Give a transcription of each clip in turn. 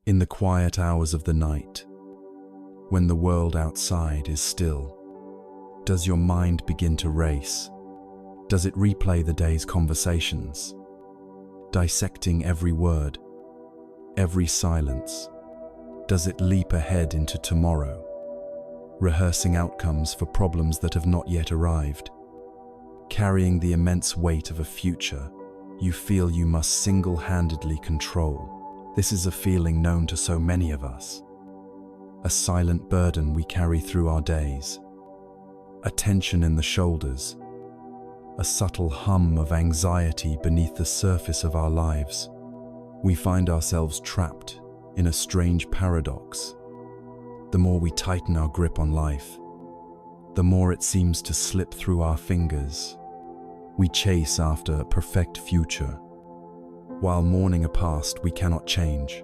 In the quiet hours of the night, when the world outside is still, does your mind begin to race? Does it replay the day's conversations, dissecting every word, every silence? Does it leap ahead into tomorrow, rehearsing outcomes for problems that have not yet arrived, carrying the immense weight of a future you feel you must single-handedly control? This is a feeling known to so many of us, a silent burden we carry through our days, a tension in the shoulders, a subtle hum of anxiety beneath the surface of our lives. We find ourselves trapped in a strange paradox. The more we tighten our grip on life, the more it seems to slip through our fingers. We chase after a perfect future, while mourning a past we cannot change.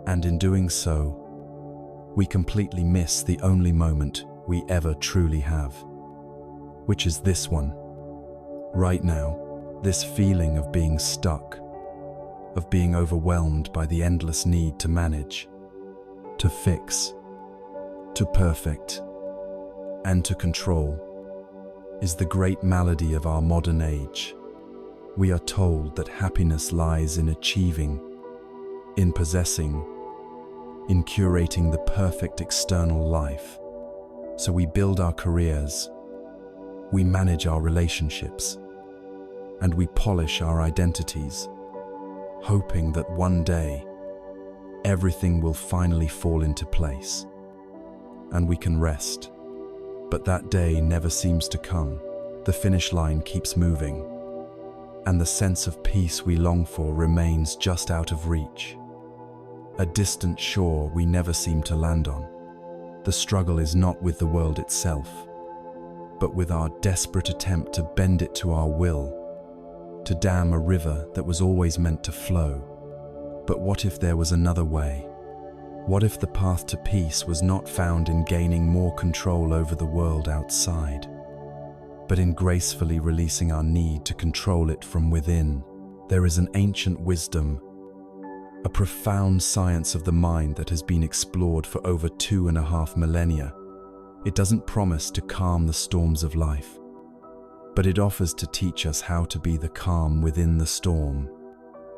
And in doing so, we completely miss the only moment we ever truly have, which is this one. Right now, this feeling of being stuck, of being overwhelmed by the endless need to manage, to fix, to perfect, and to control, is the great malady of our modern age. We are told that happiness lies in achieving, in possessing, in curating the perfect external life. So we build our careers, we manage our relationships, and we polish our identities, hoping that one day everything will finally fall into place and we can rest. But that day never seems to come. The finish line keeps moving, and the sense of peace we long for remains just out of reach, a distant shore we never seem to land on. The struggle is not with the world itself, but with our desperate attempt to bend it to our will, to dam a river that was always meant to flow. But what if there was another way? What if the path to peace was not found in gaining more control over the world outside, but in gracefully releasing our need to control it from within? There is an ancient wisdom, a profound science of the mind that has been explored for over 2.5 millennia. It doesn't promise to calm the storms of life, but it offers to teach us how to be the calm within the storm.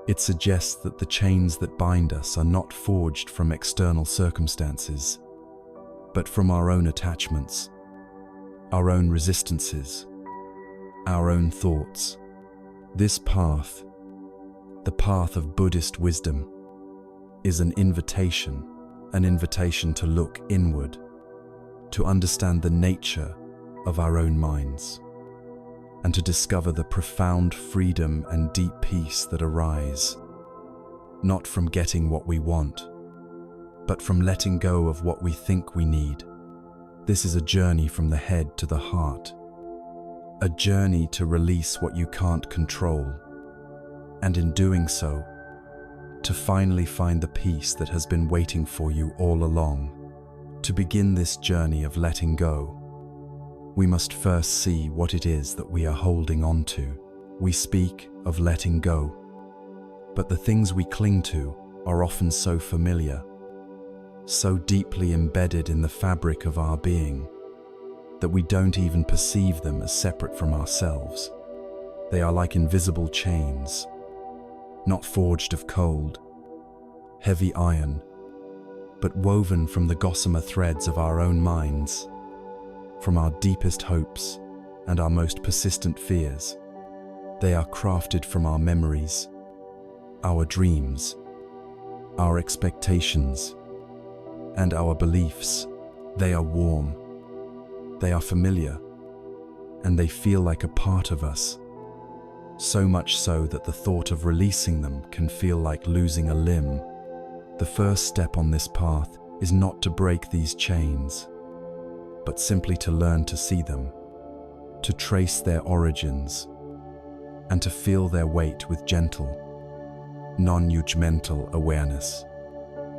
It suggests that the chains that bind us are not forged from external circumstances, but from our own attachments, our own resistances, our own thoughts. This path, the path of Buddhist wisdom, is an invitation to look inward, to understand the nature of our own minds, and to discover the profound freedom and deep peace that arise, not from getting what we want, but from letting go of what we think we need. This is a journey from the head to the heart, a journey to release what you can't control, and in doing so, to finally find the peace that has been waiting for you all along. To begin this journey of letting go, we must first see what it is that we are holding on to. We speak of letting go, but the things we cling to are often so familiar, so deeply embedded in the fabric of our being, that we don't even perceive them as separate from ourselves. They are like invisible chains, not forged of cold, heavy iron, but woven from the gossamer threads of our own minds, from our deepest hopes and our most persistent fears. They are crafted from our memories, our dreams, our expectations, and our beliefs. They are warm, they are familiar, and they feel like a part of us, so much so that the thought of releasing them can feel like losing a limb. The first step on this path is not to break these chains, but simply to learn to see them, to trace their origins, and to feel their weight with gentle, non-judgmental awareness.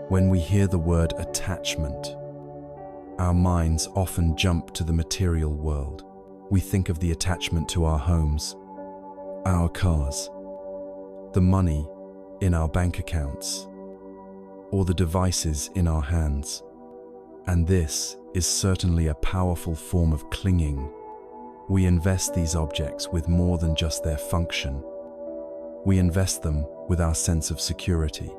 When we hear the word attachment, our minds often jump to the material world. We think of the attachment to our homes, our cars, the money in our bank accounts, or the devices in our hands. And this is certainly a powerful form of clinging. We invest these objects with more than just their function. We invest them with our sense of security,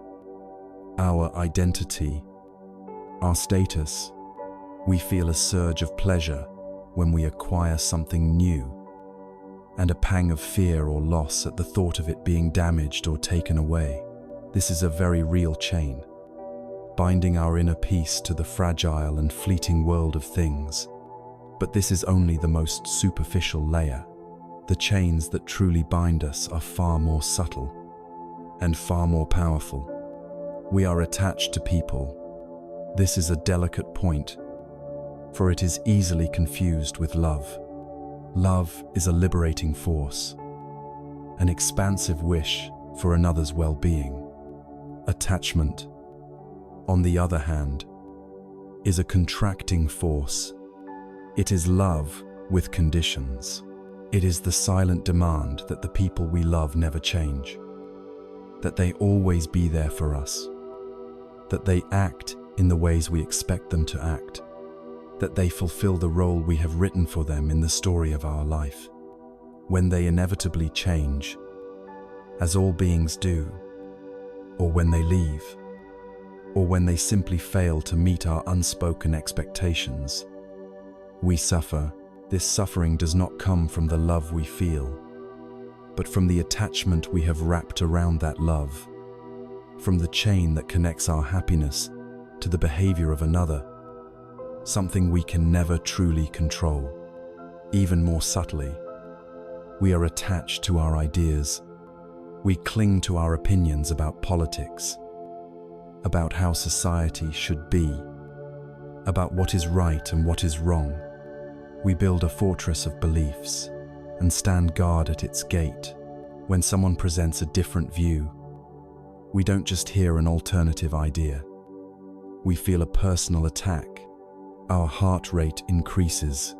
our identity, our status. We feel a surge of pleasure when we acquire something new, and a pang of fear or loss at the thought of it being damaged or taken away. This is a very real chain, binding our inner peace to the fragile and fleeting world of things. But this is only the most superficial layer. The chains that truly bind us are far more subtle and far more powerful. We are attached to people. This is a delicate point, for it is easily confused with love. Love is a liberating force, an expansive wish for another's well-being. Attachment, on the other hand, is a contracting force. It is love with conditions. It is the silent demand that the people we love never change, that they always be there for us, that they act in the ways we expect them to act, that they fulfill the role we have written for them in the story of our life. When they inevitably change, as all beings do, or when they leave, or when they simply fail to meet our unspoken expectations, we suffer. This suffering does not come from the love we feel, but from the attachment we have wrapped around that love, from the chain that connects our happiness to the behavior of another, something we can never truly control. Even more subtly, we are attached to our ideas. We cling to our opinions about politics, about how society should be, about what is right and what is wrong. We build a fortress of beliefs and stand guard at its gate. When someone presents a different view, we don't just hear an alternative idea. We feel a personal attack. Our heart rate increases,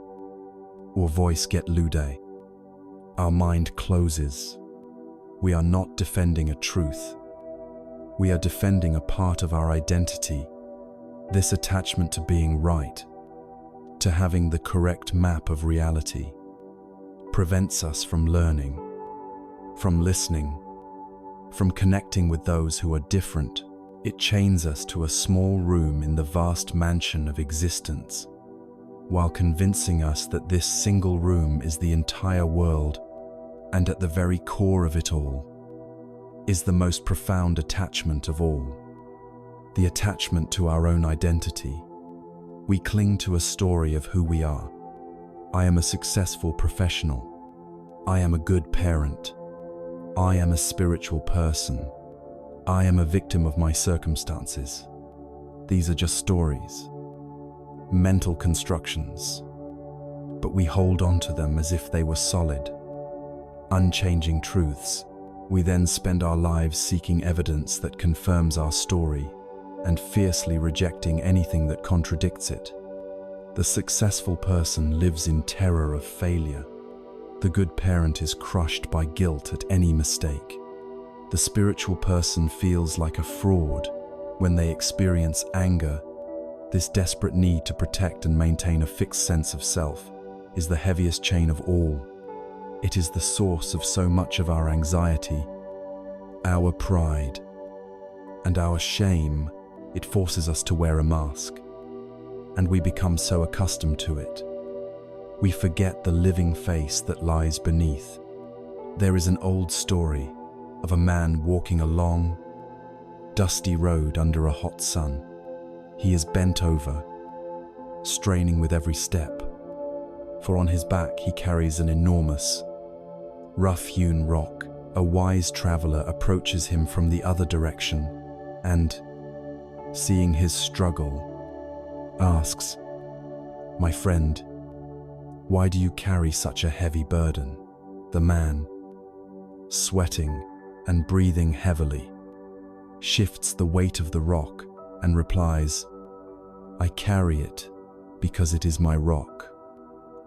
or voice get lewd. Our mind closes. We are not defending a truth. We are defending a part of our identity. This attachment to being right, to having the correct map of reality, prevents us from learning, from listening, from connecting with those who are different. It chains us to a small room in the vast mansion of existence, while convincing us that this single room is the entire world, and at the very core of it all is the most profound attachment of all, the attachment to our own identity. We cling to a story of who we are. I am a successful professional. I am a good parent. I am a spiritual person. I am a victim of my circumstances. These are just stories, mental constructions, but we hold on to them as if they were solid, unchanging truths. We then spend our lives seeking evidence that confirms our story and fiercely rejecting anything that contradicts it. The successful person lives in terror of failure. The good parent is crushed by guilt at any mistake. The spiritual person feels like a fraud when they experience anger. This desperate need to protect and maintain a fixed sense of self is the heaviest chain of all. It is the source of so much of our anxiety, our pride, and our shame. It forces us to wear a mask, and we become so accustomed to it. We forget the living face that lies beneath. There is an old story of a man walking a long, dusty road under a hot sun. He is bent over, straining with every step, for on his back he carries an enormous, rough-hewn rock. A wise traveler approaches him from the other direction and, seeing his struggle, asks, "My friend, why do you carry such a heavy burden?" The man, sweating and breathing heavily, shifts the weight of the rock and replies, "I carry it because it is my rock.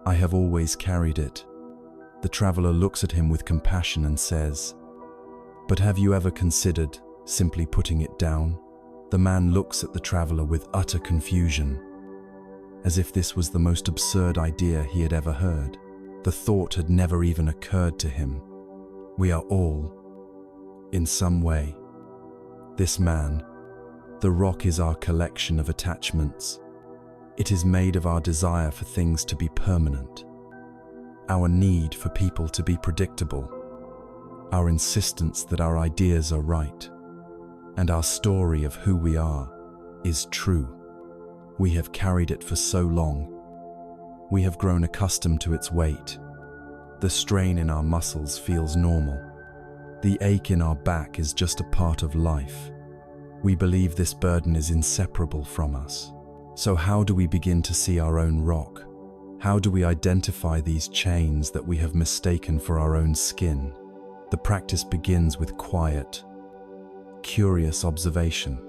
I have always carried it." The traveler looks at him with compassion and says, "But have you ever considered simply putting it down? The man looks at the traveler with utter confusion, as if this was the most absurd idea he had ever heard. The thought had never even occurred to him. We are all, in some way, this man. The rock is our collection of attachments. It is made of our desire for things to be permanent, our need for people to be predictable, our insistence that our ideas are right, and our story of who we are is true. We have carried it for so long. We have grown accustomed to its weight. The strain in our muscles feels normal. The ache in our back is just a part of life. We believe this burden is inseparable from us. So how do we begin to see our own rock? How do we identify these chains that we have mistaken for our own skin? The practice begins with quiet, curious observation.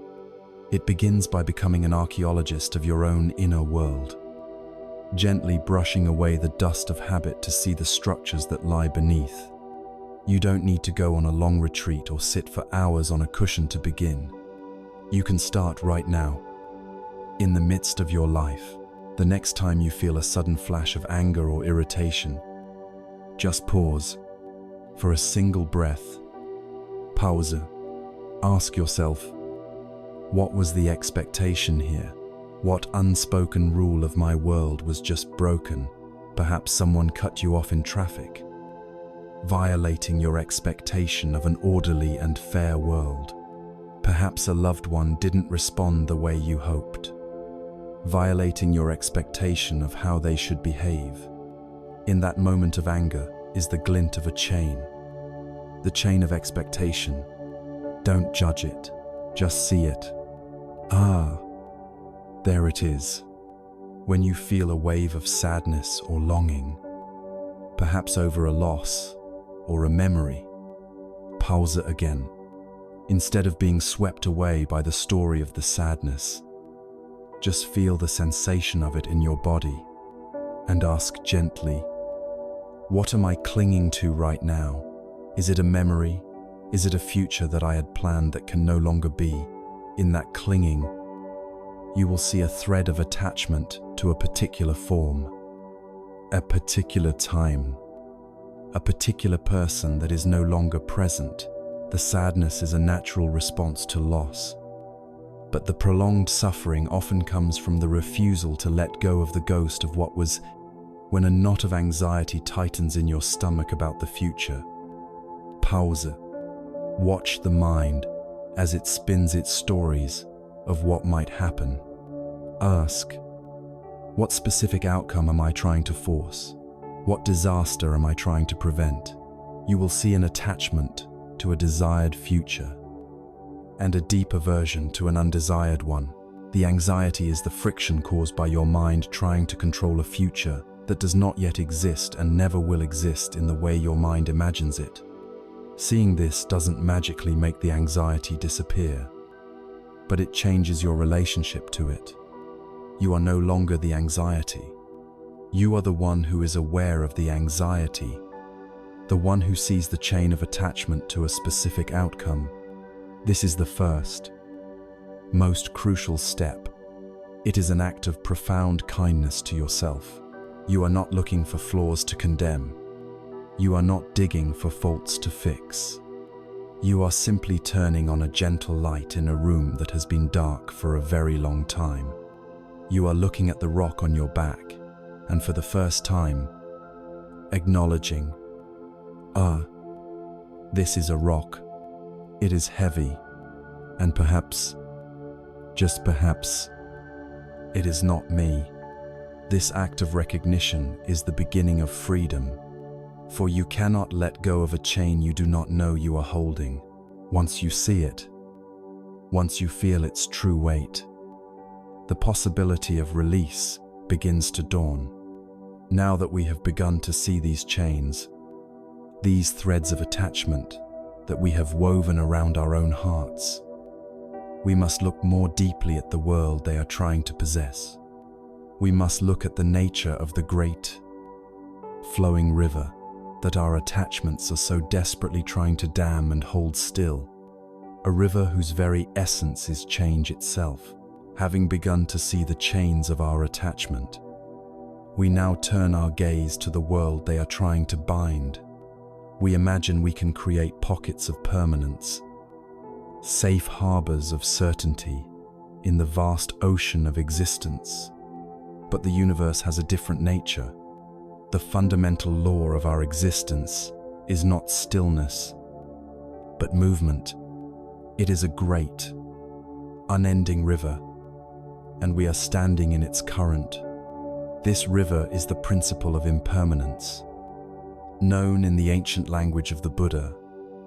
It begins by becoming an archaeologist of your own inner world, gently brushing away the dust of habit to see the structures that lie beneath. You don't need to go on a long retreat or sit for hours on a cushion to begin. You can start right now, in the midst of your life. The next time you feel a sudden flash of anger or irritation, just pause for a single breath. Pause. Ask yourself, what was the expectation here? What unspoken rule of my world was just broken? Perhaps someone cut you off in traffic, violating your expectation of an orderly and fair world. Perhaps a loved one didn't respond the way you hoped, violating your expectation of how they should behave. In that moment of anger is the glint of a chain, the chain of expectation. Don't judge it, just see it. Ah, there it is. When you feel a wave of sadness or longing, perhaps over a loss or a memory, pause it again. Instead of being swept away by the story of the sadness, just feel the sensation of it in your body and ask gently, what am I clinging to right now? Is it a memory? Is it a future that I had planned that can no longer be? In that clinging, you will see a thread of attachment to a particular form, a particular time, a particular person that is no longer present. The sadness is a natural response to loss, but the prolonged suffering often comes from the refusal to let go of the ghost of what was. When a knot of anxiety tightens in your stomach about the future, pause. Watch the mind as it spins its stories of what might happen. Ask, what specific outcome am I trying to force? What disaster am I trying to prevent? You will see an attachment to a desired future and a deep aversion to an undesired one. The anxiety is the friction caused by your mind trying to control a future that does not yet exist and never will exist in the way your mind imagines it. Seeing this doesn't magically make the anxiety disappear, but it changes your relationship to it. You are no longer the anxiety. You are the one who is aware of the anxiety, the one who sees the chain of attachment to a specific outcome. This is the first, most crucial step. It is an act of profound kindness to yourself. You are not looking for flaws to condemn. You are not digging for faults to fix. You are simply turning on a gentle light in a room that has been dark for a very long time. You are looking at the rock on your back, and for the first time, acknowledging, this is a rock. It is heavy, and perhaps, just perhaps, it is not me. This act of recognition is the beginning of freedom, for you cannot let go of a chain you do not know you are holding. Once you see it, once you feel its true weight, the possibility of release begins to dawn. Now that we have begun to see these chains, these threads of attachment that we have woven around our own hearts, we must look more deeply at the world they are trying to possess. We must look at the nature of the great, flowing river that our attachments are so desperately trying to dam and hold still. a river whose very essence is change itself. Having begun to see the chains of our attachment, we now turn our gaze to the world they are trying to bind. We imagine we can create pockets of permanence, safe harbors of certainty in the vast ocean of existence. But the universe has a different nature. The fundamental law of our existence is not stillness, but movement. It is a great, unending river, and we are standing in its current. This river is the principle of impermanence, known in the ancient language of the Buddha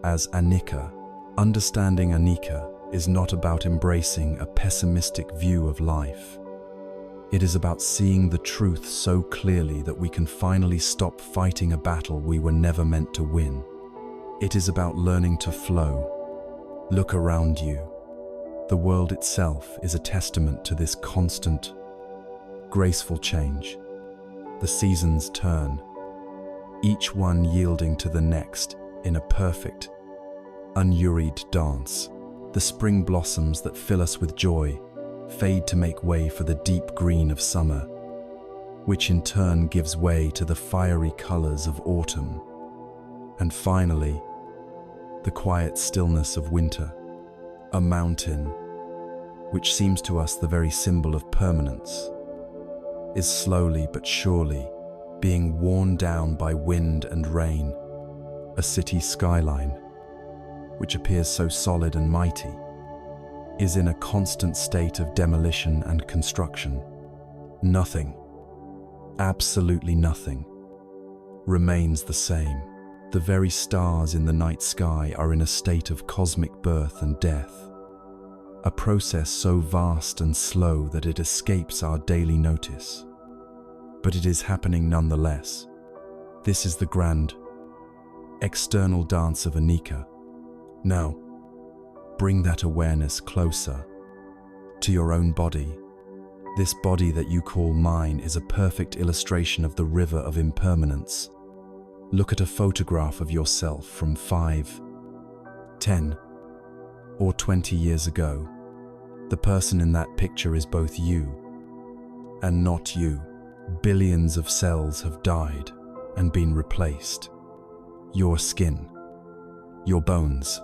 as anicca. Understanding anicca is not about embracing a pessimistic view of life. It is about seeing the truth so clearly that we can finally stop fighting a battle we were never meant to win. It is about learning to flow. Look around you. The world itself is a testament to this constant, graceful change. The seasons turn, each one yielding to the next in a perfect, unhurried dance. The spring blossoms that fill us with joy fade to make way for the deep green of summer, which in turn gives way to the fiery colors of autumn. And finally, the quiet stillness of winter, a mountain, which seems to us the very symbol of permanence, is slowly but surely being worn down by wind and rain. A city skyline, which appears so solid and mighty, is in a constant state of demolition and construction. Nothing, absolutely nothing, remains the same. The very stars in the night sky are in a state of cosmic birth and death, a process so vast and slow that it escapes our daily notice. But it is happening nonetheless. This is the grand, external dance of anicca. Now, bring that awareness closer to your own body. This body that you call mine is a perfect illustration of the river of impermanence. Look at a photograph of yourself from 5, 10, or 20 years ago. The person in that picture is both you and not you. Billions of cells have died and been replaced. Your skin, your bones,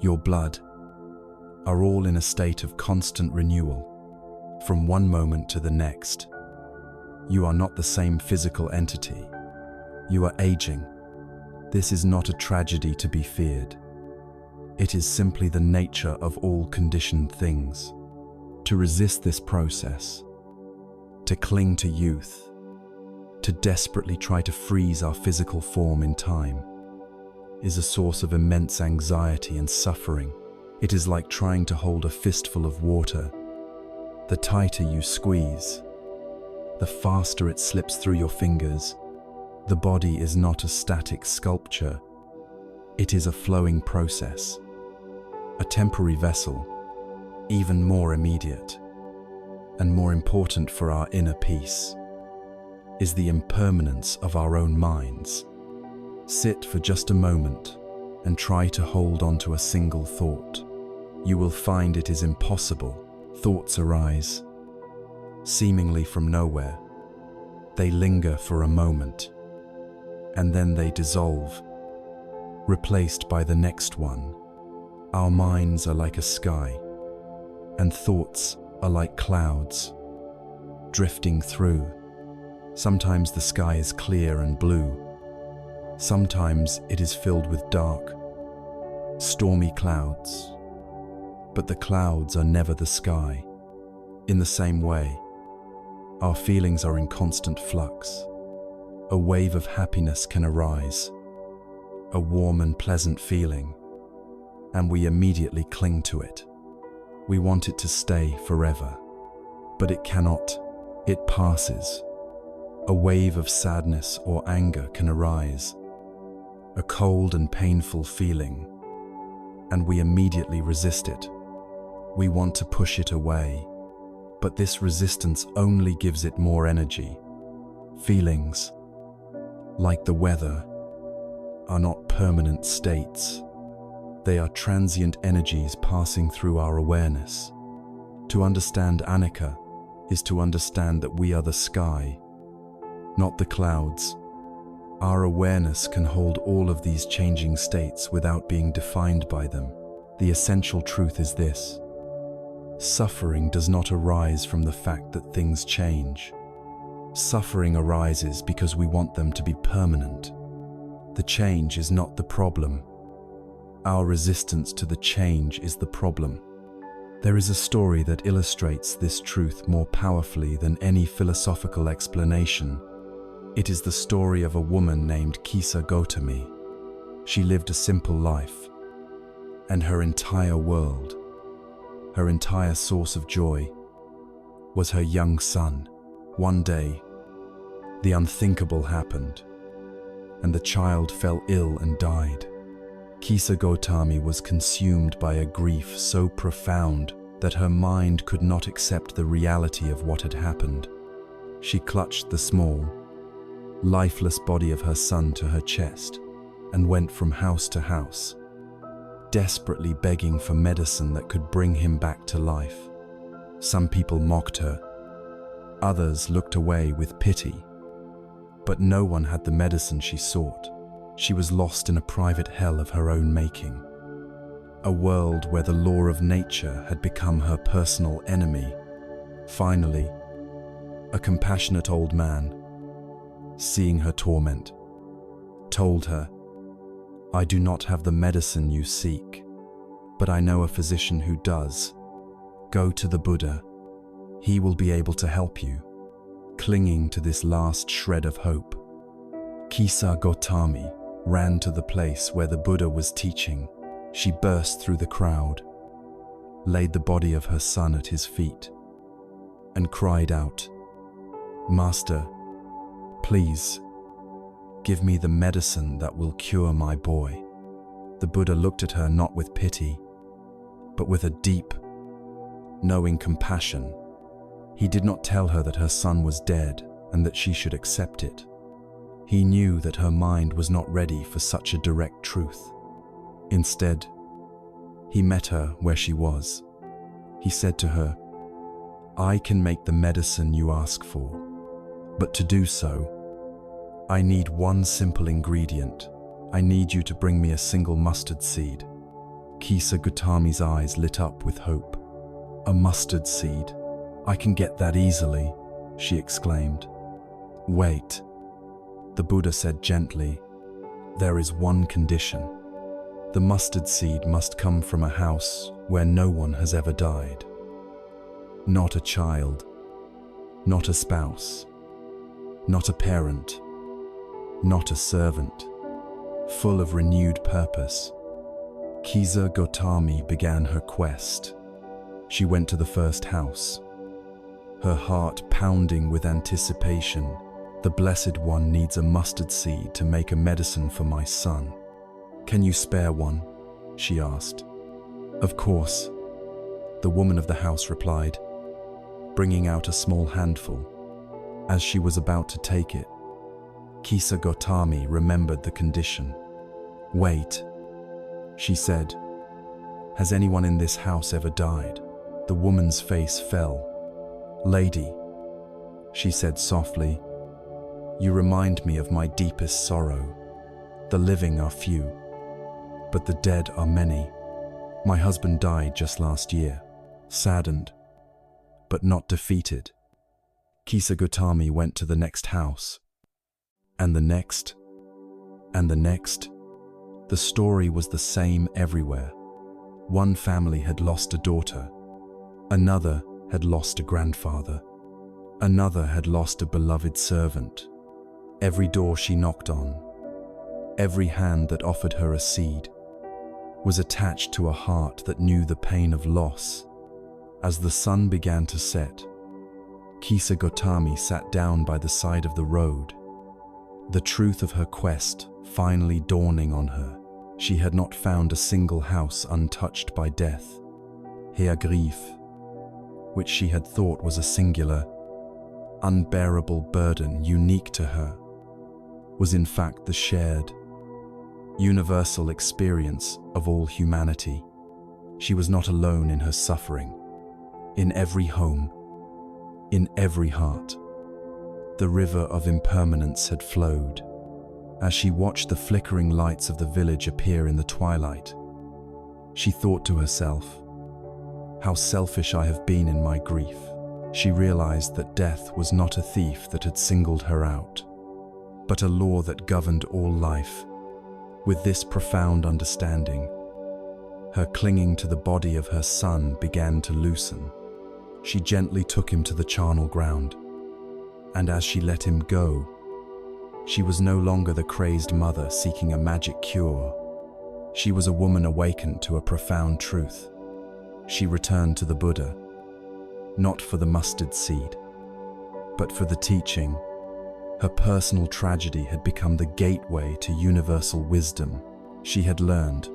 your blood are all in a state of constant renewal. From one moment to the next, you are not the same physical entity. You are aging. This is not a tragedy to be feared. It is simply the nature of all conditioned things. To resist this process, to cling to youth, to desperately try to freeze our physical form in time, is a source of immense anxiety and suffering. It is like trying to hold a fistful of water. The tighter you squeeze, the faster it slips through your fingers. The body is not a static sculpture. It is a flowing process, a temporary vessel, even more immediate and more important for our inner peace is the impermanence of our own minds. Sit for just a moment and try to hold on to a single thought. You will find it is impossible. Thoughts arise, seemingly from nowhere. They linger for a moment, and then they dissolve, replaced by the next one. Our minds are like a sky, and thoughts are like clouds, drifting through. Sometimes the sky is clear and blue. Sometimes it is filled with dark, stormy clouds. But the clouds are never the sky. In the same way, our feelings are in constant flux. A wave of happiness can arise, a warm and pleasant feeling, and we immediately cling to it. We want it to stay forever, but it cannot. It passes. A wave of sadness or anger can arise, a cold and painful feeling, and we immediately resist it. We want to push it away, but this resistance only gives it more energy. Feelings, like the weather, are not permanent states. They are transient energies passing through our awareness. To understand anicca is to understand that we are the sky, not the clouds. Our awareness can hold all of these changing states without being defined by them. The essential truth is this: suffering does not arise from the fact that things change. Suffering arises because we want them to be permanent. The change is not the problem. Our resistance to the change is the problem. There is a story that illustrates this truth more powerfully than any philosophical explanation. It is the story of a woman named Kisa Gotami. She lived a simple life, and her entire world, her entire source of joy, was her young son. One day, the unthinkable happened, and the child fell ill and died. Kisa Gotami was consumed by a grief so profound that her mind could not accept the reality of what had happened. She clutched the small, lifeless body of her son to her chest and went from house to house, desperately begging for medicine that could bring him back to life. Some people mocked her. Others looked away with pity. But no one had the medicine she sought. She was lost in a private hell of her own making. A world where the law of nature had become her personal enemy. Finally, a compassionate old man, seeing her torment, told her, "I do not have the medicine you seek, but I know a physician who does. Go to the Buddha. He will be able to help you." Clinging to this last shred of hope, Kisa Gotami ran to the place where the Buddha was teaching. She burst through the crowd, laid the body of her son at his feet, and cried out, "Master, please, give me the medicine that will cure my boy." The Buddha looked at her not with pity, but with a deep, knowing compassion. He did not tell her that her son was dead and that she should accept it. He knew that her mind was not ready for such a direct truth. Instead, he met her where she was. He said to her, "I can make the medicine you ask for, but to do so, I need one simple ingredient. I need you to bring me a single mustard seed." Kisa Gotami's eyes lit up with hope. "A mustard seed? I can get that easily," she exclaimed. "Wait," the Buddha said gently. "There is one condition. The mustard seed must come from a house where no one has ever died. Not a child, not a spouse, not a parent, not a servant, full of renewed purpose." Kisa Gotami began her quest. She went to the first house, her heart pounding with anticipation. "The Blessed One needs a mustard seed to make a medicine for my son. Can you spare one?" she asked. "Of course," the woman of the house replied, bringing out a small handful. As she was about to take it, Kisa Gotami remembered the condition. "Wait," she said. "Has anyone in this house ever died?" The woman's face fell. "Lady," she said softly, "you remind me of my deepest sorrow. The living are few, but the dead are many. My husband died just last year." Saddened, but not defeated, Kisa Gotami went to the next house, and the next, and the next. The story was the same everywhere. One family had lost a daughter, another had lost a grandfather, another had lost a beloved servant. Every door she knocked on, every hand that offered her a seed, was attached to a heart that knew the pain of loss. As the sun began to set, Kisa Gotami sat down by the side of the road, the truth of her quest finally dawning on her. She had not found a single house untouched by death. Her grief, which she had thought was a singular, unbearable burden unique to her, was in fact the shared, universal experience of all humanity. She was not alone in her suffering. In every home, in every heart, the river of impermanence had flowed. As she watched the flickering lights of the village appear in the twilight, she thought to herself, "How selfish I have been in my grief." She realized that death was not a thief that had singled her out, but a law that governed all life. With this profound understanding, her clinging to the body of her son began to loosen. She gently took him to the charnel ground, and as she let him go, she was no longer the crazed mother seeking a magic cure. She was a woman awakened to a profound truth. She returned to the Buddha, not for the mustard seed, but for the teaching. Her personal tragedy had become the gateway to universal wisdom. She had learned,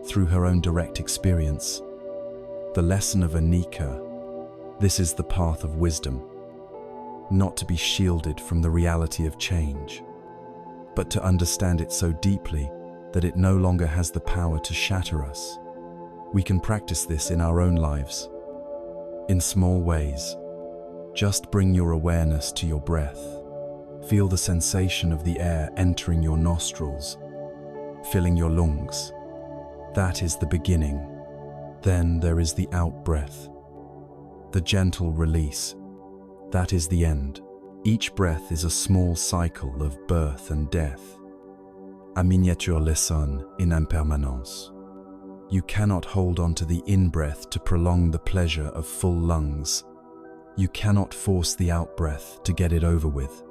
through her own direct experience, the lesson of Anika. This is the path of wisdom, not to be shielded from the reality of change, but to understand it so deeply that it no longer has the power to shatter us. We can practice this in our own lives, in small ways. Just bring your awareness to your breath. Feel the sensation of the air entering your nostrils, filling your lungs. That is the beginning. Then there is the out-breath, the gentle release. That is the end. Each breath is a small cycle of birth and death, a miniature lesson in impermanence. You cannot hold on to the in-breath to prolong the pleasure of full lungs. You cannot force the out-breath to get it over with.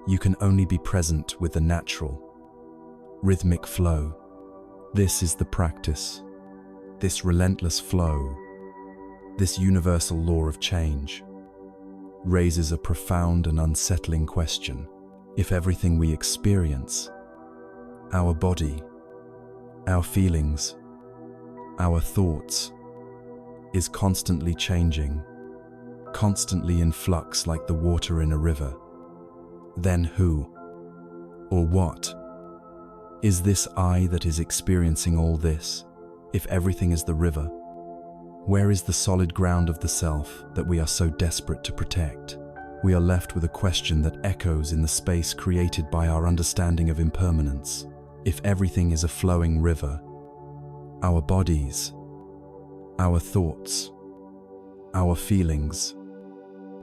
You can only be present with the natural, rhythmic flow. This is the practice, this relentless flow, this universal law of change, raises a profound and unsettling question. If everything we experience, our body, our feelings, our thoughts, is constantly changing, constantly in flux like the water in a river, then who, or what, is this I that is experiencing all this? If everything is the river, where is the solid ground of the self that we are so desperate to protect? We are left with a question that echoes in the space created by our understanding of impermanence. If everything is a flowing river, our bodies, our thoughts, our feelings,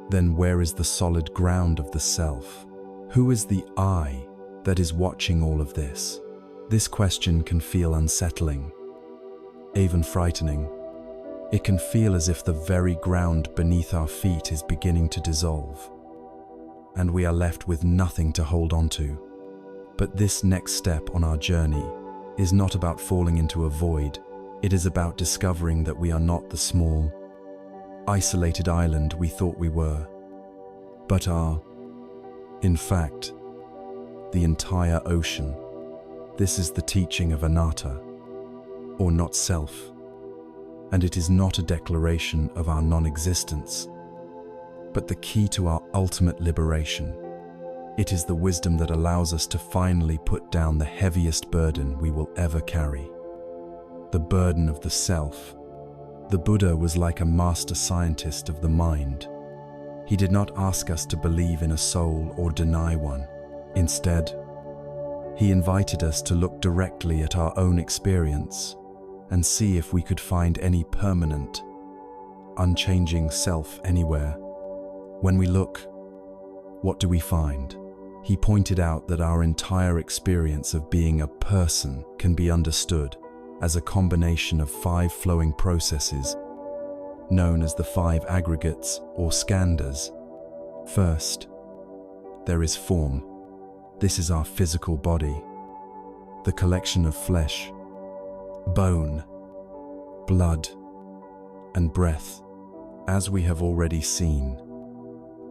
then where is the solid ground of the self? Who is the I that is watching all of this? This question can feel unsettling, even frightening. It can feel as if the very ground beneath our feet is beginning to dissolve, and we are left with nothing to hold on to. But this next step on our journey is not about falling into a void. It is about discovering that we are not the small, isolated island we thought we were, but are, in fact, the entire ocean. This is the teaching of anatta, or not self, and it is not a declaration of our non-existence, but the key to our ultimate liberation. It is the wisdom that allows us to finally put down the heaviest burden we will ever carry, the burden of the self. The Buddha was like a master scientist of the mind. He did not ask us to believe in a soul or deny one. Instead, he invited us to look directly at our own experience and see if we could find any permanent, unchanging self anywhere. When we look, what do we find? He pointed out that our entire experience of being a person can be understood as a combination of 5 flowing processes known as the 5 aggregates or skandhas. First, there is form. This is our physical body, the collection of flesh, bone, blood, and breath. As we have already seen,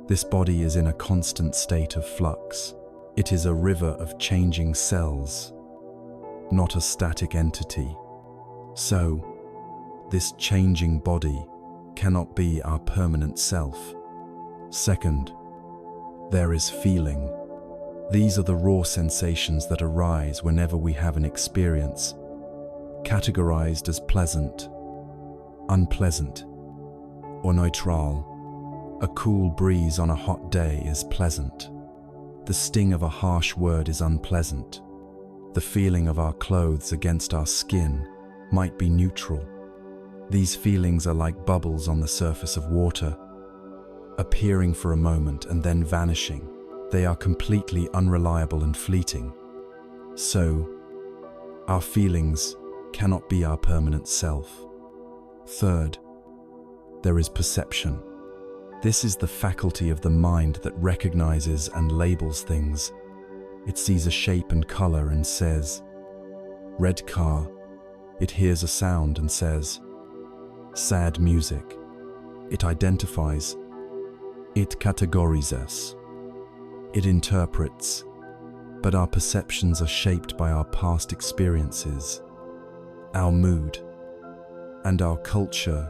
this body is in a constant state of flux. It is a river of changing cells, not a static entity. So, this changing body cannot be our permanent self. Second, there is feeling. These are the raw sensations that arise whenever we have an experience, categorized as pleasant, unpleasant, or neutral. A cool breeze on a hot day is pleasant. The sting of a harsh word is unpleasant. The feeling of our clothes against our skin might be neutral. These feelings are like bubbles on the surface of water, appearing for a moment and then vanishing. They are completely unreliable and fleeting. So, our feelings cannot be our permanent self. Third, there is perception. This is the faculty of the mind that recognizes and labels things. It sees a shape and color and says, red car. It hears a sound and says, sad music. It identifies. It categorizes. It interprets. But our perceptions are shaped by our past experiences, our mood, and our culture.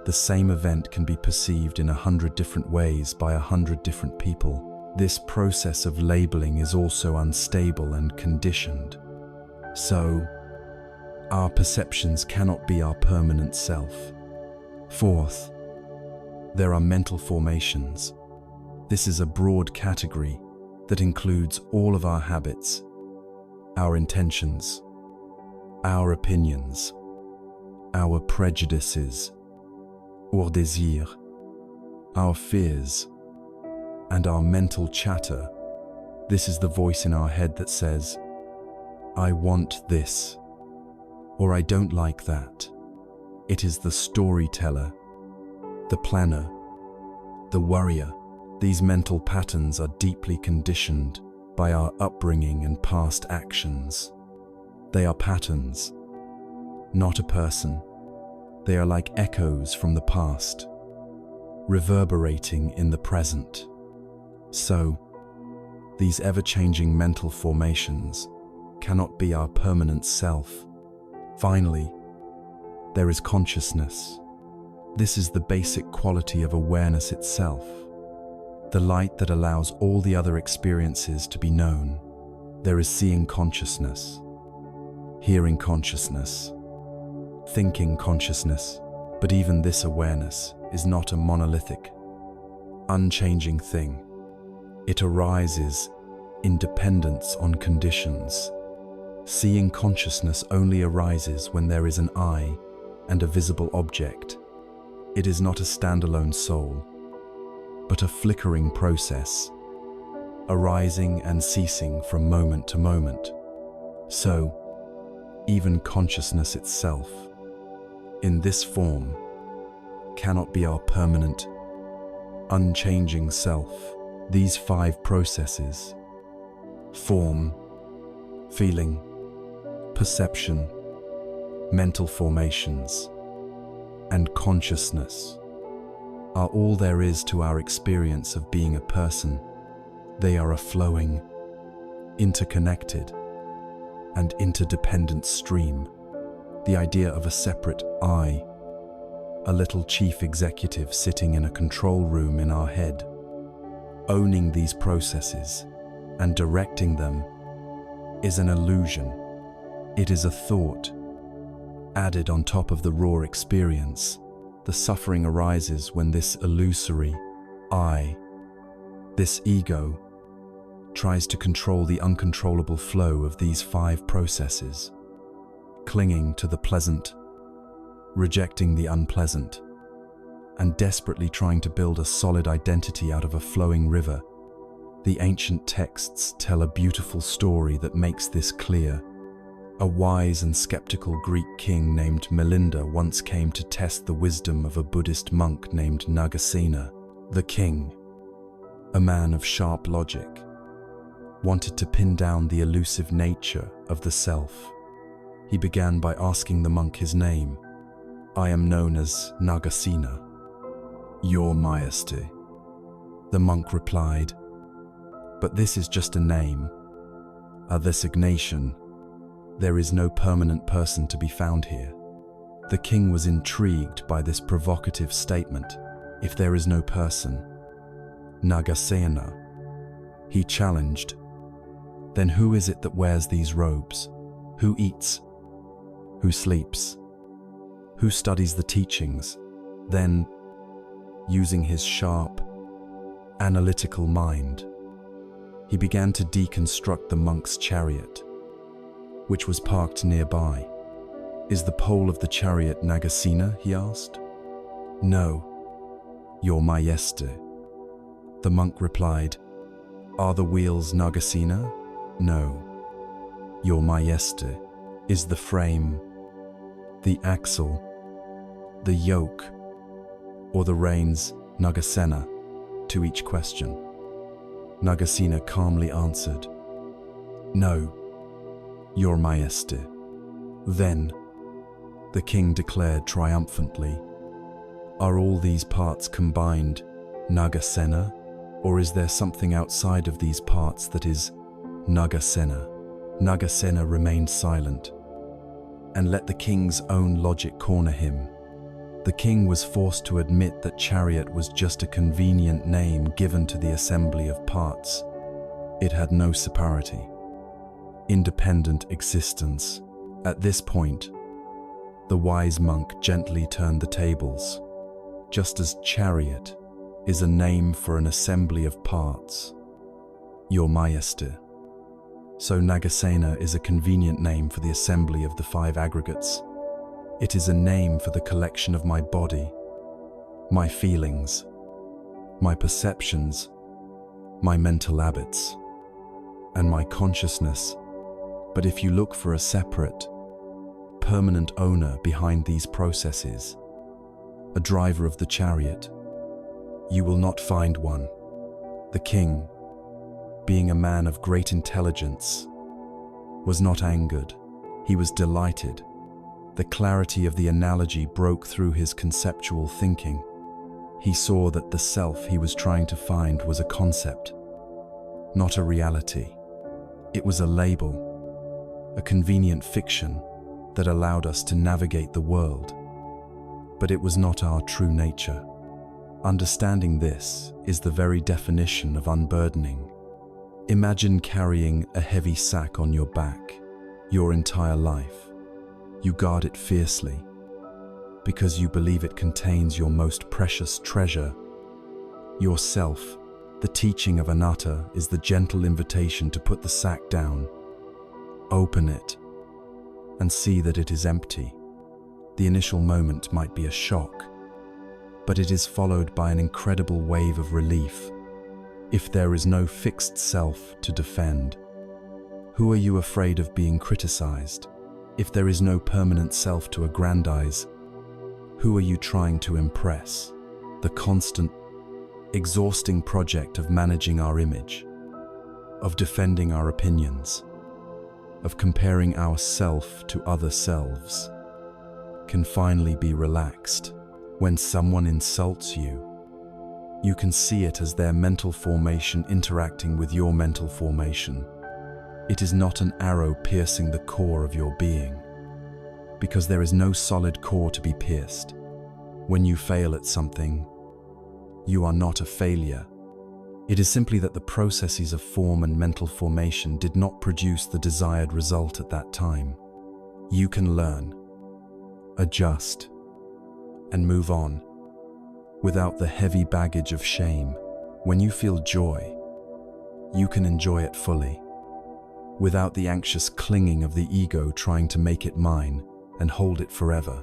The same event can be perceived in 100 different ways by 100 different people. This process of labeling is also unstable and conditioned. So, our perceptions cannot be our permanent self. Fourth, there are mental formations. This is a broad category that includes all of our habits, our intentions, our opinions, our prejudices, our désir, our fears, and our mental chatter. This is the voice in our head that says, I want this, or I don't like that. It is the storyteller, the planner, the worrier. These mental patterns are deeply conditioned by our upbringing and past actions. They are patterns, not a person. They are like echoes from the past, reverberating in the present. So, these ever-changing mental formations cannot be our permanent self. Finally, there is consciousness. This is the basic quality of awareness itself, the light that allows all the other experiences to be known. There is seeing consciousness, hearing consciousness, thinking consciousness, but even this awareness is not a monolithic, unchanging thing. It arises in dependence on conditions. Seeing consciousness only arises when there is an I and a visible object. It is not a standalone soul, but a flickering process, arising and ceasing from moment to moment. So, even consciousness itself, in this form, cannot be our permanent, unchanging self. These 5 processes, form, feeling, perception, mental formations, and consciousness, are all there is to our experience of being a person. They are a flowing, interconnected, and interdependent stream. The idea of a separate I, a little chief executive sitting in a control room in our head, owning these processes and directing them, is an illusion. It is a thought added on top of the raw experience. The suffering arises when this illusory I, this ego, tries to control the uncontrollable flow of these 5 processes, clinging to the pleasant, rejecting the unpleasant, and desperately trying to build a solid identity out of a flowing river. The ancient texts tell a beautiful story that makes this clear. A wise and skeptical Greek king named Melinda once came to test the wisdom of a Buddhist monk named Nagasena. The king, a man of sharp logic, wanted to pin down the elusive nature of the self. He began by asking the monk his name. I am known as Nagasena, Your Majesty. The monk replied, but this is just a name, a designation. There is no permanent person to be found here. The king was intrigued by this provocative statement. If there is no person, Nagasena, he challenged, Then who is it that wears these robes? Who eats? Who sleeps? Who studies the teachings? Then, using his sharp, analytical mind, he began to deconstruct the monk's chariot, which was parked nearby. Is the pole of the chariot Nagasena? He asked. No, Your Majesty. The monk replied. Are the wheels Nagasena? No, Your Majesty. Is the frame, the axle, the yoke, or the reins Nagasena? To each question, Nagasena calmly answered, No, Your Majesty. Then, the king declared triumphantly, Are all these parts combined Nagasena, or is there something outside of these parts that is Nagasena? Nagasena remained silent and let the king's own logic corner him. The king was forced to admit that chariot was just a convenient name given to the assembly of parts. It had no separate, independent existence. At this point, the wise monk gently turned the tables. Just as chariot is a name for an assembly of parts, Your Majesty, so Nagasena is a convenient name for the assembly of the 5 aggregates. It is a name for the collection of my body, my feelings, my perceptions, my mental habits, and my consciousness. But if you look for a separate, permanent owner behind these processes, a driver of the chariot, you will not find one. The king, being a man of great intelligence, was not angered. He was delighted. The clarity of the analogy broke through his conceptual thinking. He saw that the self he was trying to find was a concept, not a reality. It was a label, a convenient fiction that allowed us to navigate the world. But it was not our true nature. Understanding this is the very definition of unburdening. Imagine carrying a heavy sack on your back your entire life. You guard it fiercely because you believe it contains your most precious treasure, yourself. The teaching of anatta is the gentle invitation to put the sack down, open it, and see that it is empty. The initial moment might be a shock, but it is followed by an incredible wave of relief. If there is no fixed self to defend, who are you afraid of being criticized? If there is no permanent self to aggrandize, who are you trying to impress? The constant, exhausting project of managing our image, of defending our opinions, of comparing our self to other selves, can finally be relaxed. When someone insults you, you can see it as their mental formation interacting with your mental formation. It is not an arrow piercing the core of your being, because there is no solid core to be pierced. When you fail at something, you are not a failure. It is simply that the processes of form and mental formation did not produce the desired result at that time. You can learn, adjust, and move on without the heavy baggage of shame. When you feel joy, you can enjoy it fully, without the anxious clinging of the ego trying to make it mine and hold it forever.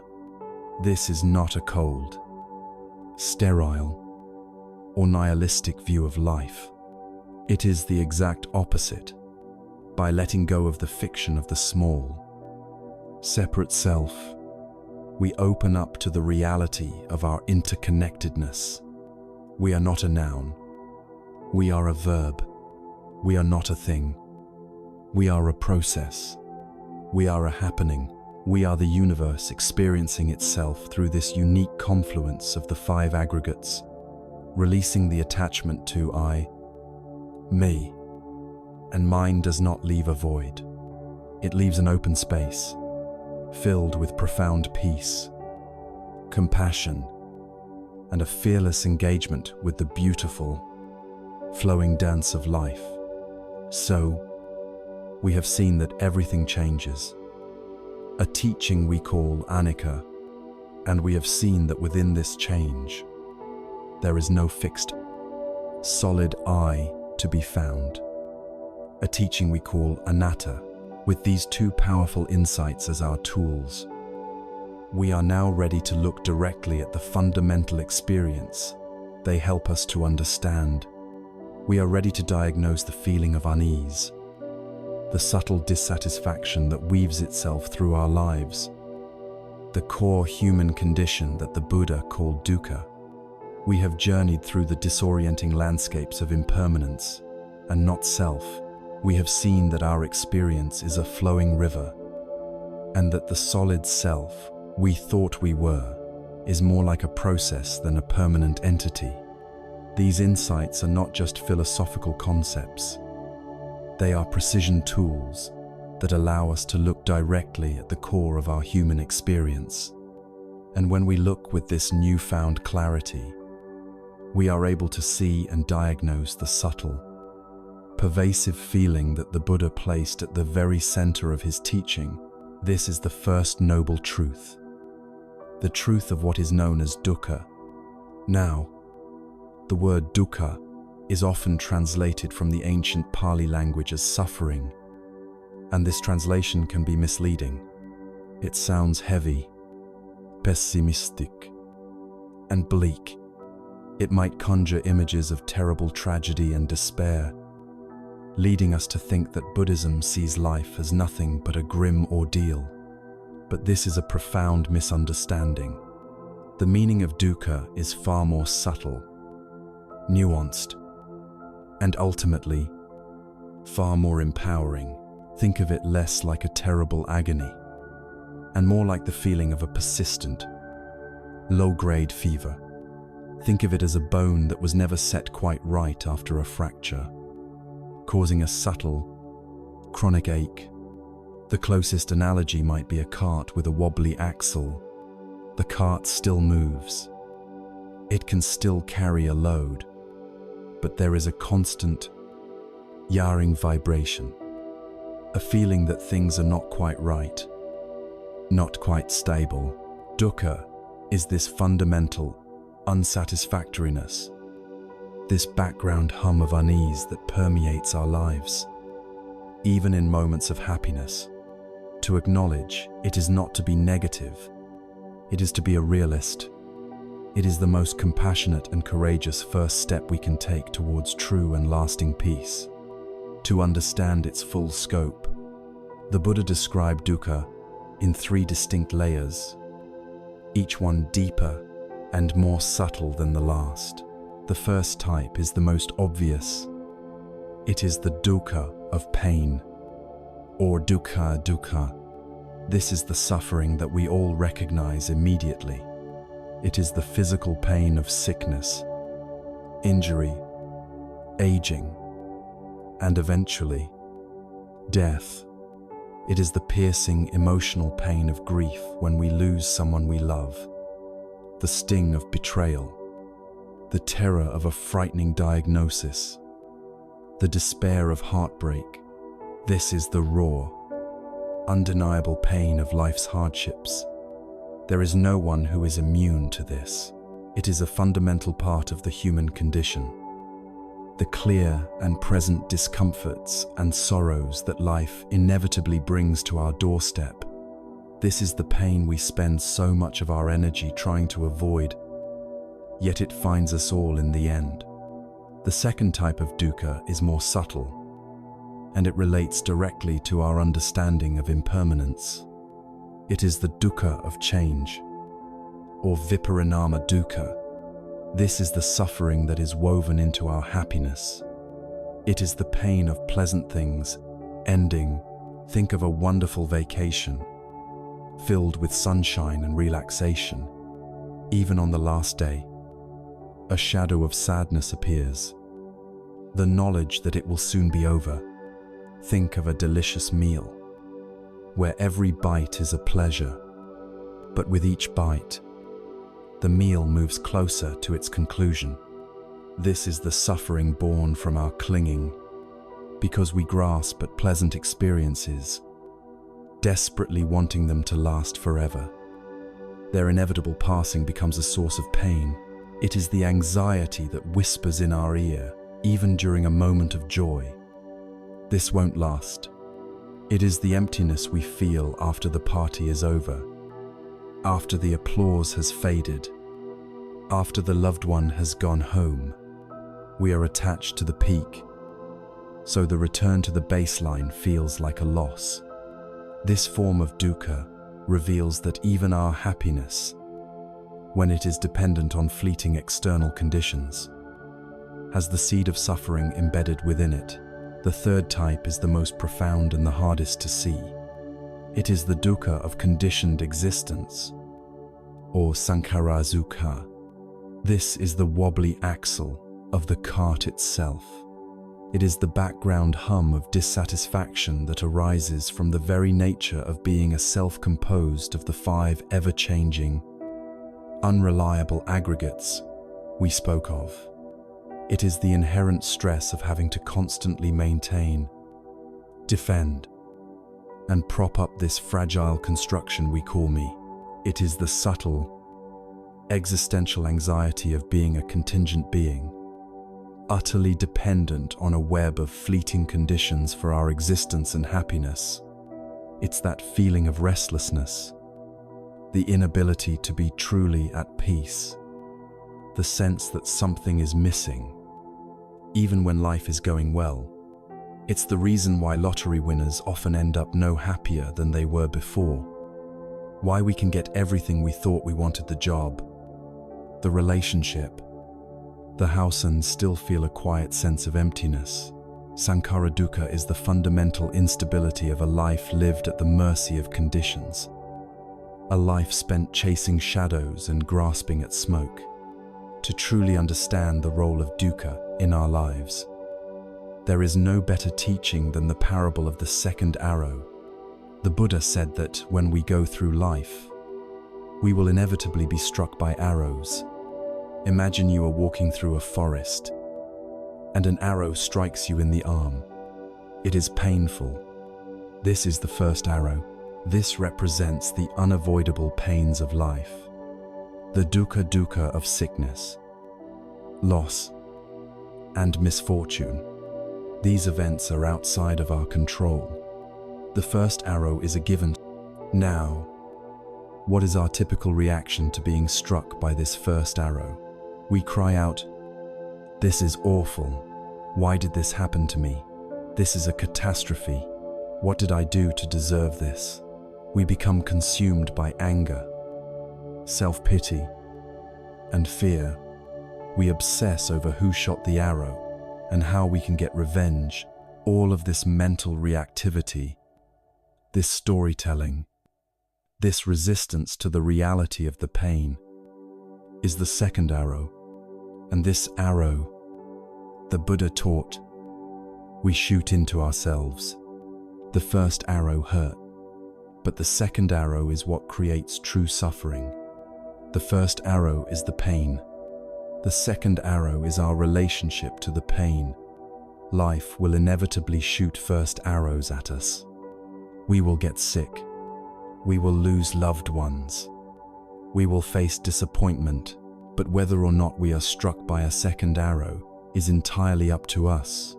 This is not a cold, sterile, or nihilistic view of life. It is the exact opposite. By letting go of the fiction of the small, separate self, we open up to the reality of our interconnectedness. We are not a noun. We are a verb. We are not a thing. We are a process. We are a happening. We are the universe experiencing itself through this unique confluence of the 5 aggregates, releasing the attachment to I, me, and mine does not leave a void. It leaves an open space, filled with profound peace, compassion, and a fearless engagement with the beautiful, flowing dance of life. So, we have seen that everything changes. A teaching we call anicca, and we have seen that within this change, there is no fixed, solid I to be found. A teaching we call anatta. With these two powerful insights as our tools, we are now ready to look directly at the fundamental experience they help us to understand. We are ready to diagnose the feeling of unease, the subtle dissatisfaction that weaves itself through our lives, the core human condition that the Buddha called dukkha. We have journeyed through the disorienting landscapes of impermanence and not self. We have seen that our experience is a flowing river, and that the solid self we thought we were is more like a process than a permanent entity. These insights are not just philosophical concepts. They are precision tools that allow us to look directly at the core of our human experience. And when we look with this newfound clarity, we are able to see and diagnose the subtle, pervasive feeling that the Buddha placed at the very center of his teaching. This is the first noble truth, the truth of what is known as dukkha. Now, the word dukkha is often translated from the ancient Pali language as suffering, and this translation can be misleading. It sounds heavy, pessimistic, and bleak. It might conjure images of terrible tragedy and despair, leading us to think that Buddhism sees life as nothing but a grim ordeal. But this is a profound misunderstanding. The meaning of dukkha is far more subtle, nuanced, and ultimately far more empowering. Think of it less like a terrible agony and more like the feeling of a persistent, low-grade fever. Think of it as a bone that was never set quite right after a fracture, causing a subtle, chronic ache. The closest analogy might be a cart with a wobbly axle. The cart still moves. It can still carry a load, but there is a constant, jarring vibration, a feeling that things are not quite right, not quite stable. Dukkha is this fundamental unsatisfactoriness, this background hum of unease that permeates our lives, even in moments of happiness. To acknowledge it is not to be negative, it is to be a realist. It is the most compassionate and courageous first step we can take towards true and lasting peace. To understand its full scope, the Buddha described dukkha in 3 distinct layers, each one deeper and more subtle than the last. The first type is the most obvious. It is the dukkha of pain, or dukkha dukkha. This is the suffering that we all recognize immediately. It is the physical pain of sickness, injury, aging, and eventually, death. It is the piercing emotional pain of grief when we lose someone we love, the sting of betrayal, the terror of a frightening diagnosis, the despair of heartbreak. This is the raw, undeniable pain of life's hardships. There is no one who is immune to this. It is a fundamental part of the human condition. The clear and present discomforts and sorrows that life inevitably brings to our doorstep. This is the pain we spend so much of our energy trying to avoid, yet it finds us all in the end. The second type of dukkha is more subtle, and it relates directly to our understanding of impermanence. It is the dukkha of change, or viparinama dukkha. This is the suffering that is woven into our happiness. It is the pain of pleasant things ending. Think of a wonderful vacation, filled with sunshine and relaxation. Even on the last day, a shadow of sadness appears, the knowledge that it will soon be over. Think of a delicious meal, where every bite is a pleasure, but with each bite, the meal moves closer to its conclusion. This is the suffering born from our clinging, because we grasp at pleasant experiences, desperately wanting them to last forever. Their inevitable passing becomes a source of pain. It is the anxiety that whispers in our ear, even during a moment of joy. This won't last. It is the emptiness we feel after the party is over, after the applause has faded, after the loved one has gone home. We are attached to the peak, so the return to the baseline feels like a loss. This form of dukkha reveals that even our happiness, when it is dependent on fleeting external conditions, has the seed of suffering embedded within it. The third type is the most profound and the hardest to see. It is the dukkha of conditioned existence, or sankhara dukkha. This is the wobbly axle of the cart itself. It is the background hum of dissatisfaction that arises from the very nature of being a self composed of the 5 ever-changing, unreliable aggregates we spoke of. It is the inherent stress of having to constantly maintain, defend, and prop up this fragile construction we call me. It is the subtle, existential anxiety of being a contingent being, utterly dependent on a web of fleeting conditions for our existence and happiness. It's that feeling of restlessness, the inability to be truly at peace, the sense that something is missing, even when life is going well. It's the reason why lottery winners often end up no happier than they were before, why we can get everything we thought we wanted: the job, the relationship, the house, and still feel a quiet sense of emptiness. Sankhara dukkha is the fundamental instability of a life lived at the mercy of conditions, a life spent chasing shadows and grasping at smoke. To truly understand the role of dukkha in our lives, there is no better teaching than the parable of the second arrow. The Buddha said that when we go through life, we will inevitably be struck by arrows. Imagine you are walking through a forest, and an arrow strikes you in the arm. It is painful. This is the first arrow. This represents the unavoidable pains of life, the dukkha of sickness, loss, and misfortune. These events are outside of our control. The first arrow is a given. Now, what is our typical reaction to being struck by this first arrow? We cry out, "This is awful. Why did this happen to me? This is a catastrophe. What did I do to deserve this?" We become consumed by anger, self-pity, and fear. We obsess over who shot the arrow and how we can get revenge. All of this mental reactivity, this storytelling, this resistance to the reality of the pain, is the second arrow. And this arrow, the Buddha taught, we shoot into ourselves. The first arrow hurt, but the second arrow is what creates true suffering. The first arrow is the pain. The second arrow is our relationship to the pain. Life will inevitably shoot first arrows at us. We will get sick. We will lose loved ones. We will face disappointment. But whether or not we are struck by a second arrow is entirely up to us.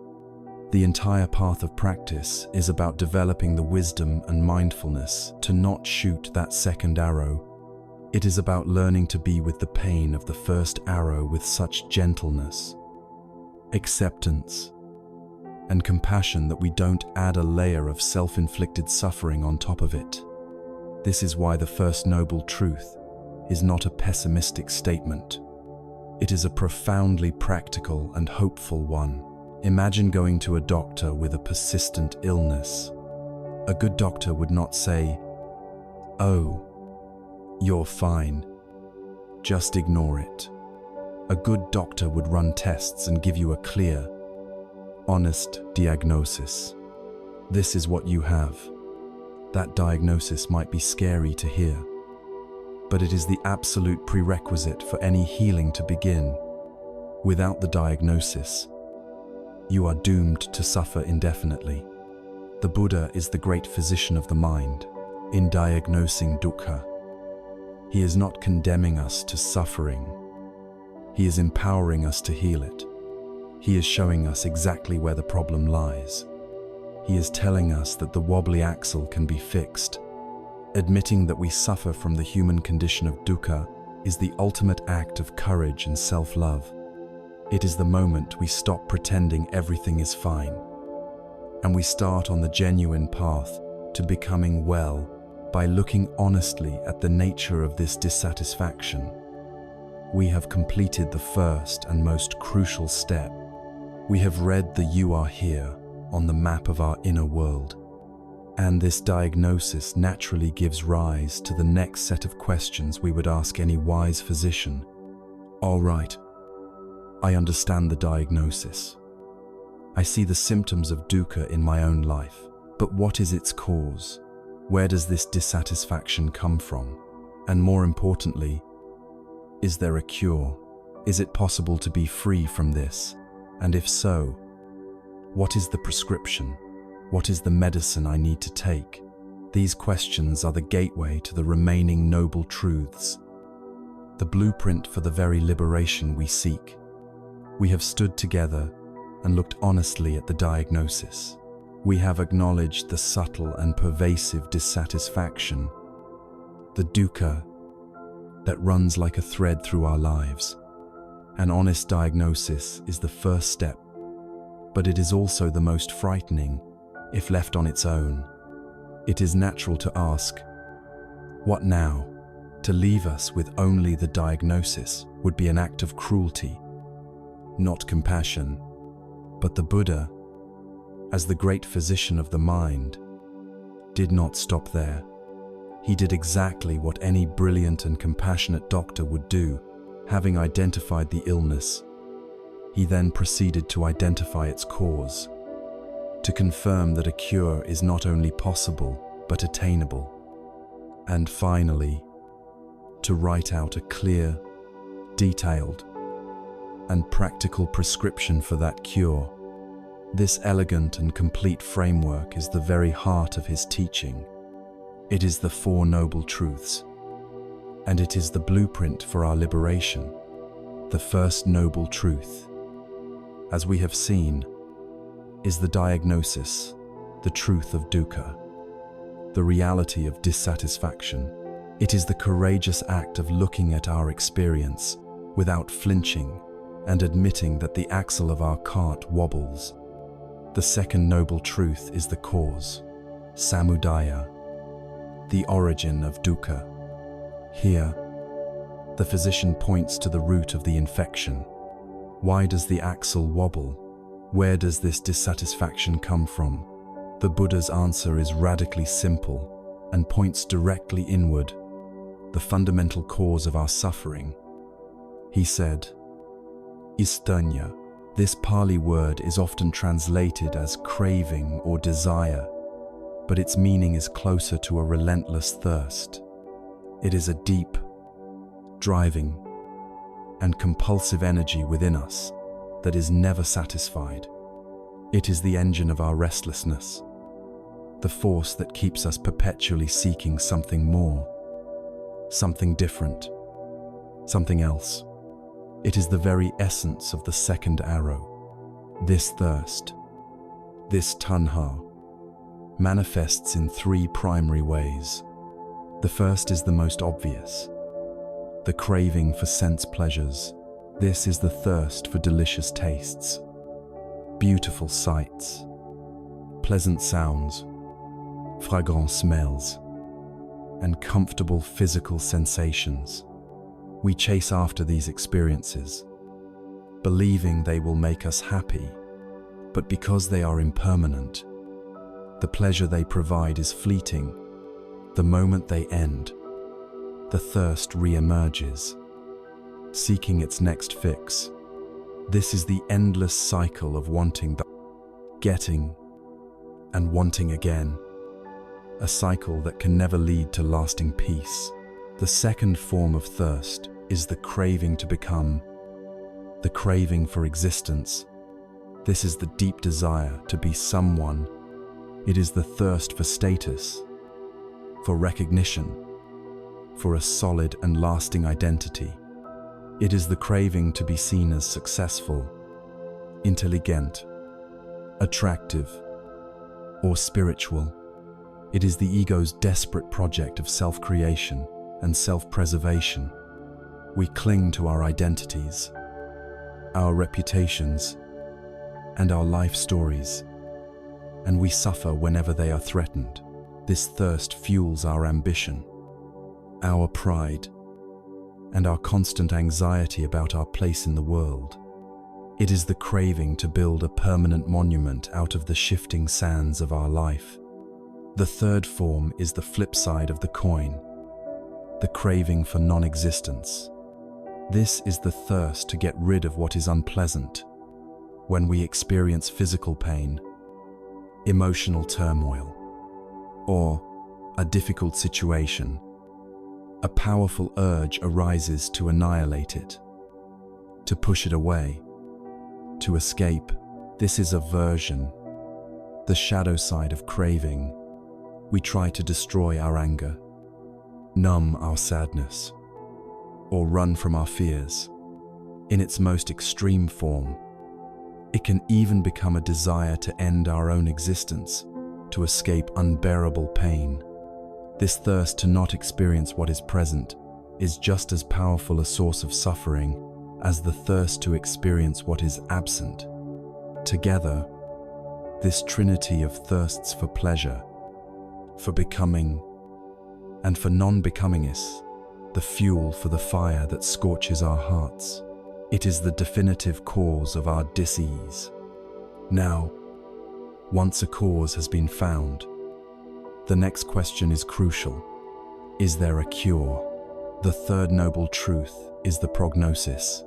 The entire path of practice is about developing the wisdom and mindfulness to not shoot that second arrow. It is about learning to be with the pain of the first arrow with such gentleness, acceptance, and compassion that we don't add a layer of self-inflicted suffering on top of it. This is why the first noble truth is not a pessimistic statement. It is a profoundly practical and hopeful one. Imagine going to a doctor with a persistent illness. A good doctor would not say, "Oh, you're fine. Just ignore it." A good doctor would run tests and give you a clear, honest diagnosis. This is what you have. That diagnosis might be scary to hear, but it is the absolute prerequisite for any healing to begin. Without the diagnosis, you are doomed to suffer indefinitely. The Buddha is the great physician of the mind. In diagnosing dukkha, he is not condemning us to suffering. He is empowering us to heal it. He is showing us exactly where the problem lies. He is telling us that the wobbly axle can be fixed. Admitting that we suffer from the human condition of dukkha is the ultimate act of courage and self-love. It is the moment we stop pretending everything is fine, and we start on the genuine path to becoming well by looking honestly at the nature of this dissatisfaction. We have completed the first and most crucial step. We have read the "You are here" on the map of our inner world. And this diagnosis naturally gives rise to the next set of questions we would ask any wise physician. All right, I understand the diagnosis. I see the symptoms of dukkha in my own life, but what is its cause? Where does this dissatisfaction come from? And more importantly, is there a cure? Is it possible to be free from this? And if so, what is the prescription? What is the medicine I need to take? These questions are the gateway to the remaining noble truths, the blueprint for the very liberation we seek. We have stood together and looked honestly at the diagnosis. We have acknowledged the subtle and pervasive dissatisfaction, the dukkha that runs like a thread through our lives. An honest diagnosis is the first step, but it is also the most frightening if left on its own. It is natural to ask, what now? To leave us with only the diagnosis would be an act of cruelty, not compassion. But the Buddha, as the great physician of the mind, did not stop there. He did exactly what any brilliant and compassionate doctor would do. Having identified the illness, he then proceeded to identify its cause, to confirm that a cure is not only possible, but attainable. And finally, to write out a clear, detailed, and practical prescription for that cure. This elegant and complete framework is the very heart of his teaching. It is the Four Noble Truths, and it is the blueprint for our liberation. The first noble truth, as we have seen, is the diagnosis, the truth of dukkha, the reality of dissatisfaction. It is the courageous act of looking at our experience without flinching and admitting that the axle of our cart wobbles. The second noble truth is the cause, samudaya, the origin of dukkha. Here, the physician points to the root of the infection. Why does the axle wobble? Where does this dissatisfaction come from? The Buddha's answer is radically simple and points directly inward, the fundamental cause of our suffering. He said, Istanya. This Pali word is often translated as craving or desire, but its meaning is closer to a relentless thirst. It is a deep, driving, and compulsive energy within us that is never satisfied. It is the engine of our restlessness, the force that keeps us perpetually seeking something more, something different, something else. It is the very essence of the second arrow. This thirst, this tanha, manifests in three primary ways. The first is the most obvious, the craving for sense pleasures. This is the thirst for delicious tastes, beautiful sights, pleasant sounds, fragrant smells, and comfortable physical sensations. We chase after these experiences, believing they will make us happy, but because they are impermanent, the pleasure they provide is fleeting. The moment they end, the thirst re-emerges, seeking its next fix. This is the endless cycle of wanting, getting, and wanting again, a cycle that can never lead to lasting peace. The second form of thirst is the craving to become, the craving for existence, This is the deep desire to be someone. It is the thirst for status, for recognition, for a solid and lasting identity. It is the craving to be seen as successful, intelligent, attractive, or spiritual. It is the ego's desperate project of self-creation and self-preservation. We cling to our identities, our reputations, and our life stories, and we suffer whenever they are threatened. This thirst fuels our ambition, our pride, and our constant anxiety about our place in the world. It is the craving to build a permanent monument out of the shifting sands of our life. The third form is the flip side of the coin, the craving for non-existence. This is the thirst to get rid of what is unpleasant. When we experience physical pain, emotional turmoil, or a difficult situation, a powerful urge arises to annihilate it, to push it away, to escape. This is aversion, the shadow side of craving. We try to destroy our anger, numb our sadness, or run from our fears. In its most extreme form, it can even become a desire to end our own existence, to escape unbearable pain. This thirst to not experience what is present is just as powerful a source of suffering as the thirst to experience what is absent. Together, this trinity of thirsts for pleasure, for becoming, and for non-becoming is the fuel for the fire that scorches our hearts. It is the definitive cause of our dis-ease. Now, once a cause has been found, the next question is crucial. Is there a cure? The third noble truth is the prognosis,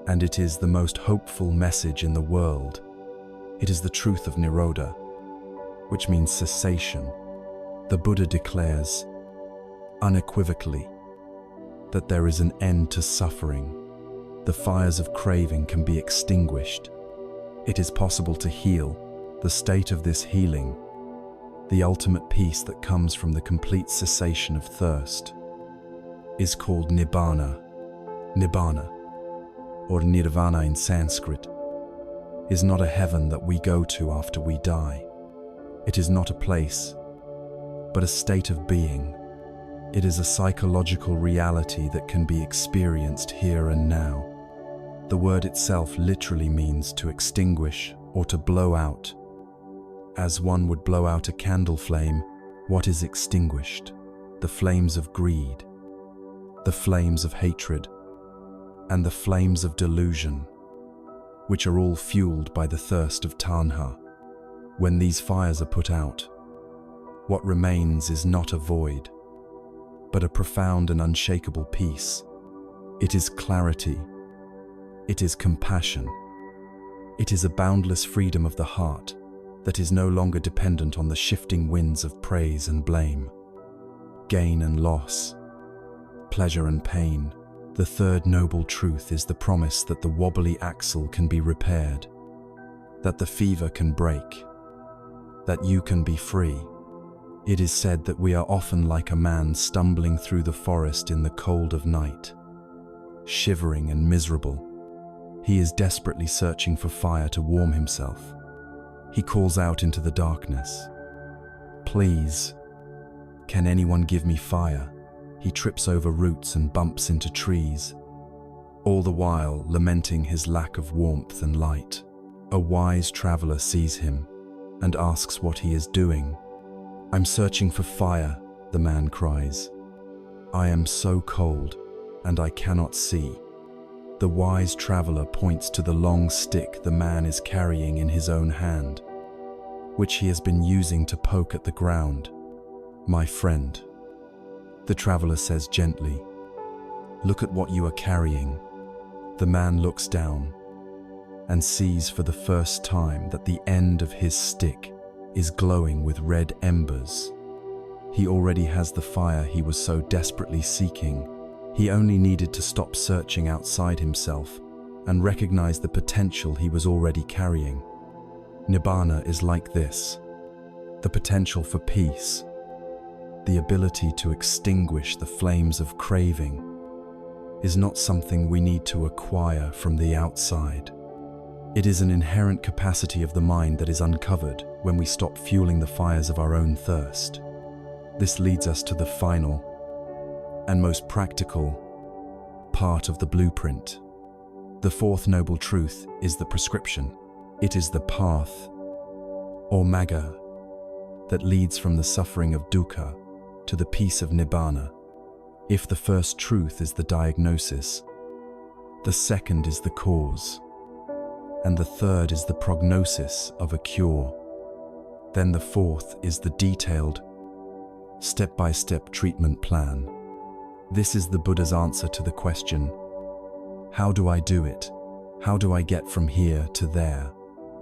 and it is the most hopeful message in the world. It is the truth of Nirodha, which means cessation. The Buddha declares unequivocally that there is an end to suffering. The fires of craving can be extinguished. It is possible to heal. The state of this healing, the ultimate peace that comes from the complete cessation of thirst, is called Nibbana. Nibbana, or Nirvana in Sanskrit, is not a heaven that we go to after we die. It is not a place, but a state of being. It is a psychological reality that can be experienced here and now. The word itself literally means to extinguish or to blow out. As one would blow out a candle flame, what is extinguished? The flames of greed, the flames of hatred, and the flames of delusion, which are all fueled by the thirst of tanha. When these fires are put out, what remains is not a void, but a profound and unshakable peace. It is clarity. It is compassion. It is a boundless freedom of the heart that is no longer dependent on the shifting winds of praise and blame, gain and loss, pleasure and pain. The third noble truth is the promise that the wobbly axle can be repaired, that the fever can break, that you can be free. It is said that we are often like a man stumbling through the forest in the cold of night, shivering and miserable. He is desperately searching for fire to warm himself. He calls out into the darkness, "Please, can anyone give me fire?" He trips over roots and bumps into trees, all the while lamenting his lack of warmth and light. A wise traveler sees him and asks what he is doing. "I'm searching for fire," the man cries. "I am so cold and I cannot see." The wise traveler points to the long stick the man is carrying in his own hand, which he has been using to poke at the ground. "My friend," the traveler says gently, "look at what you are carrying." The man looks down and sees for the first time that the end of his stick is glowing with red embers. He already has the fire he was so desperately seeking. He only needed to stop searching outside himself and recognize the potential he was already carrying. Nibbana is like this: the potential for peace, the ability to extinguish the flames of craving, is not something we need to acquire from the outside. It is an inherent capacity of the mind that is uncovered when we stop fueling the fires of our own thirst. This leads us to the final and most practical part of the blueprint. The fourth noble truth is the prescription. It is the path, or magga, that leads from the suffering of dukkha to the peace of nibbana. If the first truth is the diagnosis, the second is the cause, and the third is the prognosis of a cure, then the fourth is the detailed, step-by-step treatment plan. This is the Buddha's answer to the question, how do I do it? How do I get from here to there?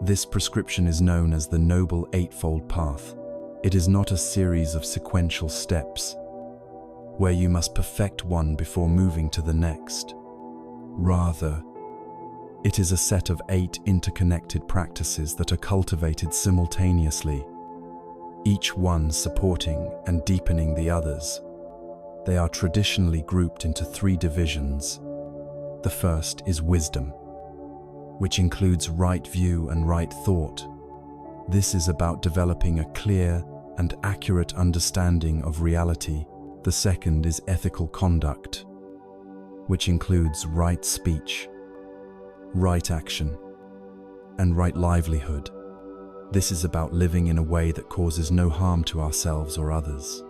This prescription is known as the Noble Eightfold Path. It is not a series of sequential steps, where you must perfect one before moving to the next. Rather, it is a set of 8 interconnected practices that are cultivated simultaneously, each one supporting and deepening the others. They are traditionally grouped into 3 divisions. The first is wisdom, which includes right view and right thought. This is about developing a clear and accurate understanding of reality. The second is ethical conduct, which includes right speech, right action, and right livelihood. This is about living in a way that causes no harm to ourselves or others,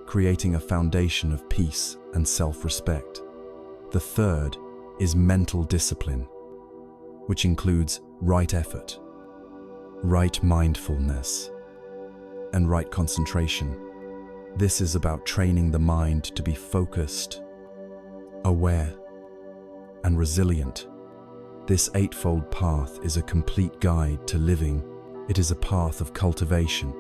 creating a foundation of peace and self-respect. The third is mental discipline, which includes right effort, right mindfulness, and right concentration. This is about training the mind to be focused, aware, and resilient. This eightfold path is a complete guide to living. It is a path of cultivation,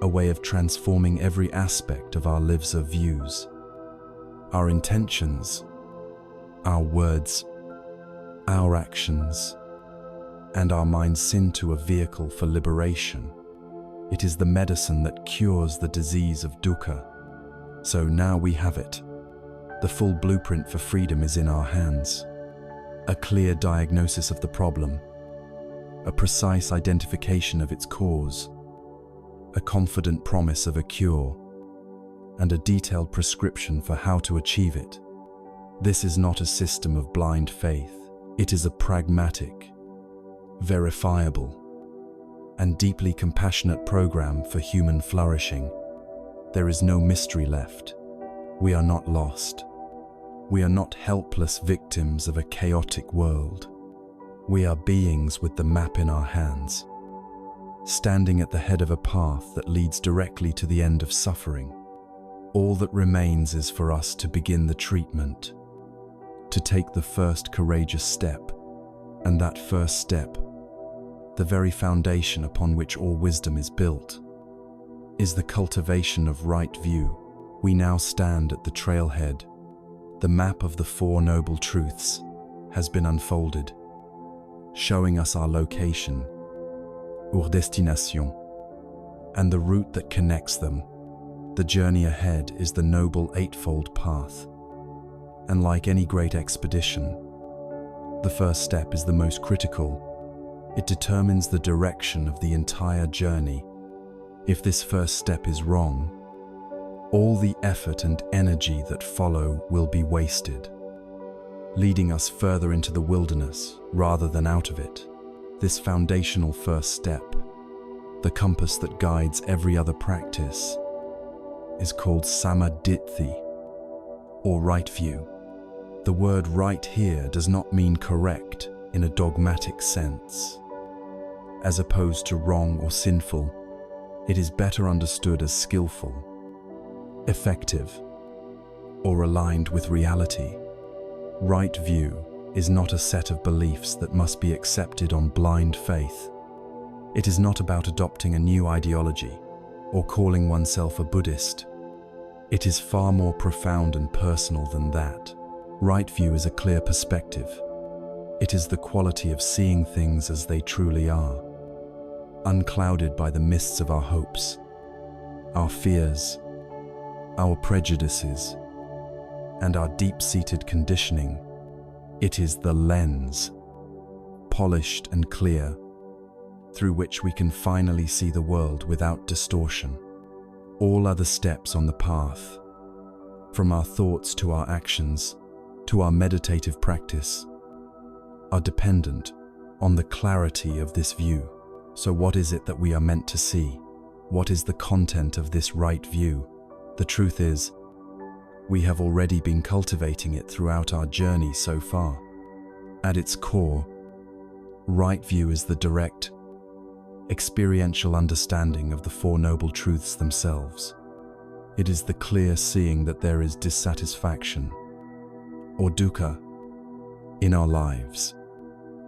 a way of transforming every aspect of our lives of views, our intentions, our words, our actions, and our minds into a vehicle for liberation. It is the medicine that cures the disease of dukkha. So now we have it. The full blueprint for freedom is in our hands. A clear diagnosis of the problem, a precise identification of its cause, a confident promise of a cure, and a detailed prescription for how to achieve it. This is not a system of blind faith. It is a pragmatic, verifiable, and deeply compassionate program for human flourishing. There is no mystery left. We are not lost. We are not helpless victims of a chaotic world. We are beings with the map in our hands, standing at the head of a path that leads directly to the end of suffering. All that remains is for us to begin the treatment, to take the first courageous step, and that first step, the very foundation upon which all wisdom is built, is the cultivation of right view. We now stand at the trailhead. The map of the 4 noble truths has been unfolded, showing us our location, or destination, and the route that connects them. The journey ahead is the Noble Eightfold Path. And like any great expedition, the first step is the most critical. It determines the direction of the entire journey. If this first step is wrong, all the effort and energy that follow will be wasted, leading us further into the wilderness rather than out of it. This foundational first step, the compass that guides every other practice, is called samaditthi, or right view. The word right here does not mean correct in a dogmatic sense. As opposed to wrong or sinful, it is better understood as skillful, effective, or aligned with reality. Right view is not a set of beliefs that must be accepted on blind faith. It is not about adopting a new ideology or calling oneself a Buddhist. It is far more profound and personal than that. Right view is a clear perspective, It is the quality of seeing things as they truly are, unclouded by the mists of our hopes, our fears, our prejudices, and our deep-seated conditioning. It is the lens, polished and clear, through which we can finally see the world without distortion. All other steps on the path, from our thoughts to our actions, to our meditative practice, are dependent on the clarity of this view. So what is it that we are meant to see? What is the content of this right view? The truth is, we have already been cultivating it throughout our journey so far. At its core, right view is the direct, experiential understanding of the Four Noble Truths themselves. It is the clear seeing that there is dissatisfaction, or dukkha, in our lives.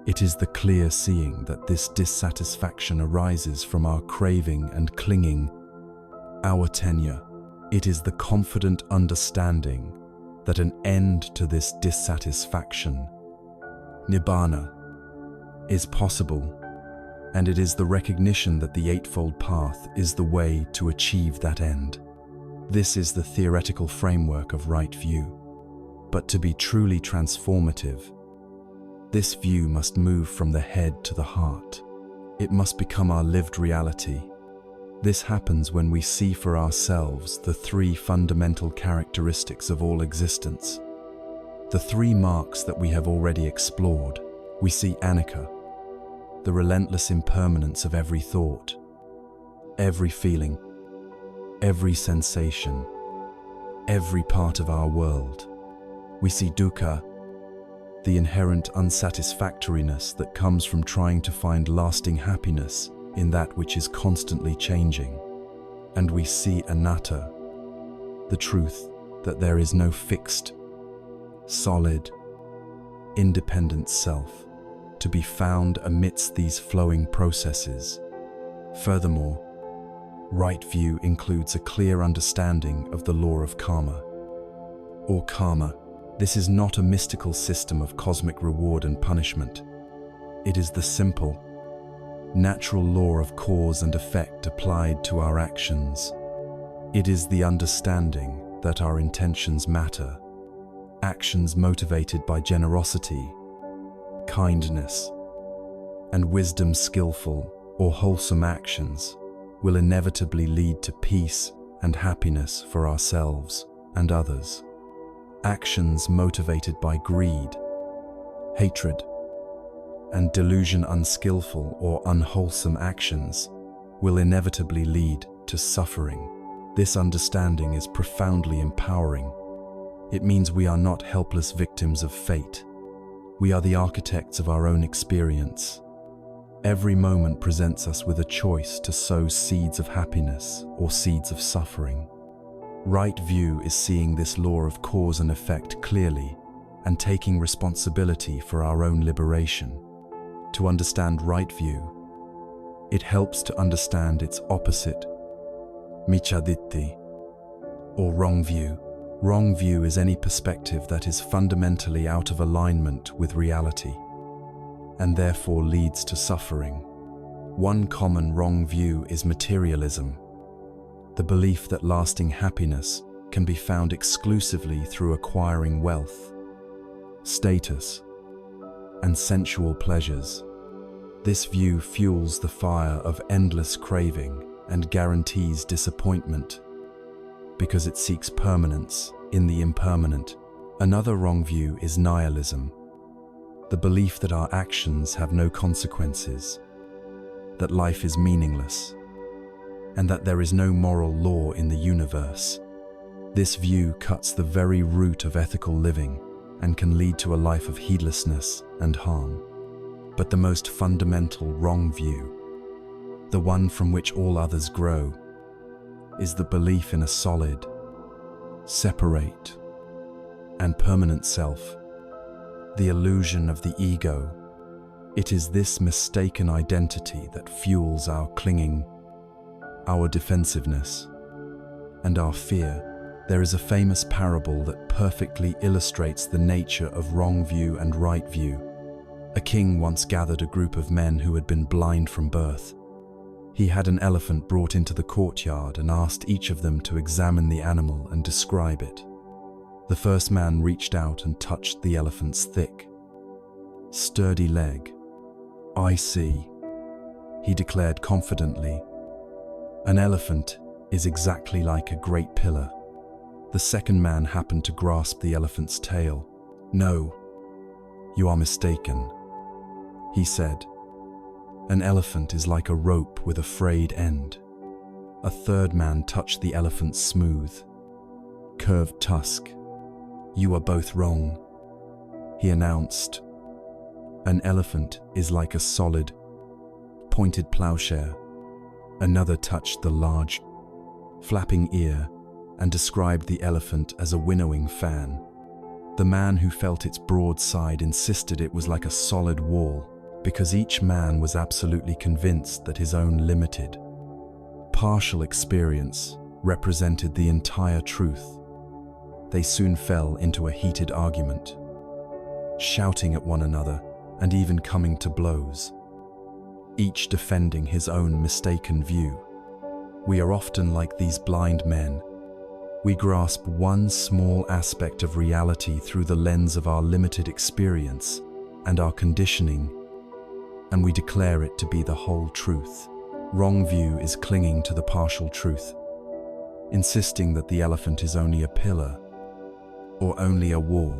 It is the clear seeing that this dissatisfaction arises from our craving and clinging, our tenure. It is the confident understanding that an end to this dissatisfaction, nibbana, is possible, and it is the recognition that the Eightfold Path is the way to achieve that end. This is the theoretical framework of right view. But to be truly transformative, this view must move from the head to the heart. It must become our lived reality. This happens when we see for ourselves the three fundamental characteristics of all existence. The three marks that we have already explored. We see anicca, the relentless impermanence of every thought, every feeling, every sensation, every part of our world. We see dukkha, the inherent unsatisfactoriness that comes from trying to find lasting happiness in that which is constantly changing. And we see anatta, the truth that there is no fixed, solid, independent self to be found amidst these flowing processes. Furthermore, right view includes a clear understanding of the law of karma, or karma. This is not a mystical system of cosmic reward and punishment. It is the simple, natural law of cause and effect applied to our actions. It is the understanding that our intentions matter. Actions motivated by generosity, kindness, and wisdom, skillful or wholesome actions, will inevitably lead to peace and happiness for ourselves and others. Actions motivated by greed, hatred, and delusion, unskillful or unwholesome actions, will inevitably lead to suffering. This understanding is profoundly empowering. It means we are not helpless victims of fate. We are the architects of our own experience. Every moment presents us with a choice to sow seeds of happiness or seeds of suffering. Right view is seeing this law of cause and effect clearly and taking responsibility for our own liberation. To understand right view, it helps to understand its opposite, micchaditti, or wrong view. Wrong view is any perspective that is fundamentally out of alignment with reality and therefore leads to suffering. One common wrong view is materialism, the belief that lasting happiness can be found exclusively through acquiring wealth, status, and sensual pleasures. This view fuels the fire of endless craving and guarantees disappointment because it seeks permanence in the impermanent. Another wrong view is nihilism, the belief that our actions have no consequences, that life is meaningless, and that there is no moral law in the universe. This view cuts the very root of ethical living and can lead to a life of heedlessness and harm. But the most fundamental wrong view, the one from which all others grow, is the belief in a solid, separate, and permanent self, the illusion of the ego. It is this mistaken identity that fuels our clinging, our defensiveness, and our fear. There is a famous parable that perfectly illustrates the nature of wrong view and right view. A king once gathered a group of men who had been blind from birth. He had an elephant brought into the courtyard and asked each of them to examine the animal and describe it. The first man reached out and touched the elephant's thick, sturdy leg. "I see," he declared confidently. "An elephant is exactly like a great pillar." The second man happened to grasp the elephant's tail. "No, you are mistaken," he said. "An elephant is like a rope with a frayed end." A third man touched the elephant's smooth, curved tusk. "You are both wrong," he announced. "An elephant is like a solid, pointed plowshare." Another touched the large, flapping ear and described the elephant as a winnowing fan. The man who felt its broad side insisted it was like a solid wall, because each man was absolutely convinced that his own limited, partial experience represented the entire truth. They soon fell into a heated argument, shouting at one another and even coming to blows, each defending his own mistaken view. We are often like these blind men. We grasp one small aspect of reality through the lens of our limited experience and our conditioning, and we declare it to be the whole truth. Wrong view is clinging to the partial truth, insisting that the elephant is only a pillar or only a wall.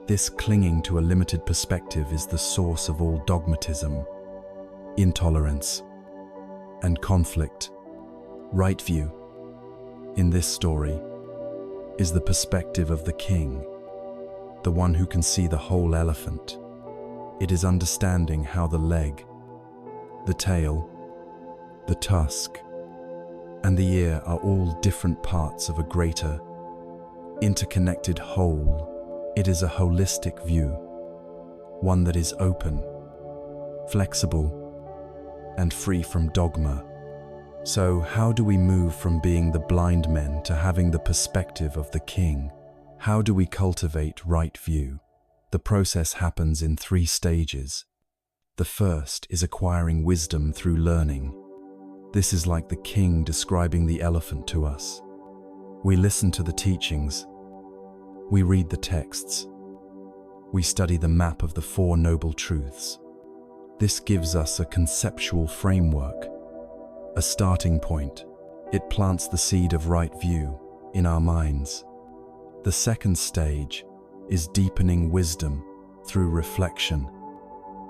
This clinging to a limited perspective is the source of all dogmatism, intolerance, and conflict. Right view, in this story, is the perspective of the king, the one who can see the whole elephant. It is understanding how the leg, the tail, the tusk, and the ear are all different parts of a greater, interconnected whole. It is a holistic view, one that is open, flexible, and free from dogma. So, how do we move from being the blind men to having the perspective of the king? How do we cultivate right view? The process happens in 3 stages. The first is acquiring wisdom through learning. This is like the king describing the elephant to us. We listen to the teachings. We read the texts. We study the map of the 4 noble truths. This gives us a conceptual framework, a starting point. It plants the seed of right view in our minds. The second stage is deepening wisdom through reflection.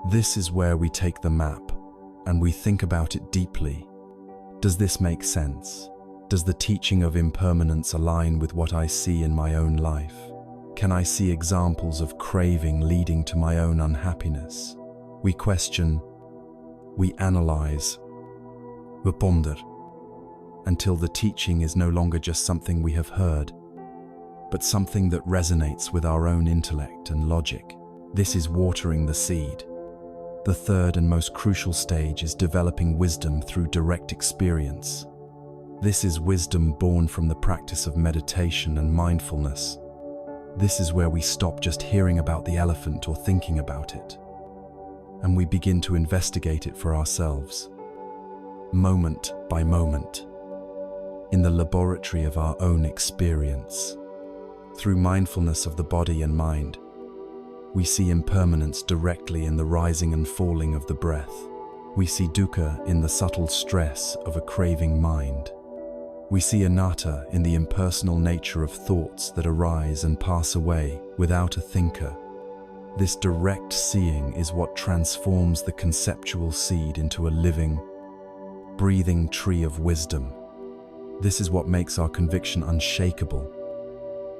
This is where we take the map and we think about it deeply. Does this make sense? Does the teaching of impermanence align with what I see in my own life? Can I see examples of craving leading to my own unhappiness? We question, we analyze, we ponder, until the teaching is no longer just something we have heard, but something that resonates with our own intellect and logic. This is watering the seed. The third and most crucial stage is developing wisdom through direct experience. This is wisdom born from the practice of meditation and mindfulness. This is where we stop just hearing about the elephant or thinking about it, and we begin to investigate it for ourselves, moment by moment, in the laboratory of our own experience. Through mindfulness of the body and mind, we see impermanence directly in the rising and falling of the breath. We see dukkha in the subtle stress of a craving mind. We see anatta in the impersonal nature of thoughts that arise and pass away without a thinker. This direct seeing is what transforms the conceptual seed into a living, breathing tree of wisdom. This is what makes our conviction unshakable,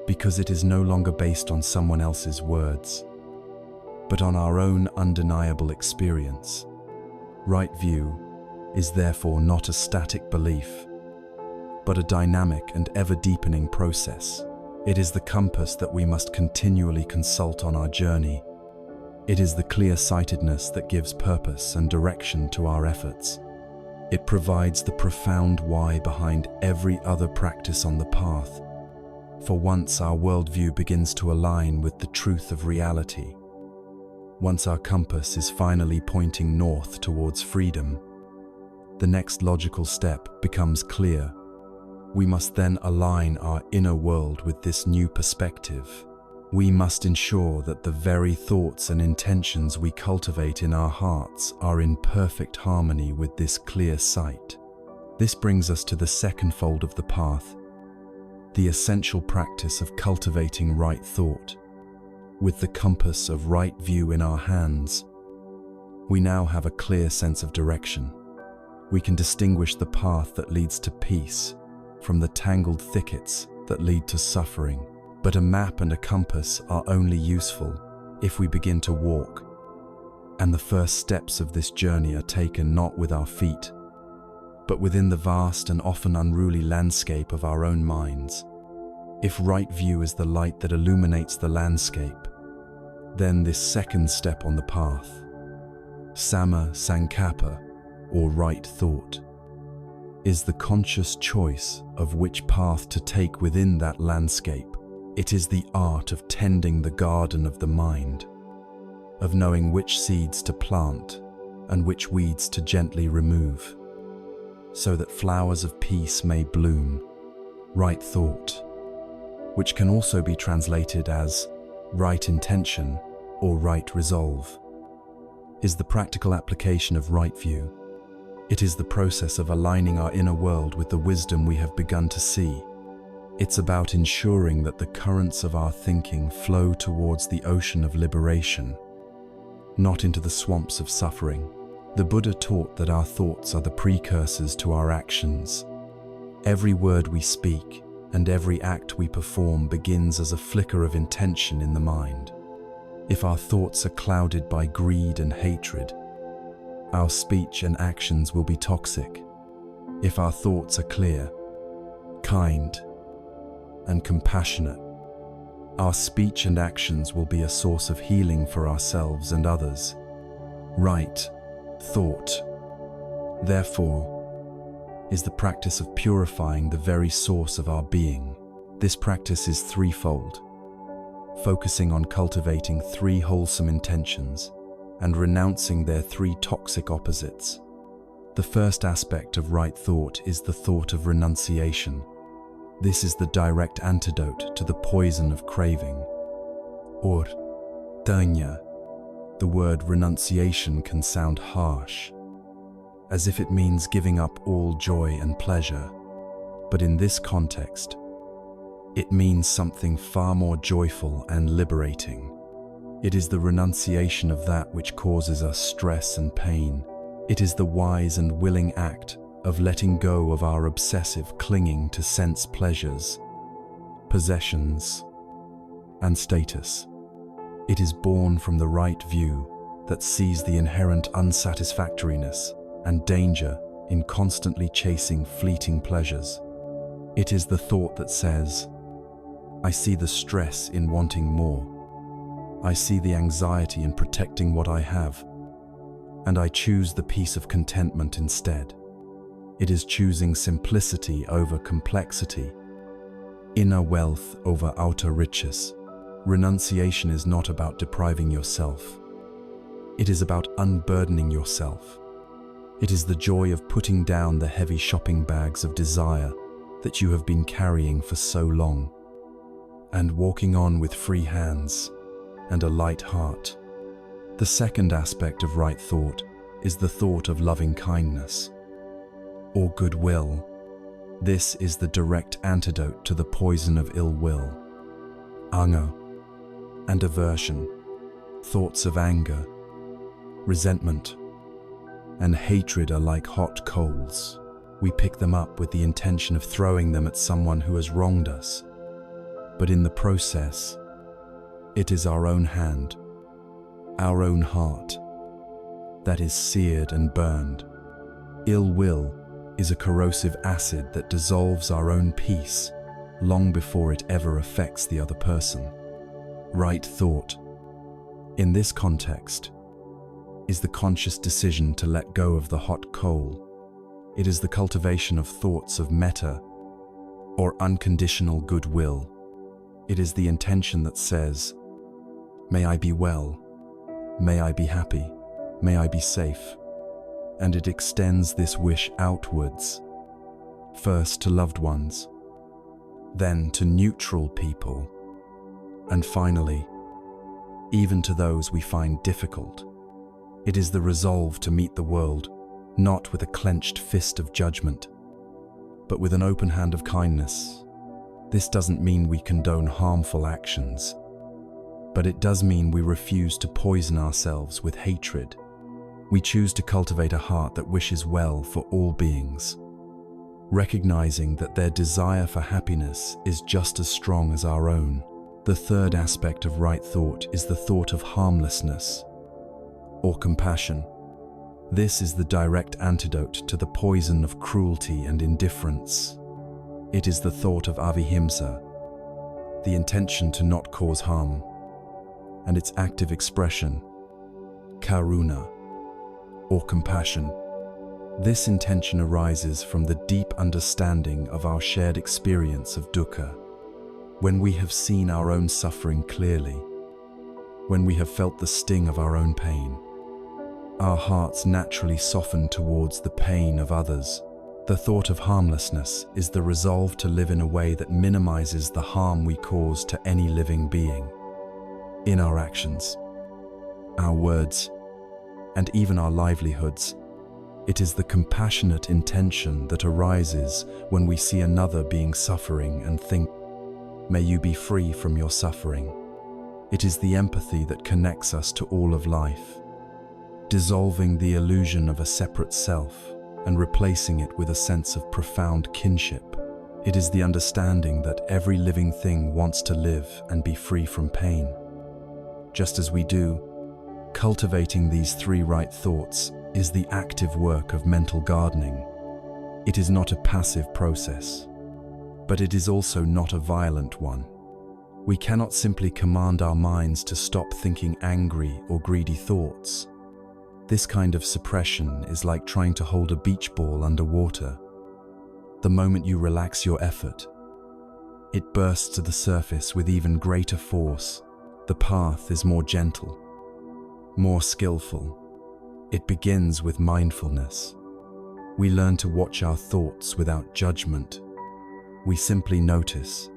because it is no longer based on someone else's words, but on our own undeniable experience. Right view is therefore not a static belief, but a dynamic and ever-deepening process. It is the compass that we must continually consult on our journey. It is the clear-sightedness that gives purpose and direction to our efforts. It provides the profound why behind every other practice on the path. For once our worldview begins to align with the truth of reality, Once our compass is finally pointing north towards freedom, the next logical step becomes clear. We must then align our inner world with this new perspective. We must ensure that the very thoughts and intentions we cultivate in our hearts are in perfect harmony with this clear sight. This brings us to the second fold of the path, the essential practice of cultivating right thought. With the compass of right view in our hands, we now have a clear sense of direction. We can distinguish the path that leads to peace from the tangled thickets that lead to suffering. But a map and a compass are only useful if we begin to walk, and the first steps of this journey are taken not with our feet, but within the vast and often unruly landscape of our own minds. If right view is the light that illuminates the landscape, then this second step on the path, Samma Sankappa, or right thought, is the conscious choice of which path to take within that landscape. It is the art of tending the garden of the mind, of knowing which seeds to plant and which weeds to gently remove, so that flowers of peace may bloom. Right thought, which can also be translated as right intention or right resolve, is the practical application of right view. It is the process of aligning our inner world with the wisdom we have begun to see. It's about ensuring that the currents of our thinking flow towards the ocean of liberation, not into the swamps of suffering. The Buddha taught that our thoughts are the precursors to our actions. Every word we speak and every act we perform begins as a flicker of intention in the mind. If our thoughts are clouded by greed and hatred, our speech and actions will be toxic. If our thoughts are clear, kind, and compassionate, our speech and actions will be a source of healing for ourselves and others. Right thought, therefore, is the practice of purifying the very source of our being. This practice is threefold, focusing on cultivating three wholesome intentions and renouncing their three toxic opposites. The first aspect of right thought is the thought of renunciation. This is the direct antidote to the poison of craving. Or, tanya. The word renunciation can sound harsh, as if it means giving up all joy and pleasure. But in this context, it means something far more joyful and liberating. It is the renunciation of that which causes us stress and pain. It is the wise and willing act of letting go of our obsessive clinging to sense pleasures, possessions, and status. It is born from the right view that sees the inherent unsatisfactoriness and danger in constantly chasing fleeting pleasures. It is the thought that says, I see the stress in wanting more. I see the anxiety in protecting what I have, and I choose the peace of contentment instead. It is choosing simplicity over complexity, inner wealth over outer riches. Renunciation is not about depriving yourself. It is about unburdening yourself. It is the joy of putting down the heavy shopping bags of desire that you have been carrying for so long, and walking on with free hands and a light heart. The second aspect of right thought is the thought of loving kindness, or goodwill. This is the direct antidote to the poison of ill will, anger, and aversion. Thoughts of anger, resentment, and hatred are like hot coals. We pick them up with the intention of throwing them at someone who has wronged us. But in the process, it is our own hand, our own heart, that is seared and burned. Ill will is a corrosive acid that dissolves our own peace long before it ever affects the other person. Right thought, in this context, is the conscious decision to let go of the hot coal. It is the cultivation of thoughts of metta, or unconditional goodwill. It is the intention that says, may I be well, May I be happy. May I be safe. And it extends this wish outwards, first to loved ones, then to neutral people, and finally, even to those we find difficult. It is the resolve to meet the world, not with a clenched fist of judgment, but with an open hand of kindness. This doesn't mean we condone harmful actions, but it does mean we refuse to poison ourselves with hatred. We choose to cultivate a heart that wishes well for all beings, recognizing that their desire for happiness is just as strong as our own. The third aspect of right thought is the thought of harmlessness, or compassion. This is the direct antidote to the poison of cruelty and indifference. It is the thought of avihimsa, the intention to not cause harm, and its active expression, karuna, or compassion. This intention arises from the deep understanding of our shared experience of dukkha. When we have seen our own suffering clearly, when we have felt the sting of our own pain, our hearts naturally soften towards the pain of others. The thought of harmlessness is the resolve to live in a way that minimizes the harm we cause to any living being. In our actions, our words, and even our livelihoods, it is the compassionate intention that arises when we see another being suffering and think, "May you be free from your suffering." It is the empathy that connects us to all of life, dissolving the illusion of a separate self and replacing it with a sense of profound kinship. It is the understanding that every living thing wants to live and be free from pain. Just as we do, cultivating these three right thoughts is the active work of mental gardening. It is not a passive process, but it is also not a violent one. We cannot simply command our minds to stop thinking angry or greedy thoughts. This kind of suppression is like trying to hold a beach ball underwater. The moment you relax your effort, it bursts to the surface with even greater force. The path is more gentle, more skillful. It begins with mindfulness. We learn to watch our thoughts without judgment. We simply notice,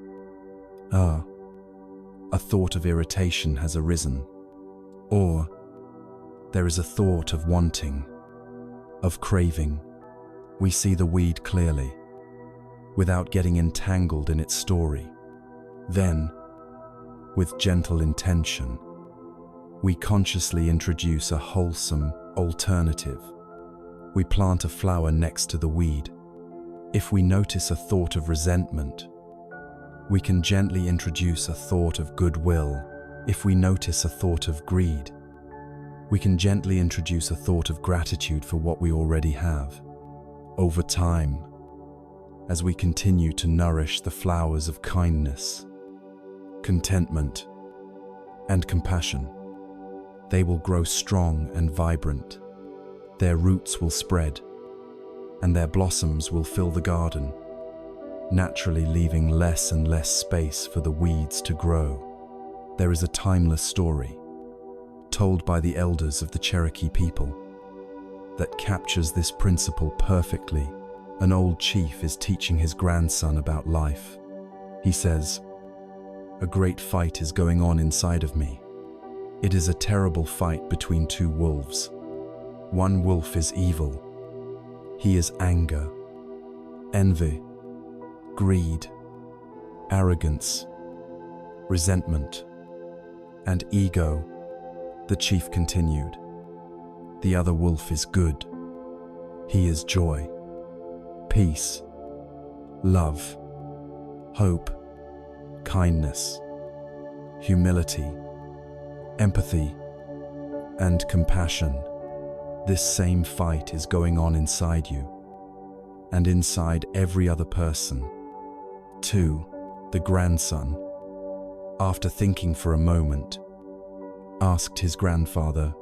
a thought of irritation has arisen, or there is a thought of wanting, of craving. We see the weed clearly, without getting entangled in its story. Then, with gentle intention, we consciously introduce a wholesome alternative. We plant a flower next to the weed. If we notice a thought of resentment, we can gently introduce a thought of goodwill. If we notice a thought of greed, we can gently introduce a thought of gratitude for what we already have. Over time, as we continue to nourish the flowers of kindness, contentment, and compassion, they will grow strong and vibrant. Their roots will spread, and their blossoms will fill the garden, naturally leaving less and less space for the weeds to grow. There is a timeless story, told by the elders of the Cherokee people, that captures this principle perfectly. An old chief is teaching his grandson about life. He says, "A great fight is going on inside of me. It is a terrible fight between two wolves. One wolf is evil. He is anger, envy, greed, arrogance, resentment, and ego." The chief continued, "The other wolf is good. He is joy, peace, love, hope, kindness, humility, empathy, and compassion. This same fight is going on inside you, and inside every other person, too." The grandson, after thinking for a moment, asked his grandfather,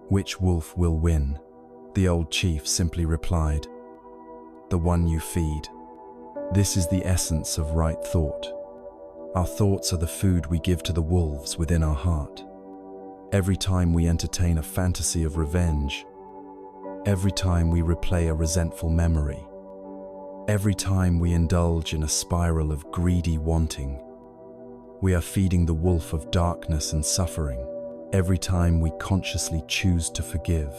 "Which wolf will win?" The old chief simply replied, "The one you feed." This is the essence of right thought. Our thoughts are the food we give to the wolves within our heart. every time we entertain a fantasy of revenge, every time we replay a resentful memory, every time we indulge in a spiral of greedy wanting, we are feeding the wolf of darkness and suffering. Every time we consciously choose to forgive,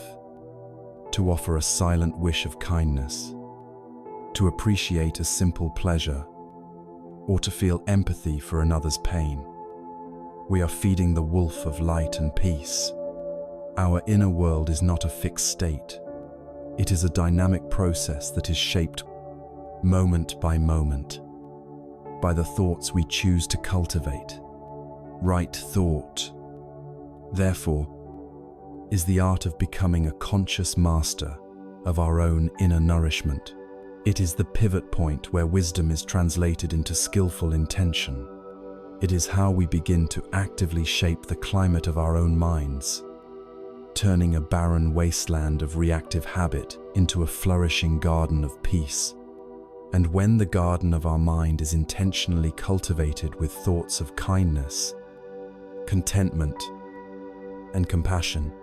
to offer a silent wish of kindness, to appreciate a simple pleasure, or to feel empathy for another's pain, we are feeding the wolf of light and peace. Our inner world is not a fixed state. It is a dynamic process that is shaped moment by moment by the thoughts we choose to cultivate. Right thought, therefore, is the art of becoming a conscious master of our own inner nourishment. It is the pivot point where wisdom is translated into skillful intention. It is how we begin to actively shape the climate of our own minds, turning a barren wasteland of reactive habit into a flourishing garden of peace. And when the garden of our mind is intentionally cultivated with thoughts of kindness, contentment, and compassion,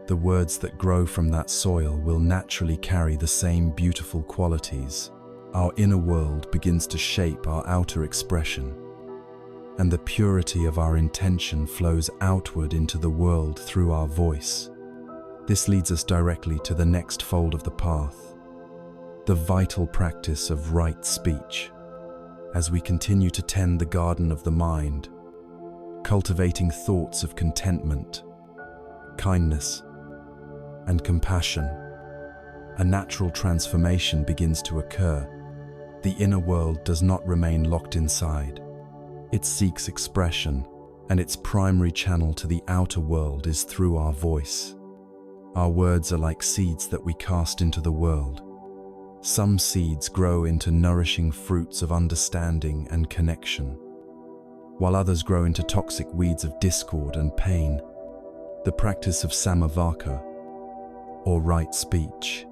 the words that grow from that soil will naturally carry the same beautiful qualities. Our inner world begins to shape our outer expression, and the purity of our intention flows outward into the world through our voice. This leads us directly to the next fold of the path, the vital practice of right speech. As we continue to tend the garden of the mind, cultivating thoughts of contentment, kindness, and compassion, a natural transformation begins to occur. The inner world does not remain locked inside. It seeks expression, and its primary channel to the outer world is through our voice. Our words are like seeds that we cast into the world. Some seeds grow into nourishing fruits of understanding and connection, while others grow into toxic weeds of discord and pain. The practice of samavaka, or right speech,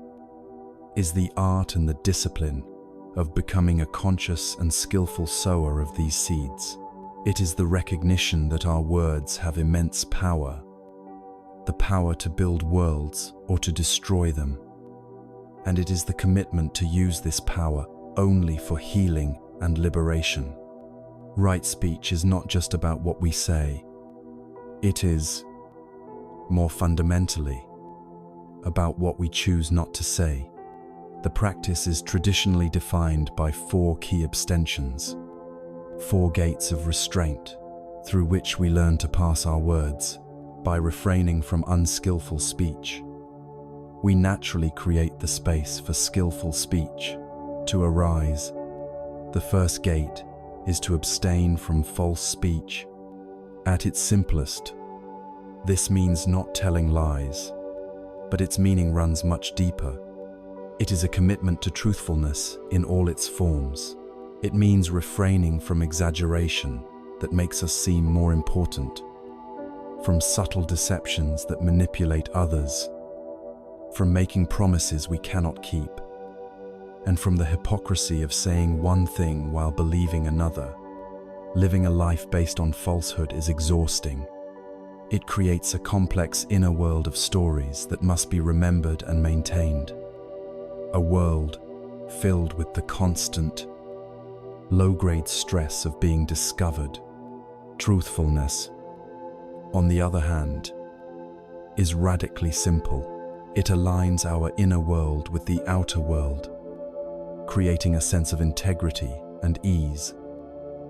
is the art and the discipline of becoming a conscious and skillful sower of these seeds. It is the recognition that our words have immense power, the power to build worlds or to destroy them. And it is the commitment to use this power only for healing and liberation. Right speech is not just about what we say. It is, more fundamentally, about what we choose not to say. The practice is traditionally defined by 4 key abstentions, 4 gates of restraint through which we learn to pass our words. By refraining from unskillful speech, we naturally create the space for skillful speech to arise. The first gate is to abstain from false speech. At its simplest, this means not telling lies, but its meaning runs much deeper. It is a commitment to truthfulness in all its forms. It means refraining from exaggeration that makes us seem more important, from subtle deceptions that manipulate others, from making promises we cannot keep, and from the hypocrisy of saying one thing while believing another. Living a life based on falsehood is exhausting. It creates a complex inner world of stories that must be remembered and maintained. A world filled with the constant, low-grade stress of being discovered. Truthfulness, on the other hand, is radically simple. It aligns our inner world with the outer world, creating a sense of integrity and ease.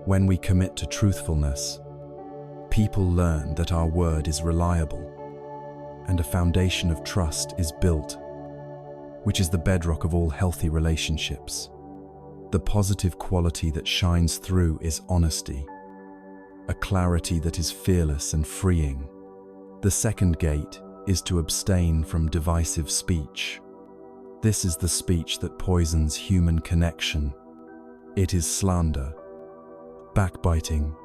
When we commit to truthfulness, people learn that our word is reliable, and a foundation of trust is built, which is the bedrock of all healthy relationships. The positive quality that shines through is honesty, a clarity that is fearless and freeing. The second gate is to abstain from divisive speech. This is the speech that poisons human connection. It is slander, backbiting,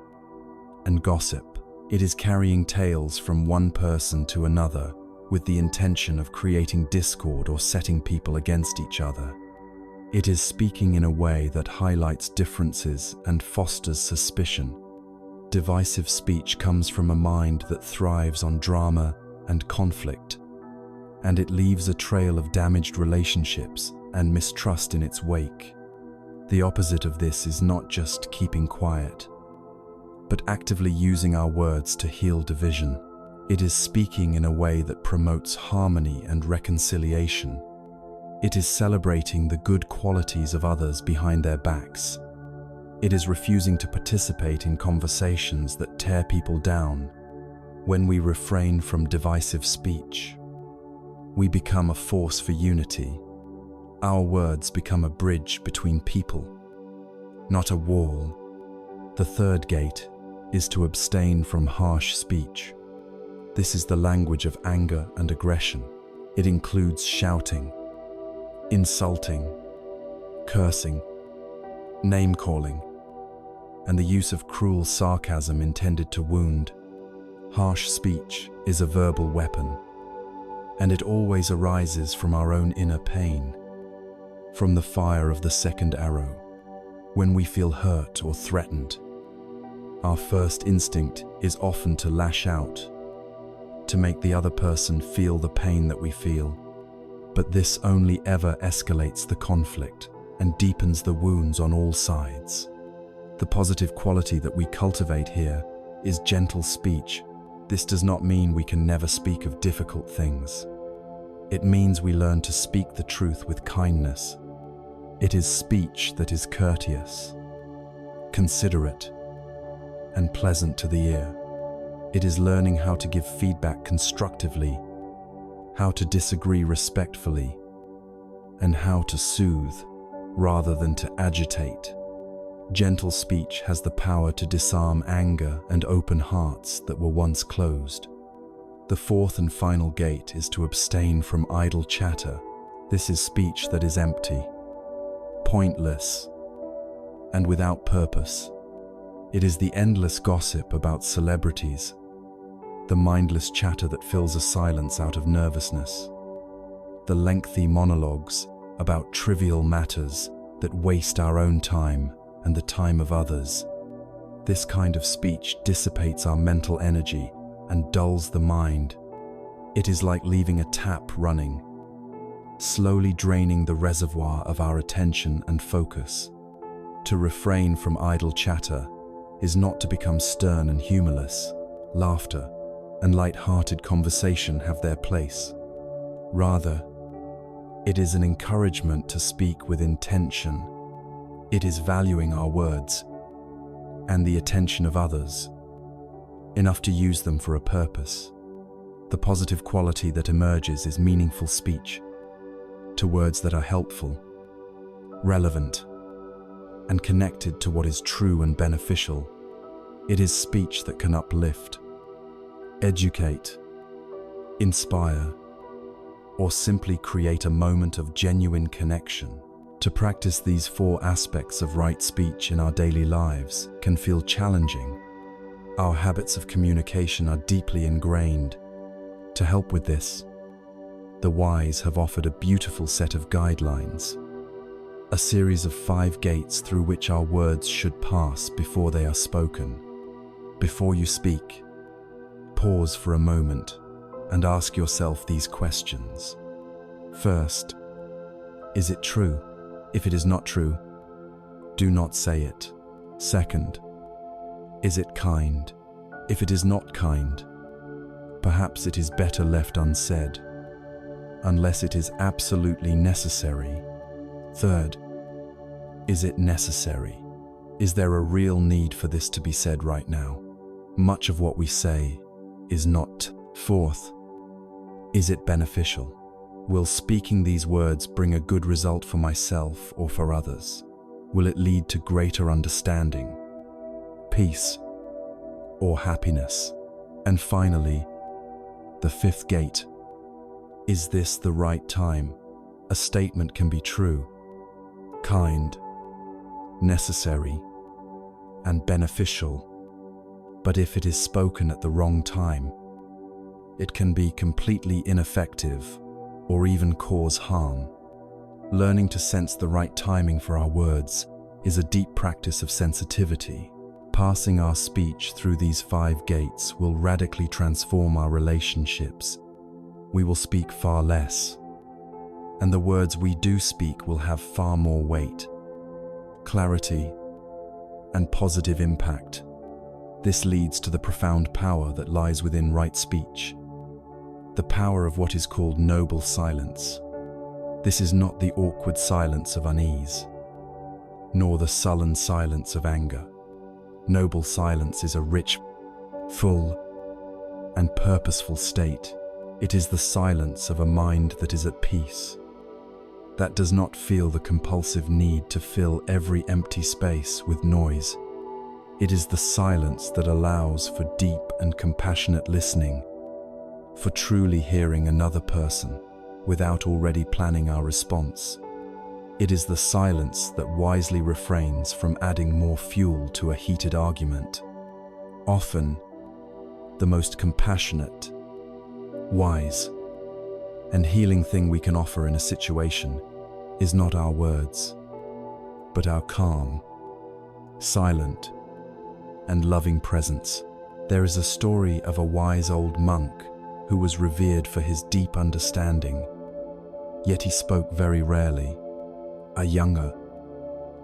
and gossip. It is carrying tales from one person to another with the intention of creating discord or setting people against each other. It is speaking in a way that highlights differences and fosters suspicion, divisive speech comes from a mind that thrives on drama and conflict, and it leaves a trail of damaged relationships and mistrust in its wake. The opposite of this is not just keeping quiet, but actively using our words to heal division. It is speaking in a way that promotes harmony and reconciliation. It is celebrating the good qualities of others behind their backs. It is refusing to participate in conversations that tear people down. When we refrain from divisive speech, we become a force for unity. Our words become a bridge between people, not a wall. The third gate is to abstain from harsh speech. This is the language of anger and aggression. It includes shouting, insulting, cursing, name-calling, and the use of cruel sarcasm intended to wound. Harsh speech is a verbal weapon, and it always arises from our own inner pain, from the fire of the second arrow. When we feel hurt or threatened, our first instinct is often to lash out, to make the other person feel the pain that we feel. But this only ever escalates the conflict and deepens the wounds on all sides. The positive quality that we cultivate here is gentle speech. This does not mean we can never speak of difficult things. It means we learn to speak the truth with kindness. It is speech that is courteous, considerate, and pleasant to the ear. It is learning how to give feedback constructively, how to disagree respectfully, and how to soothe rather than to agitate. Gentle speech has the power to disarm anger and open hearts that were once closed. The fourth and final gate is to abstain from idle chatter. This is speech that is empty, pointless, and without purpose. It is the endless gossip about celebrities, the mindless chatter that fills a silence out of nervousness, the lengthy monologues about trivial matters that waste our own time and the time of others. This kind of speech dissipates our mental energy and dulls the mind. It is like leaving a tap running, slowly draining the reservoir of our attention and focus. To refrain from idle chatter is not to become stern and humorless. Laughter and light-hearted conversation have their place. Rather, it is an encouragement to speak with intention. It is valuing our words and the attention of others, enough to use them for a purpose. The positive quality that emerges is meaningful speech, to words that are helpful, relevant, and connected to what is true and beneficial. It is speech that can uplift, educate, inspire, or simply create a moment of genuine connection. To practice these four aspects of right speech in our daily lives can feel challenging. Our habits of communication are deeply ingrained. To help with this, the wise have offered a beautiful set of guidelines, a series of 5 gates through which our words should pass before they are spoken. Before you speak, pause for a moment and ask yourself these questions. First, is it true? If it is not true, do not say it. Second, is it kind? If it is not kind, perhaps it is better left unsaid, unless it is absolutely necessary. Third, is it necessary? Is there a real need for this to be said right now? Much of what we say is not. Fourth, is it beneficial? Will speaking these words bring a good result for myself or for others? Will it lead to greater understanding, peace, or happiness? And finally, the 5th gate. Is this the right time? A statement can be true, kind, necessary, and beneficial, but if it is spoken at the wrong time, it can be completely ineffective or even cause harm. Learning to sense the right timing for our words is a deep practice of sensitivity, Passing our speech through these 5 gates will radically transform our relationships. We will speak far less, and the words we do speak will have far more weight, clarity, and positive impact. This leads to the profound power that lies within right speech, the power of what is called noble silence. This is not the awkward silence of unease, nor the sullen silence of anger. Noble silence is a rich, full, and purposeful state. It is the silence of a mind that is at peace, that does not feel the compulsive need to fill every empty space with noise. It is the silence that allows for deep and compassionate listening, for truly hearing another person without already planning our response. It is the silence that wisely refrains from adding more fuel to a heated argument. Often, the most compassionate, wise, and healing thing we can offer in a situation is not our words, but our calm, silent, and loving presence. There is a story of a wise old monk who was revered for his deep understanding, yet he spoke very rarely. A younger,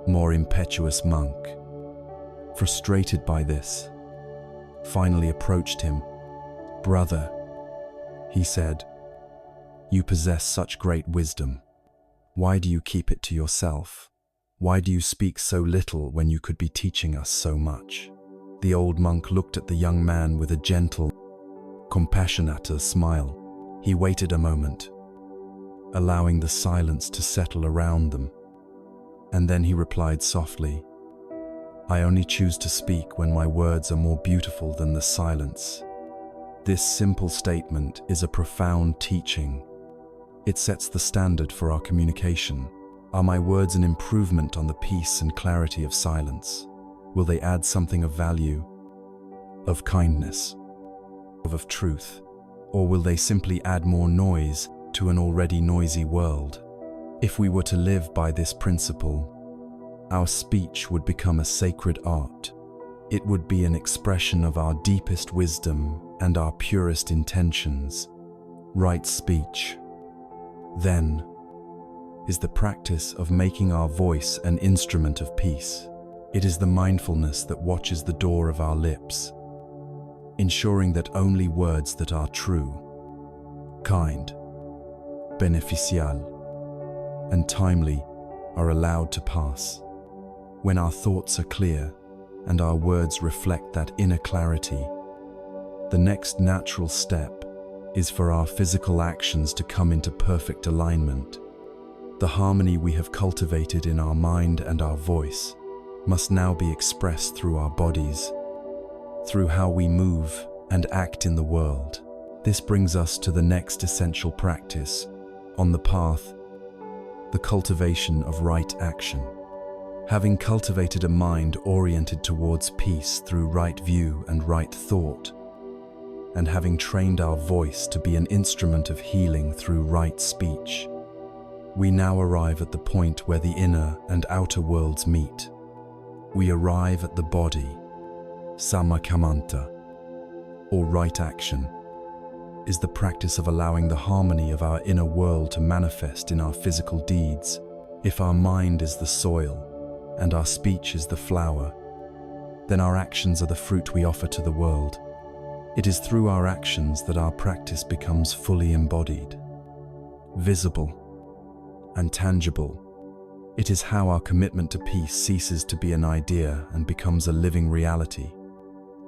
more impetuous monk, frustrated by this, finally approached him. "Brother," he said, "you possess such great wisdom. Why do you keep it to yourself? Why do you speak so little when you could be teaching us so much?" The old monk looked at the young man with a gentle, compassionate smile. He waited a moment, allowing the silence to settle around them. And then he replied softly, "I only choose to speak when my words are more beautiful than the silence." This simple statement is a profound teaching. It sets the standard for our communication. Are my words an improvement on the peace and clarity of silence? Will they add something of value, of kindness, of truth? Or will they simply add more noise to an already noisy world? If we were to live by this principle, our speech would become a sacred art. It would be an expression of our deepest wisdom and our purest intentions. Right speech, then, is the practice of making our voice an instrument of peace. It is the mindfulness that watches the door of our lips, ensuring that only words that are true, kind, beneficial, and timely are allowed to pass. When our thoughts are clear and our words reflect that inner clarity, the next natural step is for our physical actions to come into perfect alignment. The harmony we have cultivated in our mind and our voice must now be expressed through our bodies, through how we move and act in the world. This brings us to the next essential practice on the path, the cultivation of right action. Having cultivated a mind oriented towards peace through right view and right thought, and having trained our voice to be an instrument of healing through right speech, we now arrive at the point where the inner and outer worlds meet. We arrive at the body. Samakamanta, or right action, is the practice of allowing the harmony of our inner world to manifest in our physical deeds. If our mind is the soil and our speech is the flower, then our actions are the fruit we offer to the world. It is through our actions that our practice becomes fully embodied, visible, and tangible. It is how our commitment to peace ceases to be an idea and becomes a living reality.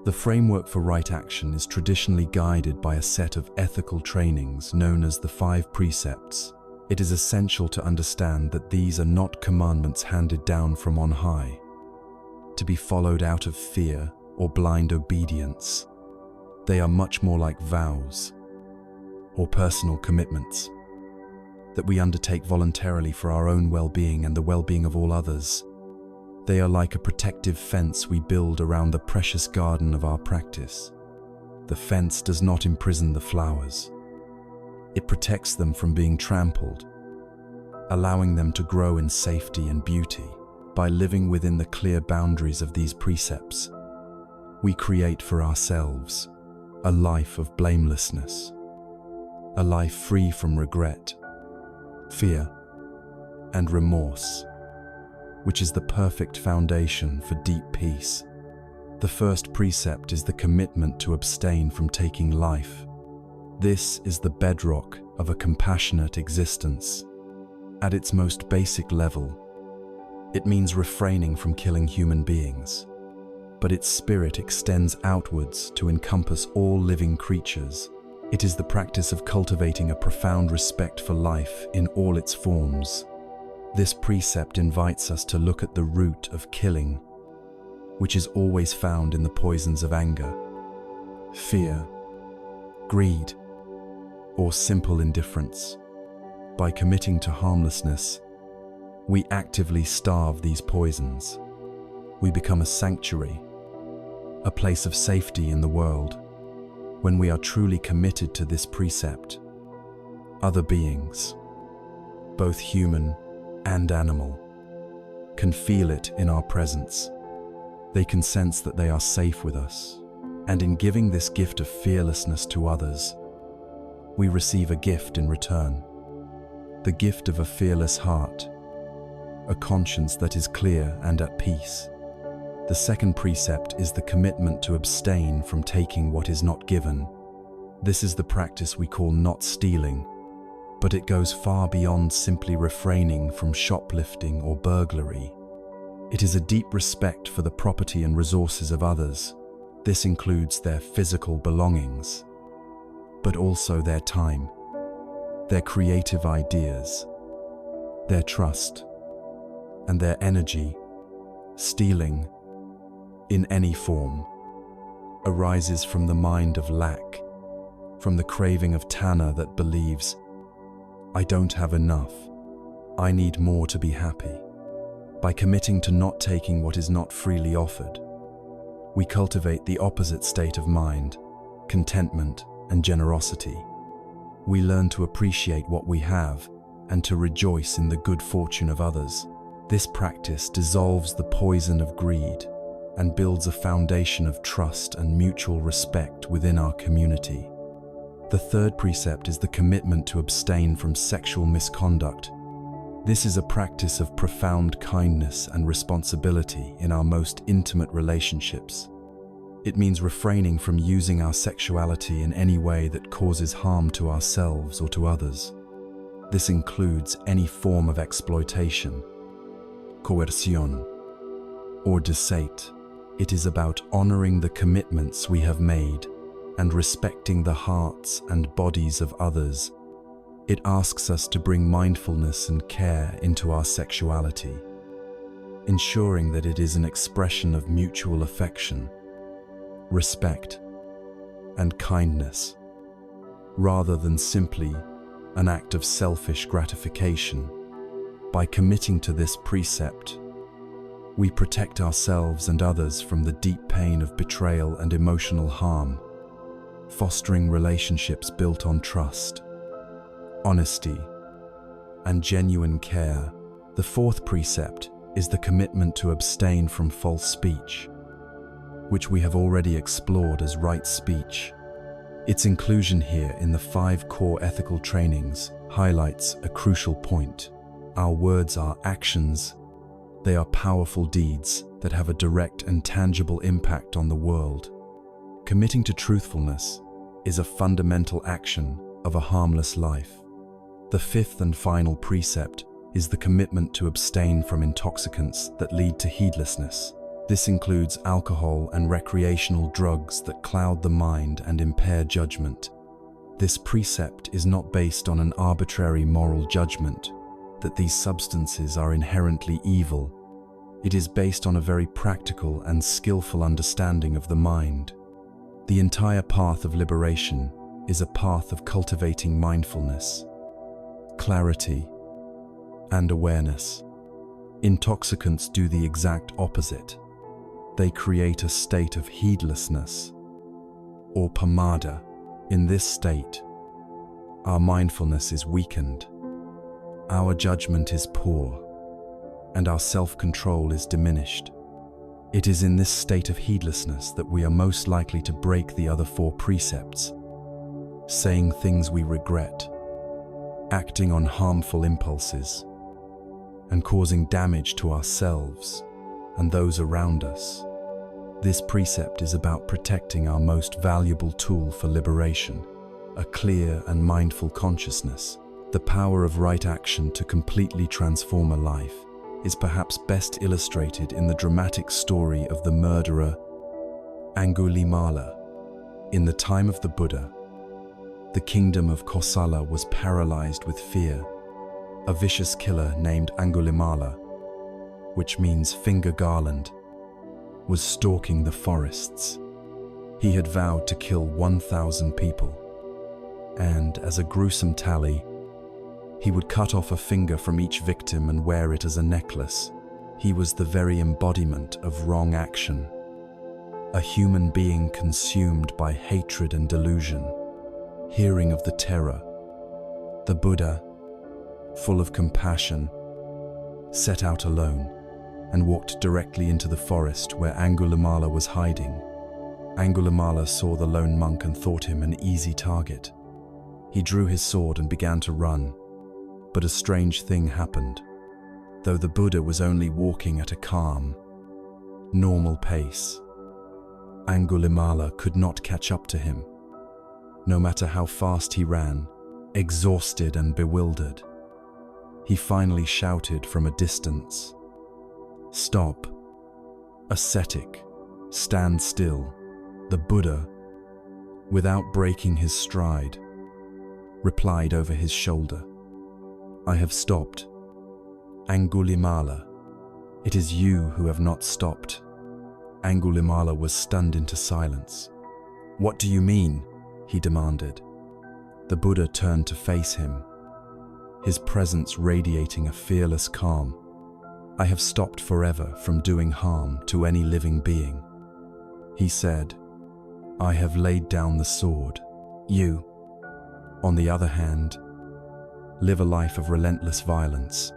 The framework for right action is traditionally guided by a set of ethical trainings known as the 5 precepts. It is essential to understand that these are not commandments handed down from on high, to be followed out of fear or blind obedience. They are much more like vows or personal commitments that we undertake voluntarily for our own well-being and the well-being of all others. They are like a protective fence we build around the precious garden of our practice. The fence does not imprison the flowers. It protects them from being trampled, allowing them to grow in safety and beauty. By living within the clear boundaries of these precepts, we create for ourselves a life of blamelessness, a life free from regret, fear, and remorse, which is the perfect foundation for deep peace. The first precept is the commitment to abstain from taking life. This is the bedrock of a compassionate existence. At its most basic level, it means refraining from killing human beings, but its spirit extends outwards to encompass all living creatures. It is the practice of cultivating a profound respect for life in all its forms. This precept invites us to look at the root of killing, which is always found in the poisons of anger, fear, greed, or simple indifference. By committing to harmlessness, we actively starve these poisons. We become a sanctuary, a place of safety in the world. When we are truly committed to this precept, other beings, both human and animal, can feel it in our presence. They can sense that they are safe with us, and in giving this gift of fearlessness to others, we receive a gift in return. The gift of a fearless heart, a conscience that is clear and at peace. The second precept is the commitment to abstain from taking what is not given. This is the practice we call not stealing, but it goes far beyond simply refraining from shoplifting or burglary. It is a deep respect for the property and resources of others. This includes their physical belongings, but also their time, their creative ideas, their trust, and their energy. Stealing, in any form, arises from the mind of lack, from the craving of Tanner that believes, I don't have enough, I need more to be happy. By committing to not taking what is not freely offered, we cultivate the opposite state of mind, contentment and generosity. We learn to appreciate what we have and to rejoice in the good fortune of others. This practice dissolves the poison of greed and builds a foundation of trust and mutual respect within our community. The third precept is the commitment to abstain from sexual misconduct. This is a practice of profound kindness and responsibility in our most intimate relationships. It means refraining from using our sexuality in any way that causes harm to ourselves or to others. This includes any form of exploitation, coercion, or deceit. It is about honoring the commitments we have made and respecting the hearts and bodies of others. It asks us to bring mindfulness and care into our sexuality, ensuring that it is an expression of mutual affection, respect, and kindness, rather than simply an act of selfish gratification. By committing to this precept, we protect ourselves and others from the deep pain of betrayal and emotional harm, fostering relationships built on trust, honesty, and genuine care. The fourth precept is the commitment to abstain from false speech, which we have already explored as right speech. Its inclusion here in the 5 core ethical trainings highlights a crucial point. Our words are actions. They are powerful deeds that have a direct and tangible impact on the world. Committing to truthfulness is a fundamental action of a harmless life. The fifth and final precept is the commitment to abstain from intoxicants that lead to heedlessness. This includes alcohol and recreational drugs that cloud the mind and impair judgment. This precept is not based on an arbitrary moral judgment that these substances are inherently evil. It is based on a very practical and skillful understanding of the mind. The entire path of liberation is a path of cultivating mindfulness, clarity, and awareness. Intoxicants do the exact opposite. They create a state of heedlessness, or pamada. In this state, our mindfulness is weakened, our judgment is poor, and our self-control is diminished. It is in this state of heedlessness that we are most likely to break the other 4 precepts, saying things we regret, acting on harmful impulses, and causing damage to ourselves and those around us. This precept is about protecting our most valuable tool for liberation, a clear and mindful consciousness. The power of right action to completely transform a life is perhaps best illustrated in the dramatic story of the murderer Angulimala. In the time of the Buddha, the kingdom of Kosala was paralyzed with fear. A vicious killer named Angulimala, which means finger garland, was stalking the forests. He had vowed to kill 1,000 people, and as a gruesome tally, he would cut off a finger from each victim and wear it as a necklace. He was the very embodiment of wrong action, a human being consumed by hatred and delusion. Hearing of the terror, the Buddha, full of compassion, set out alone and walked directly into the forest where Angulimala was hiding. Angulimala saw the lone monk and thought him an easy target. He drew his sword and began to run, but a strange thing happened. Though the Buddha was only walking at a calm, normal pace, Angulimala could not catch up to him. No matter how fast he ran, exhausted and bewildered, he finally shouted from a distance, "Stop, ascetic, stand still." The Buddha, without breaking his stride, replied over his shoulder, "I have stopped. Angulimala, it is you who have not stopped." Angulimala was stunned into silence. "What do you mean?" he demanded. The Buddha turned to face him, his presence radiating a fearless calm. "I have stopped forever from doing harm to any living being," he said. "I have laid down the sword. You, on the other hand, live a life of relentless violence.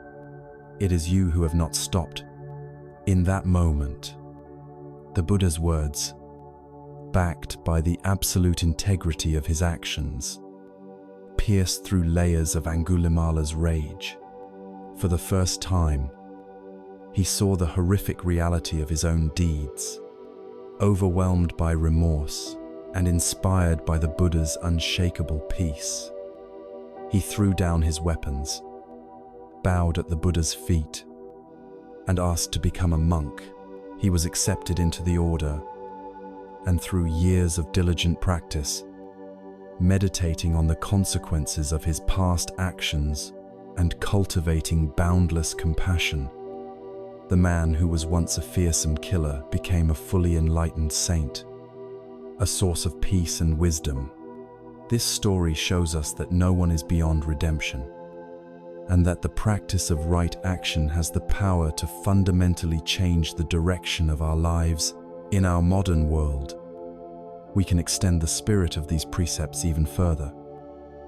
It is you who have not stopped." In that moment, the Buddha's words, backed by the absolute integrity of his actions, pierced through layers of Angulimala's rage. For the first time, he saw the horrific reality of his own deeds. Overwhelmed by remorse and inspired by the Buddha's unshakable peace, he threw down his weapons, bowed at the Buddha's feet, and asked to become a monk. He was accepted into the order, and through years of diligent practice, meditating on the consequences of his past actions and cultivating boundless compassion, the man who was once a fearsome killer became a fully enlightened saint, a source of peace and wisdom. This story shows us that no one is beyond redemption, and that the practice of right action has the power to fundamentally change the direction of our lives. In our modern world, we can extend the spirit of these precepts even further.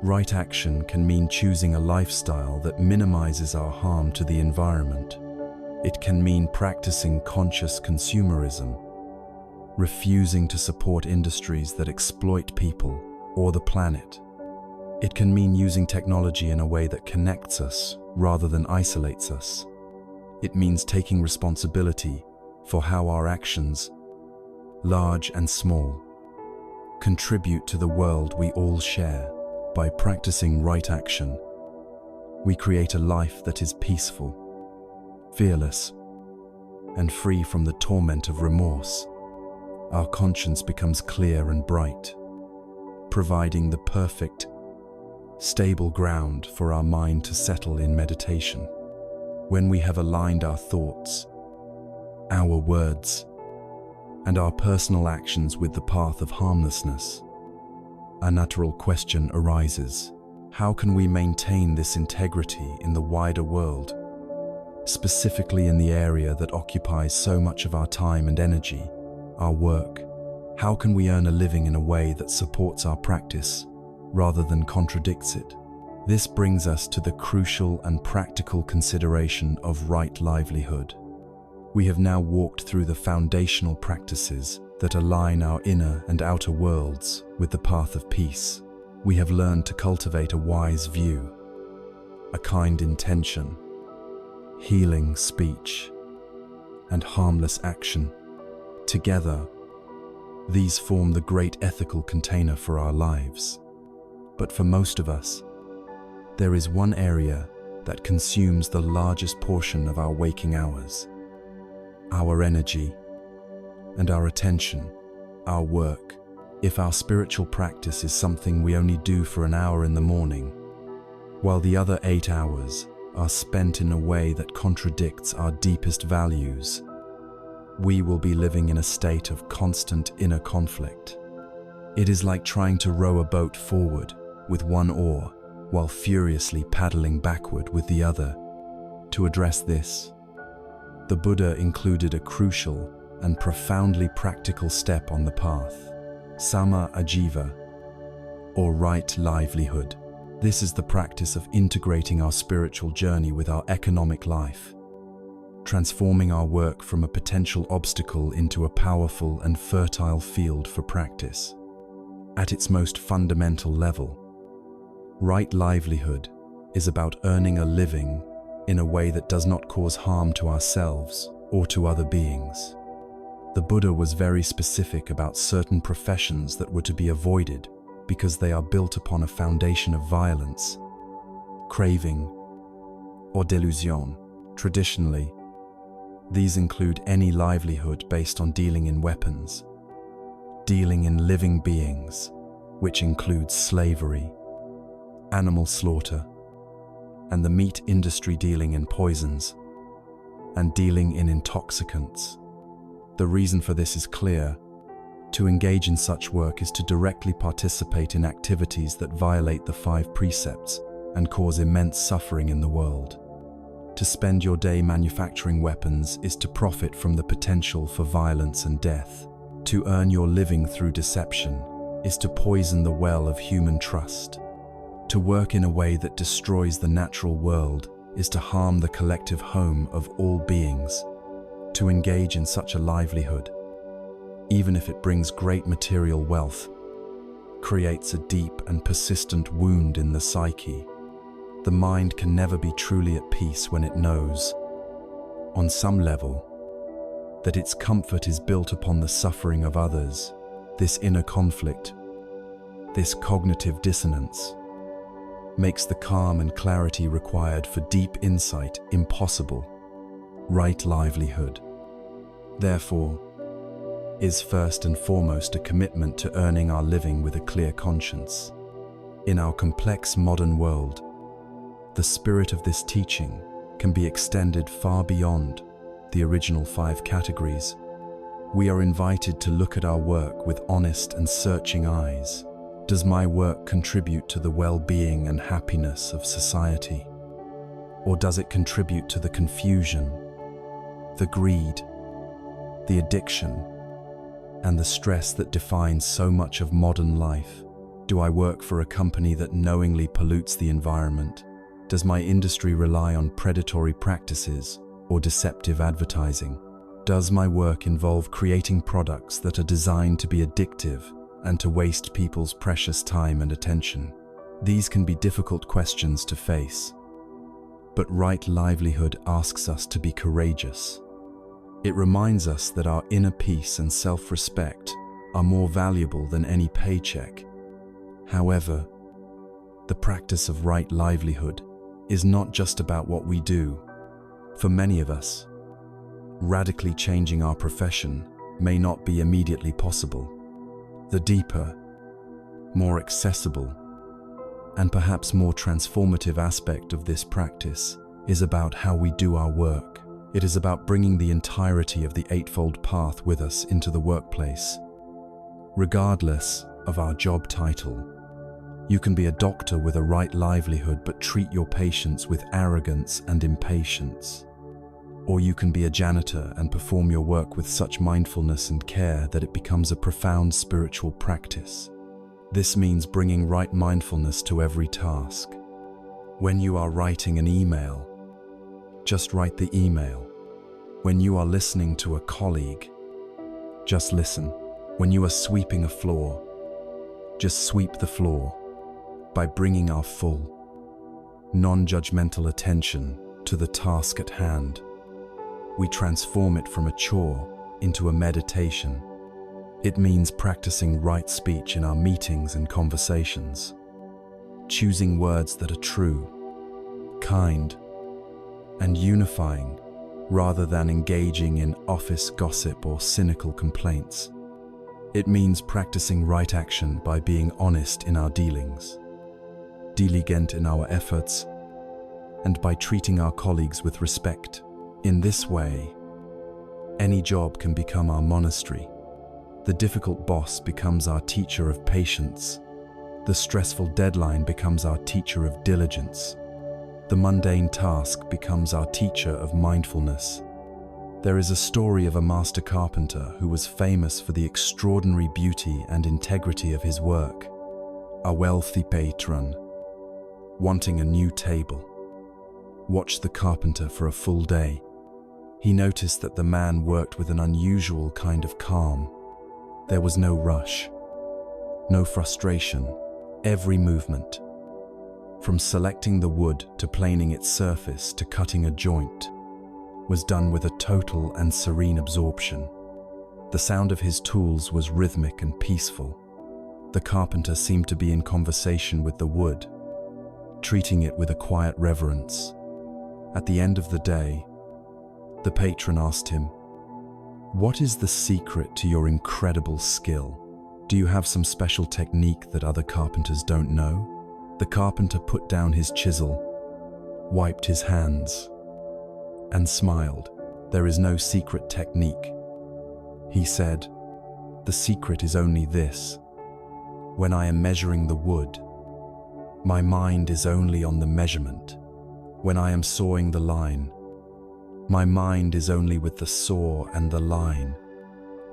Right action can mean choosing a lifestyle that minimizes our harm to the environment. It can mean practicing conscious consumerism, refusing to support industries that exploit people or the planet. It can mean using technology in a way that connects us rather than isolates us. It means taking responsibility for how our actions, large and small, contribute to the world we all share. By practicing right action, we create a life that is peaceful, fearless, and free from the torment of remorse. Our conscience becomes clear and bright, providing the perfect, stable ground for our mind to settle in meditation. When we have aligned our thoughts, our words, and our personal actions with the path of harmlessness, a natural question arises: how can we maintain this integrity in the wider world, specifically in the area that occupies so much of our time and energy, our work? How can we earn a living in a way that supports our practice rather than contradicts it? This brings us to the crucial and practical consideration of right livelihood. We have now walked through the foundational practices that align our inner and outer worlds with the path of peace. We have learned to cultivate a wise view, a kind intention, healing speech, and harmless action. Together, these form the great ethical container for our lives. But for most of us, there is one area that consumes the largest portion of our waking hours: our energy and our attention, our work. If our spiritual practice is something we only do for an hour in the morning, while the other 8 hours are spent in a way that contradicts our deepest values, we will be living in a state of constant inner conflict. It is like trying to row a boat forward with one oar while furiously paddling backward with the other. To address this, the Buddha included a crucial and profoundly practical step on the path: Sama Ajiva, or right livelihood. This is the practice of integrating our spiritual journey with our economic life, transforming our work from a potential obstacle into a powerful and fertile field for practice. At its most fundamental level, right livelihood is about earning a living in a way that does not cause harm to ourselves or to other beings. The Buddha was very specific about certain professions that were to be avoided because they are built upon a foundation of violence, craving, or delusion. Traditionally, these include any livelihood based on dealing in weapons, dealing in living beings, which includes slavery, animal slaughter, and the meat industry dealing in poisons, and dealing in intoxicants. The reason for this is clear. To engage in such work is to directly participate in activities that violate the 5 precepts and cause immense suffering in the world. To spend your day manufacturing weapons is to profit from the potential for violence and death. To earn your living through deception is to poison the well of human trust. To work in a way that destroys the natural world is to harm the collective home of all beings. To engage in such a livelihood, even if it brings great material wealth, creates a deep and persistent wound in the psyche. The mind can never be truly at peace when it knows, on some level, that its comfort is built upon the suffering of others. This inner conflict, this cognitive dissonance, makes the calm and clarity required for deep insight impossible. Right livelihood, therefore, is first and foremost a commitment to earning our living with a clear conscience. In our complex modern world, the spirit of this teaching can be extended far beyond the original 5 categories. We are invited to look at our work with honest and searching eyes. Does my work contribute to the well-being and happiness of society? Or does it contribute to the confusion, the greed, the addiction, and the stress that defines so much of modern life? Do I work for a company that knowingly pollutes the environment? Does my industry rely on predatory practices or deceptive advertising? Does my work involve creating products that are designed to be addictive and to waste people's precious time and attention? These can be difficult questions to face, but right livelihood asks us to be courageous. It reminds us that our inner peace and self-respect are more valuable than any paycheck. However, the practice of right livelihood is not just about what we do. For many of us, radically changing our profession may not be immediately possible. The deeper, more accessible, and perhaps more transformative aspect of this practice is about how we do our work. It is about bringing the entirety of the Eightfold Path with us into the workplace. Regardless of our job title, you can be a doctor with a right livelihood but treat your patients with arrogance and impatience. Or you can be a janitor and perform your work with such mindfulness and care that it becomes a profound spiritual practice. This means bringing right mindfulness to every task. When you are writing an email, just write the email. When you are listening to a colleague, just listen. When you are sweeping a floor, just sweep the floor by bringing our full, non-judgmental attention to the task at hand. We transform it from a chore into a meditation. It means practicing right speech in our meetings and conversations, choosing words that are true, kind, and unifying, rather than engaging in office gossip or cynical complaints. It means practicing right action by being honest in our dealings, diligent in our efforts, and by treating our colleagues with respect. In this way, any job can become our monastery. The difficult boss becomes our teacher of patience. The stressful deadline becomes our teacher of diligence. The mundane task becomes our teacher of mindfulness. There is a story of a master carpenter who was famous for the extraordinary beauty and integrity of his work. A wealthy patron, wanting a new table, watched the carpenter for a full day. He noticed that the man worked with an unusual kind of calm. There was no rush, no frustration. Every movement, from selecting the wood to planing its surface to cutting a joint, was done with a total and serene absorption. The sound of his tools was rhythmic and peaceful. The carpenter seemed to be in conversation with the wood, treating it with a quiet reverence. At the end of the day, the patron asked him, "What is the secret to your incredible skill? Do you have some special technique that other carpenters don't know?" The carpenter put down his chisel, wiped his hands, and smiled. "There is no secret technique," he said. "The secret is only this. When I am measuring the wood, my mind is only on the measurement. When I am sawing the line, my mind is only with the saw and the line.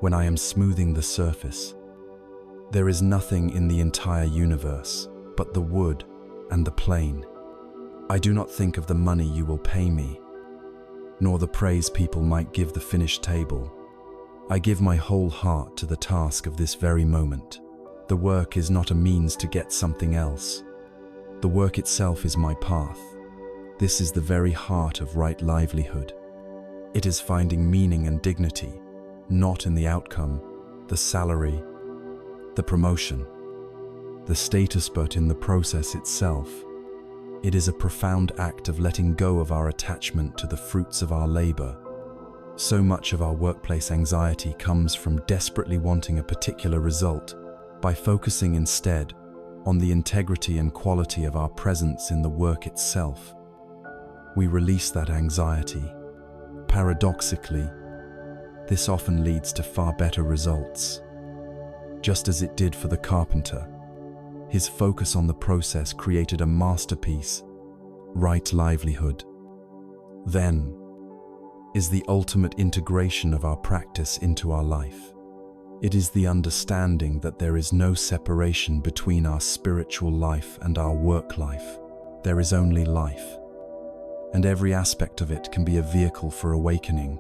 When I am smoothing the surface, there is nothing in the entire universe but the wood and the plane. I do not think of the money you will pay me, nor the praise people might give the finished table. I give my whole heart to the task of this very moment. The work is not a means to get something else. The work itself is my path. This is the very heart of right livelihood. It is finding meaning and dignity, not in the outcome, the salary, the promotion, the status, but in the process itself. It is a profound act of letting go of our attachment to the fruits of our labor. So much of our workplace anxiety comes from desperately wanting a particular result. By focusing instead on the integrity and quality of our presence in the work itself, we release that anxiety. Paradoxically, this often leads to far better results. Just as it did for the carpenter, his focus on the process created a masterpiece, right livelihood. Then is the ultimate integration of our practice into our life. It is the understanding that there is no separation between our spiritual life and our work life. There is only life, and every aspect of it can be a vehicle for awakening.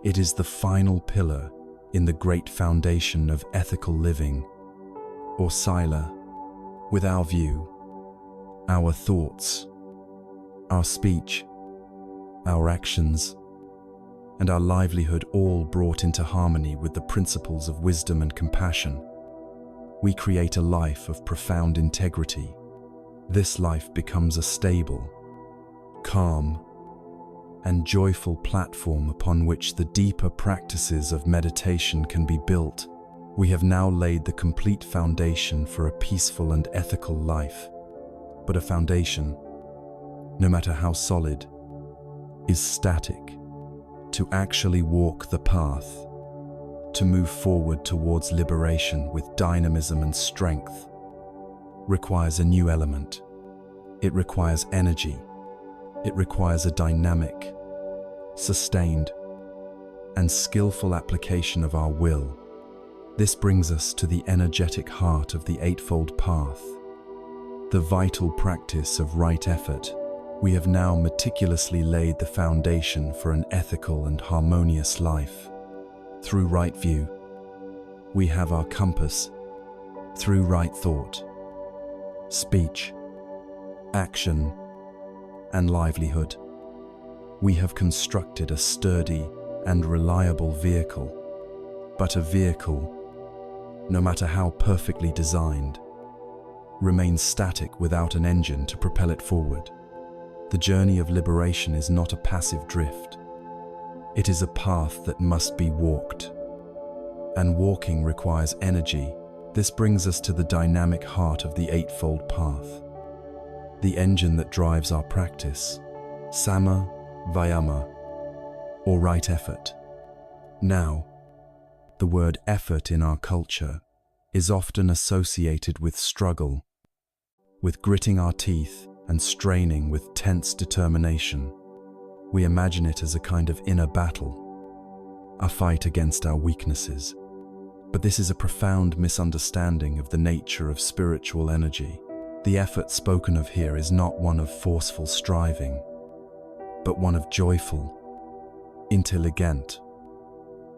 It is the final pillar in the great foundation of ethical living, or sila. With our view, our thoughts, our speech, our actions, and our livelihood all brought into harmony with the principles of wisdom and compassion, we create a life of profound integrity. This life becomes a stable, calm, and joyful platform upon which the deeper practices of meditation can be built. We have now laid the complete foundation for a peaceful and ethical life. But a foundation, no matter how solid, is static. To actually walk the path, to move forward towards liberation with dynamism and strength, requires a new element. It requires energy. It requires a dynamic, sustained, and skillful application of our will. This brings us to the energetic heart of the Eightfold Path, the vital practice of right effort, We have now meticulously laid the foundation for an ethical and harmonious life. Through right view, we have our compass. Through right thought, speech, action, and livelihood, we have constructed a sturdy and reliable vehicle. But a vehicle, no matter how perfectly designed, remains static without an engine to propel it forward. The journey of liberation is not a passive drift. It is a path that must be walked. And walking requires energy. This brings us to the dynamic heart of the Eightfold Path, the engine that drives our practice, Sama, Vayama, or right effort. Now, the word effort in our culture is often associated with struggle, with gritting our teeth and straining with tense determination. We imagine it as a kind of inner battle, a fight against our weaknesses. But this is a profound misunderstanding of the nature of spiritual energy. The effort spoken of here is not one of forceful striving, but one of joyful, intelligent,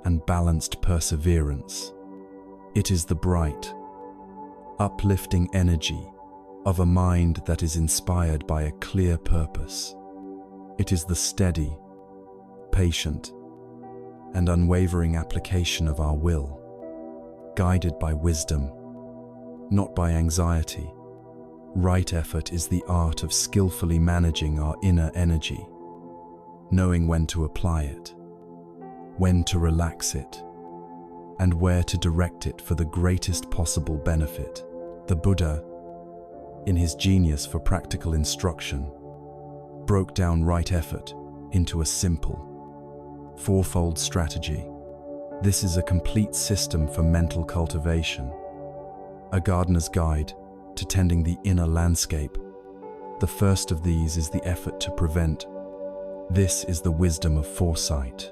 and balanced perseverance. It is the bright, uplifting energy of a mind that is inspired by a clear purpose. It is the steady, patient, and unwavering application of our will, guided by wisdom, not by anxiety. Right effort is the art of skillfully managing our inner energy, knowing when to apply it, when to relax it, and where to direct it for the greatest possible benefit. The Buddha, in his genius for practical instruction, broke down right effort into a simple, fourfold strategy. This is a complete system for mental cultivation, a gardener's guide to tending the inner landscape. The first of these is the effort to prevent. This is the wisdom of foresight.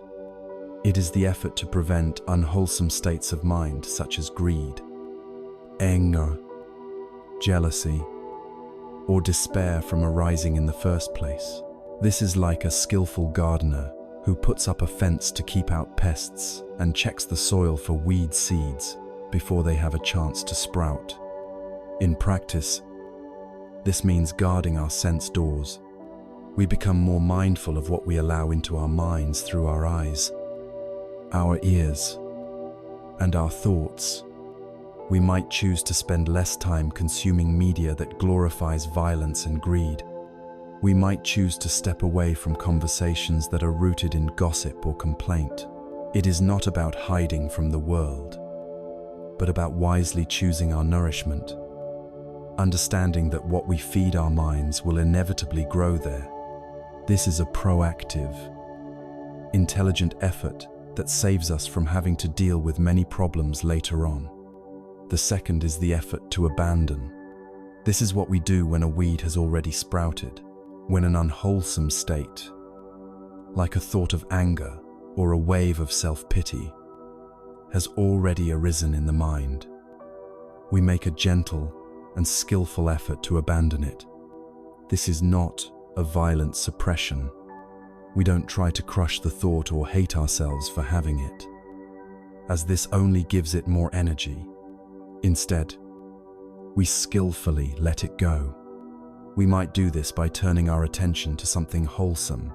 It is the effort to prevent unwholesome states of mind such as greed, anger, jealousy, or despair from arising in the first place. This is like a skillful gardener who puts up a fence to keep out pests and checks the soil for weed seeds before they have a chance to sprout. In practice, this means guarding our sense doors. We become more mindful of what we allow into our minds through our eyes, our ears, and our thoughts. We might choose to spend less time consuming media that glorifies violence and greed. We might choose to step away from conversations that are rooted in gossip or complaint. It is not about hiding from the world, but about wisely choosing our nourishment, understanding that what we feed our minds will inevitably grow there. This is a proactive, intelligent effort that saves us from having to deal with many problems later on. The second is the effort to abandon. This is what we do when a weed has already sprouted, when an unwholesome state, like a thought of anger or a wave of self-pity, has already arisen in the mind. We make a gentle and skillful effort to abandon it. This is not a violent suppression. We don't try to crush the thought or hate ourselves for having it, as this only gives it more energy. Instead, we skillfully let it go. We might do this by turning our attention to something wholesome,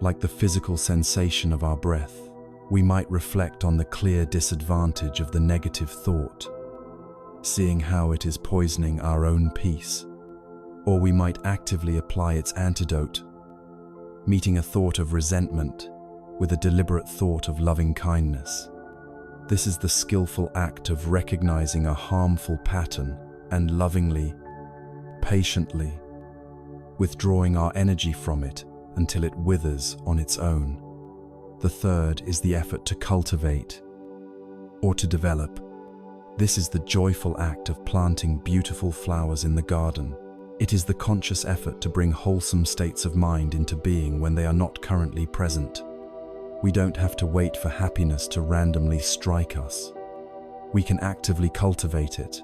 like the physical sensation of our breath. We might reflect on the clear disadvantage of the negative thought, seeing how it is poisoning our own peace. Or we might actively apply its antidote, meeting a thought of resentment with a deliberate thought of loving kindness. This is the skillful act of recognizing a harmful pattern and lovingly, patiently, withdrawing our energy from it until it withers on its own. The third is the effort to cultivate or to develop. This is the joyful act of planting beautiful flowers in the garden. It is the conscious effort to bring wholesome states of mind into being when they are not currently present. We don't have to wait for happiness to randomly strike us. We can actively cultivate it.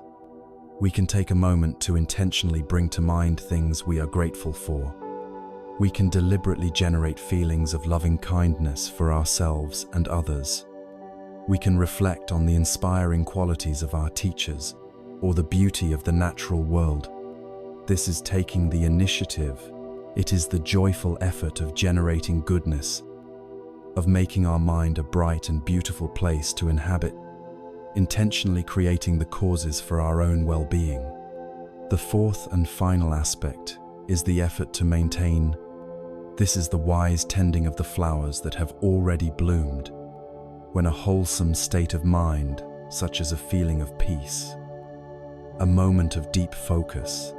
We can take a moment to intentionally bring to mind things we are grateful for, We can deliberately generate feelings of loving kindness for ourselves and others. We can reflect on the inspiring qualities of our teachers or the beauty of the natural world. This is taking the initiative. It is the joyful effort of generating goodness, of making our mind a bright and beautiful place to inhabit, intentionally creating the causes for our own well-being. The fourth and final aspect is the effort to maintain. This is the wise tending of the flowers that have already bloomed, when a wholesome state of mind, such as a feeling of peace, a moment of deep focus,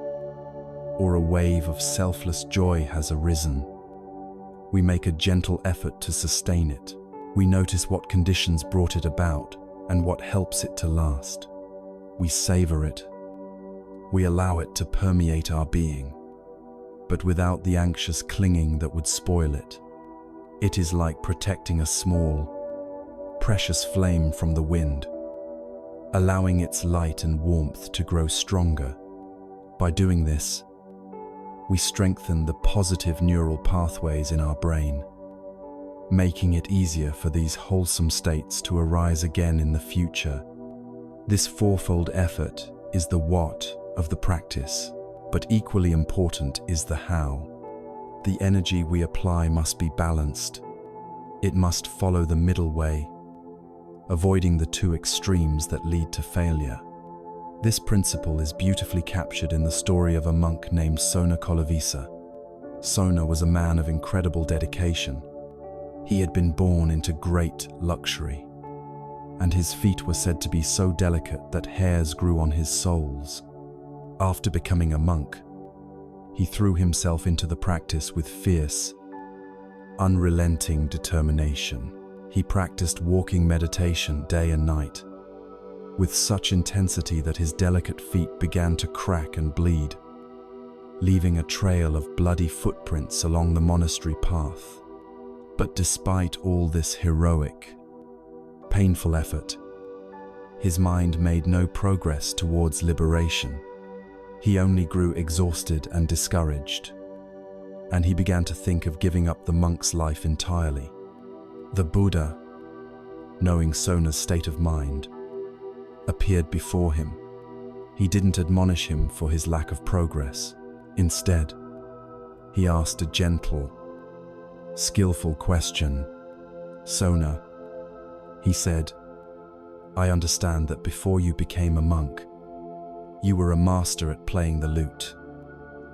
or a wave of selfless joy has arisen. We make a gentle effort to sustain it. We notice what conditions brought it about and what helps it to last. We savor it. We allow it to permeate our being, but without the anxious clinging that would spoil it. It is like protecting a small, precious flame from the wind, allowing its light and warmth to grow stronger. By doing this, we strengthen the positive neural pathways in our brain, making it easier for these wholesome states to arise again in the future. This fourfold effort is the what of the practice, but equally important is the how. The energy we apply must be balanced. It must follow the middle way, avoiding the two extremes that lead to failure. This principle is beautifully captured in the story of a monk named Sona Kolovisa. Sona was a man of incredible dedication. He had been born into great luxury, and his feet were said to be so delicate that hairs grew on his soles. After becoming a monk, he threw himself into the practice with fierce, unrelenting determination. He practiced walking meditation day and night, with such intensity that his delicate feet began to crack and bleed, leaving a trail of bloody footprints along the monastery path. But despite all this heroic, painful effort, his mind made no progress towards liberation. He only grew exhausted and discouraged, and he began to think of giving up the monk's life entirely. The Buddha, knowing Sona's state of mind, appeared before him. He didn't admonish him for his lack of progress. Instead, he asked a gentle, skillful question. "Sona," he said, "I understand that before you became a monk, you were a master at playing the lute."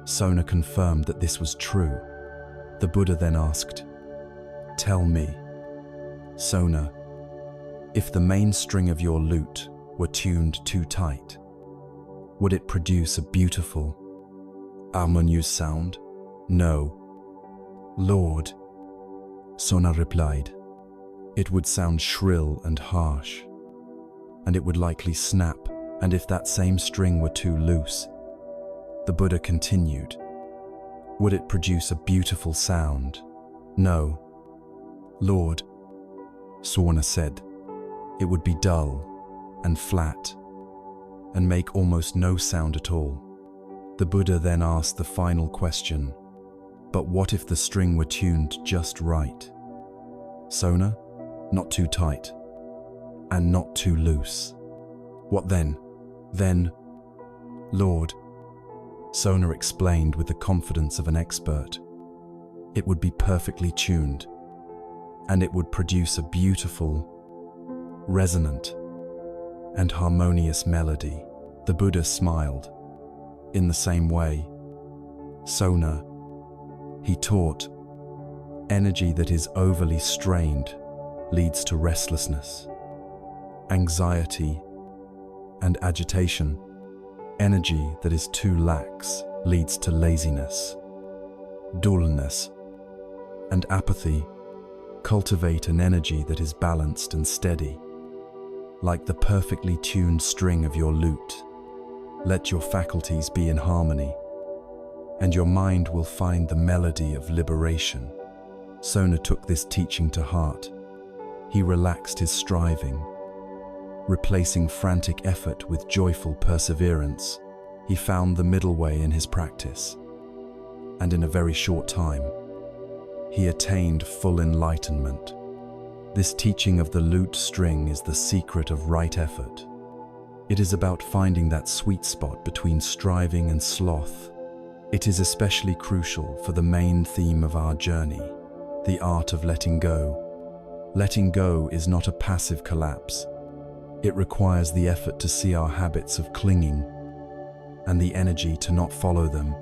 Sona confirmed that this was true. The Buddha then asked, "Tell me, Sona, if the main string of your lute were tuned too tight, would it produce a beautiful, harmonious sound?" "No, Lord," Sona replied. "It would sound shrill and harsh, and it would likely snap. And if that same string were too loose," the Buddha continued, "would it produce a beautiful sound?" "No, Lord," Sona said. "It would be dull and flat and make almost no sound at all." The Buddha then asked the final question, "But what if the string were tuned just right? Sona, not too tight and not too loose. What then?" "Then, Lord," Sona explained with the confidence of an expert, "it would be perfectly tuned, and it would produce a beautiful, resonant, and harmonious melody." The Buddha smiled. In the same way, Sona, he taught, energy that is overly strained leads to restlessness, anxiety, and agitation. Energy that is too lax leads to laziness, dullness, and apathy. Cultivate an energy that is balanced and steady, like the perfectly tuned string of your lute. Let your faculties be in harmony, and your mind will find the melody of liberation. Sona took this teaching to heart. He relaxed his striving, replacing frantic effort with joyful perseverance. He found the middle way in his practice, and in a very short time, he attained full enlightenment. This teaching of the lute string is the secret of right effort. It is about finding that sweet spot between striving and sloth. It is especially crucial for the main theme of our journey, the art of letting go. Letting go is not a passive collapse. It requires the effort to see our habits of clinging and the energy to not follow them.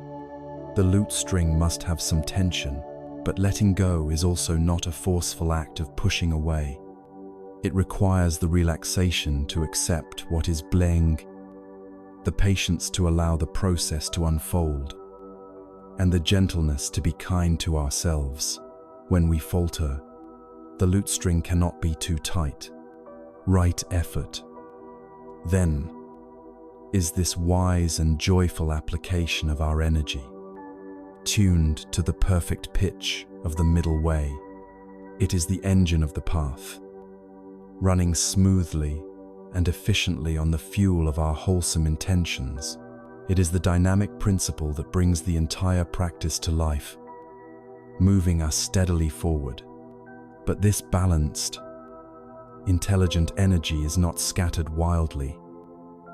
The lute string must have some tension, but letting go is also not a forceful act of pushing away. It requires the relaxation to accept what is bling, the patience to allow the process to unfold, and the gentleness to be kind to ourselves. When we falter, the lute string cannot be too tight. Right effort, then, is this wise and joyful application of our energy, tuned to the perfect pitch of the middle way. It is the engine of the path, running smoothly and efficiently on the fuel of our wholesome intentions. It is the dynamic principle that brings the entire practice to life, moving us steadily forward. But this balanced, intelligent energy is not scattered wildly.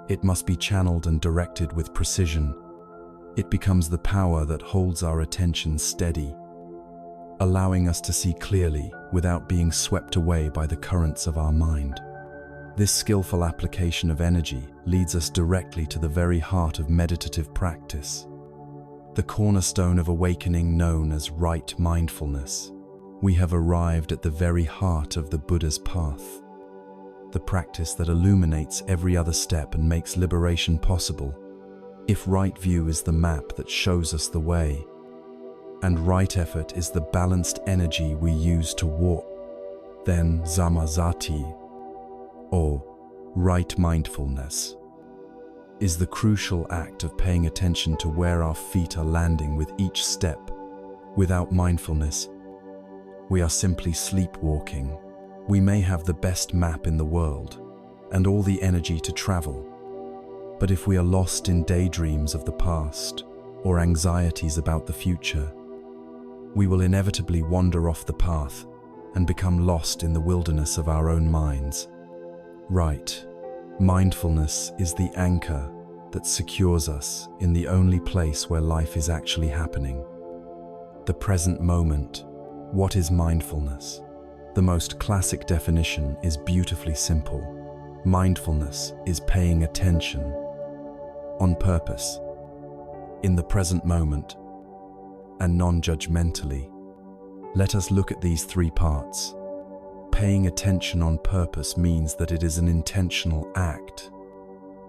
It must be channeled and directed with precision. It becomes the power that holds our attention steady, allowing us to see clearly without being swept away by the currents of our mind. This skillful application of energy leads us directly to the very heart of meditative practice, the cornerstone of awakening known as right mindfulness. We have arrived at the very heart of the Buddha's path, the practice that illuminates every other step and makes liberation possible. If right view is the map that shows us the way, and right effort is the balanced energy we use to walk, then sammasati, or right mindfulness, is the crucial act of paying attention to where our feet are landing with each step. Without mindfulness, we are simply sleepwalking. We may have the best map in the world and all the energy to travel, but if we are lost in daydreams of the past or anxieties about the future, we will inevitably wander off the path and become lost in the wilderness of our own minds. Right mindfulness is the anchor that secures us in the only place where life is actually happening, the present moment. What is mindfulness? The most classic definition is beautifully simple. Mindfulness is paying attention on purpose, in the present moment, and non-judgmentally. Let us look at these three parts. Paying attention on purpose means that it is an intentional act.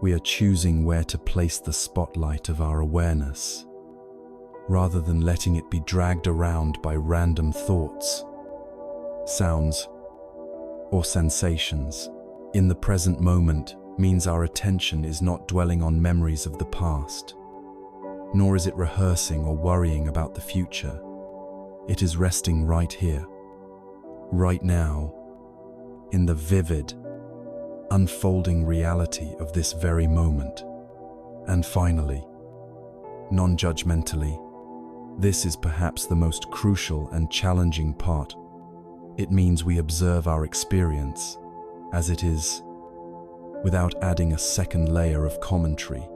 We are choosing where to place the spotlight of our awareness, rather than letting it be dragged around by random thoughts, sounds, or sensations. In the present moment means our attention is not dwelling on memories of the past, nor is it rehearsing or worrying about the future. It is resting right here, right now, in the vivid, unfolding reality of this very moment. And finally, non-judgmentally, this is perhaps the most crucial and challenging part. It means we observe our experience as it is, without adding a second layer of commentary.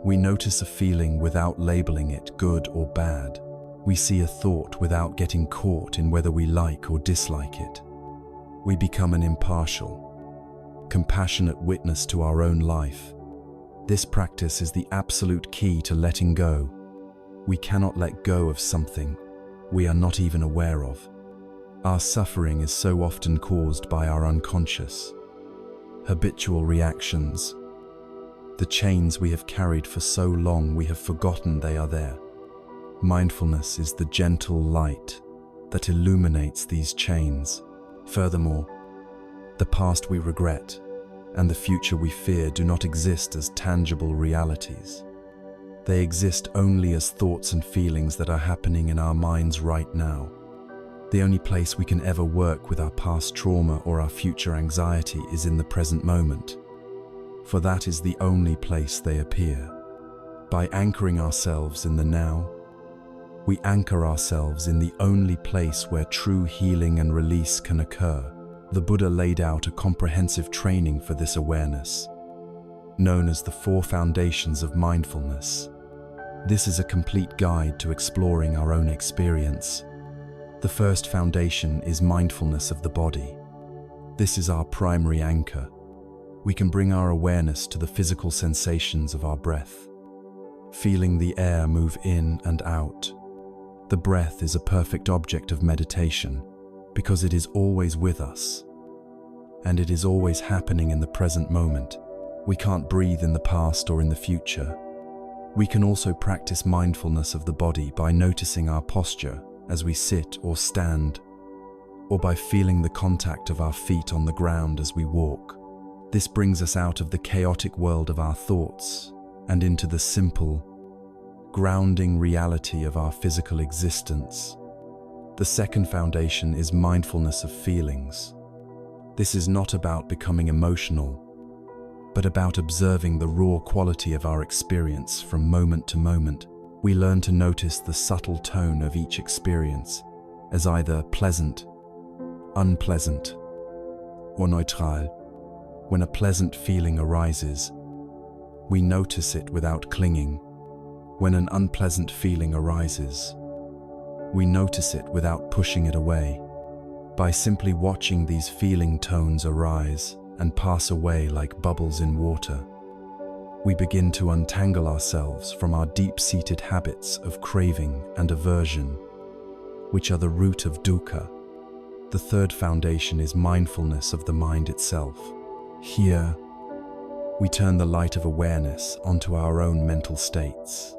We notice a feeling without labeling it good or bad. We see a thought without getting caught in whether we like or dislike it. We become an impartial, compassionate witness to our own life. This practice is the absolute key to letting go. We cannot let go of something we are not even aware of. Our suffering is so often caused by our unconscious, habitual reactions. The chains we have carried for so long we have forgotten they are there. Mindfulness is the gentle light that illuminates these chains. Furthermore, the past we regret and the future we fear do not exist as tangible realities. They exist only as thoughts and feelings that are happening in our minds right now. The only place we can ever work with our past trauma or our future anxiety is in the present moment, for that is the only place they appear. By anchoring ourselves in the now, We anchor ourselves in the only place where true healing and release can occur. The Buddha laid out a comprehensive training for this awareness, known as the 4 foundations of mindfulness. This is a complete guide to exploring our own experience. The first foundation is mindfulness of the body. This is our primary anchor. We can bring our awareness to the physical sensations of our breath, feeling the air move in and out. The breath is a perfect object of meditation because it is always with us, and it is always happening in the present moment. We can't breathe in the past or in the future. We can also practice mindfulness of the body by noticing our posture as we sit or stand, or by feeling the contact of our feet on the ground as we walk. This brings us out of the chaotic world of our thoughts and into the simple, grounding reality of our physical existence. The second foundation is mindfulness of feelings. This is not about becoming emotional, but about observing the raw quality of our experience from moment to moment. We learn to notice the subtle tone of each experience as either pleasant, unpleasant, or neutral. When a pleasant feeling arises, we notice it without clinging. When an unpleasant feeling arises, we notice it without pushing it away. By simply watching these feeling tones arise and pass away like bubbles in water, we begin to untangle ourselves from our deep-seated habits of craving and aversion, which are the root of dukkha. The third foundation is mindfulness of the mind itself. Here, we turn the light of awareness onto our own mental states.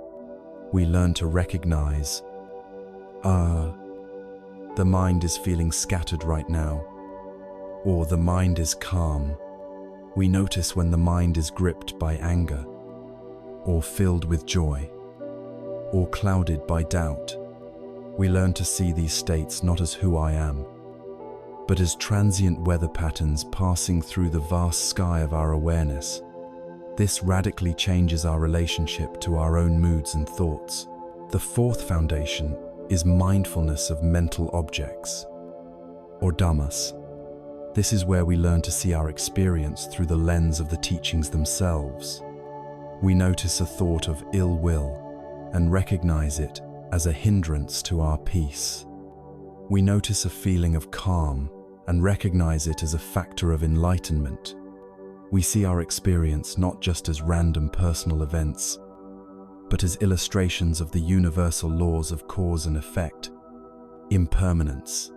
We learn to recognize, the mind is feeling scattered right now, or the mind is calm. We notice when the mind is gripped by anger, or filled with joy, or clouded by doubt. We learn to see these states not as who I am, but as transient weather patterns passing through the vast sky of our awareness. This radically changes our relationship to our own moods and thoughts. The fourth foundation is mindfulness of mental objects, or dhammas. This is where we learn to see our experience through the lens of the teachings themselves. We notice a thought of ill will and recognize it as a hindrance to our peace. We notice a feeling of calm and recognize it as a factor of enlightenment. We see our experience not just as random personal events, but as illustrations of the universal laws of cause and effect, impermanence,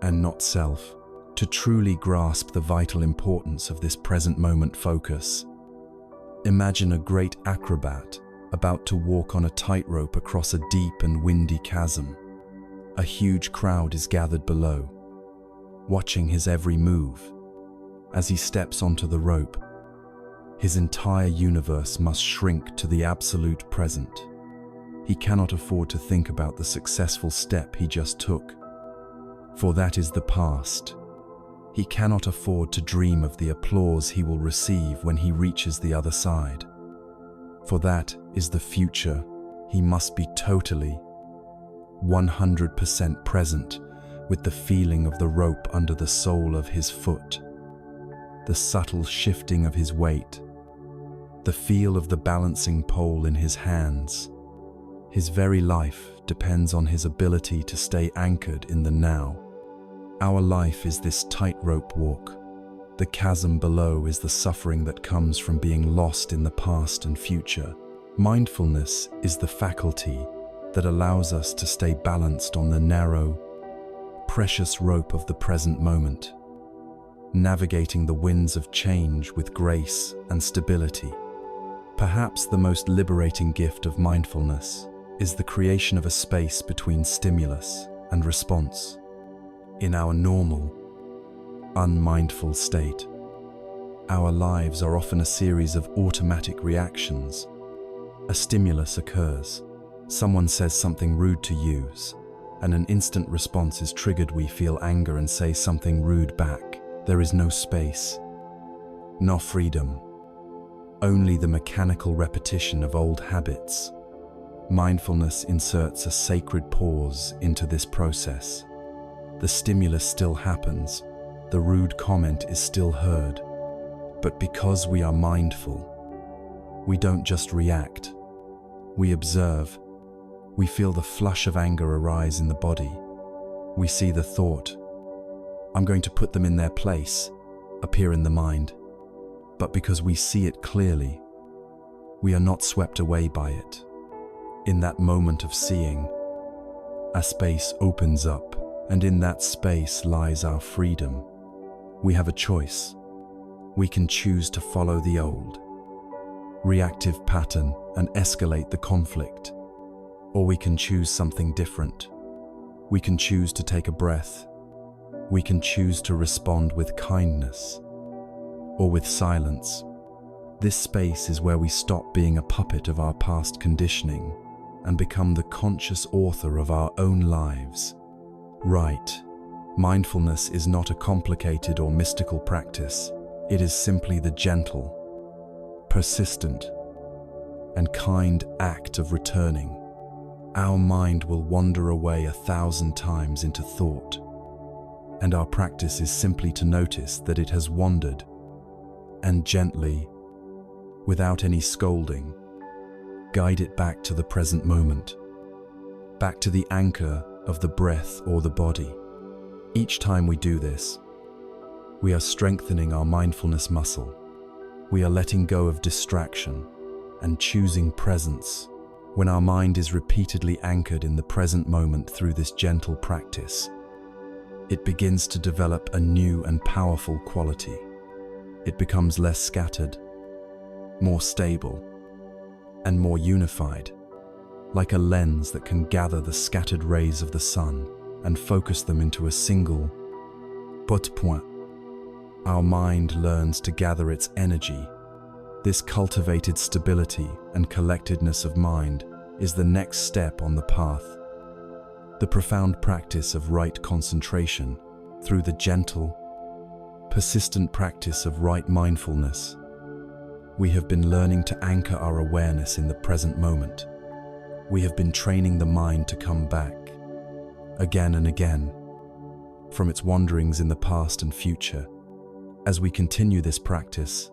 and not self. To truly grasp the vital importance of this present moment focus, imagine a great acrobat about to walk on a tightrope across a deep and windy chasm. A huge crowd is gathered below, watching his every move. As he steps onto the rope, his entire universe must shrink to the absolute present. He cannot afford to think about the successful step he just took, for that is the past. He cannot afford to dream of the applause he will receive when he reaches the other side, for that is the future. He must be totally, 100% present with the feeling of the rope under the sole of his foot, the subtle shifting of his weight, the feel of the balancing pole in his hands. His very life depends on his ability to stay anchored in the now. Our life is this tightrope walk. The chasm below is the suffering that comes from being lost in the past and future. Mindfulness is the faculty that allows us to stay balanced on the narrow, precious rope of the present moment, navigating the winds of change with grace and stability. Perhaps the most liberating gift of mindfulness is the creation of a space between stimulus and response. In our normal, unmindful state, our lives are often a series of automatic reactions. A stimulus occurs. Someone says something rude to you, and an instant response is triggered. We feel anger and say something rude back. There is no space, no freedom, only the mechanical repetition of old habits. Mindfulness inserts a sacred pause into this process. The stimulus still happens, the rude comment is still heard, but because we are mindful, we don't just react, we observe. We feel the flush of anger arise in the body. We see the thought, "I'm going to put them in their place," appear in the mind. But because we see it clearly, we are not swept away by it. In that moment of seeing, a space opens up, and in that space lies our freedom. We have a choice. We can choose to follow the old, reactive pattern and escalate the conflict, or we can choose something different. We can choose to take a breath. We can choose to respond with kindness or with silence. This space is where we stop being a puppet of our past conditioning and become the conscious author of our own lives. Right. Mindfulness is not a complicated or mystical practice. It is simply the gentle, persistent, and kind act of returning. Our mind will wander away 1,000 times into thought, and our practice is simply to notice that it has wandered, and gently, without any scolding, guide it back to the present moment, back to the anchor of the breath or the body. Each time we do this, we are strengthening our mindfulness muscle. We are letting go of distraction and choosing presence. When our mind is repeatedly anchored in the present moment through this gentle practice, it begins to develop a new and powerful quality. It becomes less scattered, more stable, and more unified, like a lens that can gather the scattered rays of the sun and focus them into a single point. Our mind learns to gather its energy. This cultivated stability and collectedness of mind is the next step on the path. The profound practice of right concentration through the gentle, persistent practice of right mindfulness. We have been learning to anchor our awareness in the present moment. We have been training the mind to come back, again and again, from its wanderings in the past and future. As we continue this practice,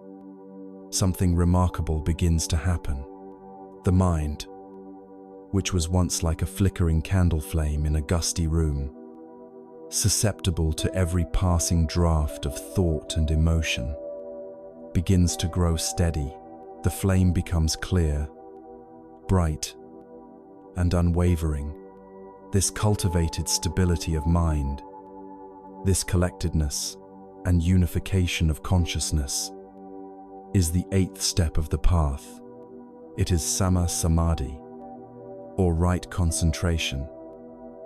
something remarkable begins to happen. The mind, which was once like a flickering candle flame in a gusty room, susceptible to every passing draft of thought and emotion, begins to grow steady. The flame becomes clear, bright, and unwavering. This cultivated stability of mind, this collectedness and unification of consciousness, is the 8th step of the path. It is Samma Samadhi, or right concentration.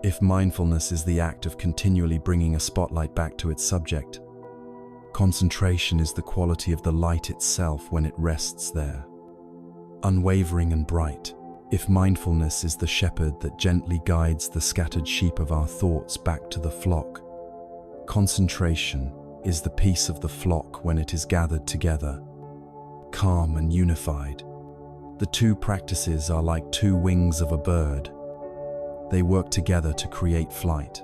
If mindfulness is the act of continually bringing a spotlight back to its subject, concentration is the quality of the light itself when it rests there, unwavering and bright. If mindfulness is the shepherd that gently guides the scattered sheep of our thoughts back to the flock, concentration is the peace of the flock when it is gathered together, calm and unified. The two practices are like two wings of a bird. They work together to create flight.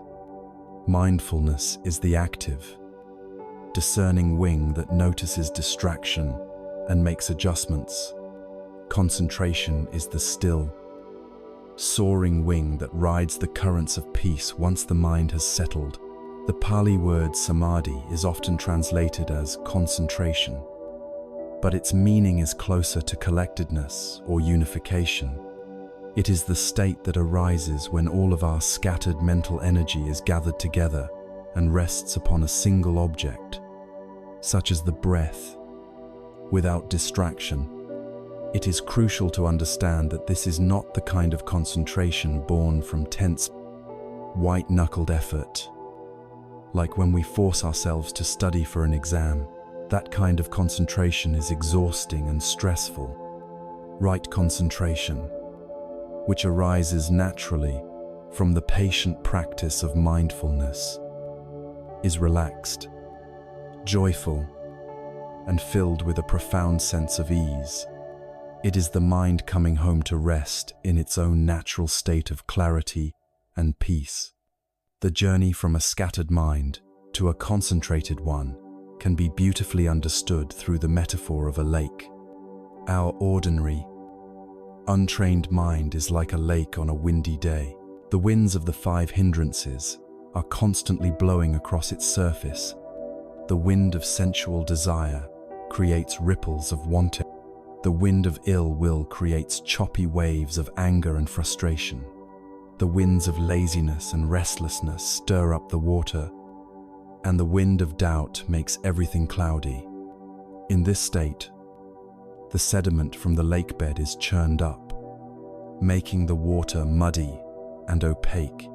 Mindfulness is the active, discerning wing that notices distraction and makes adjustments. Concentration is the still, soaring wing that rides the currents of peace once the mind has settled. The Pali word samadhi is often translated as concentration, but its meaning is closer to collectedness or unification. It is the state that arises when all of our scattered mental energy is gathered together and rests upon a single object, such as the breath, without distraction. It is crucial to understand that this is not the kind of concentration born from tense, white-knuckled effort, like when we force ourselves to study for an exam. That kind of concentration is exhausting and stressful. Right concentration, which arises naturally from the patient practice of mindfulness, is relaxed, joyful, and filled with a profound sense of ease. It is the mind coming home to rest in its own natural state of clarity and peace. The journey from a scattered mind to a concentrated one can be beautifully understood through the metaphor of a lake. Our ordinary, untrained mind is like a lake on a windy day. The winds of the five hindrances are constantly blowing across its surface. The wind of sensual desire creates ripples of wanting. The wind of ill will creates choppy waves of anger and frustration. The winds of laziness and restlessness stir up the water, and the wind of doubt makes everything cloudy. In this state, the sediment from the lake bed is churned up, making the water muddy and opaque.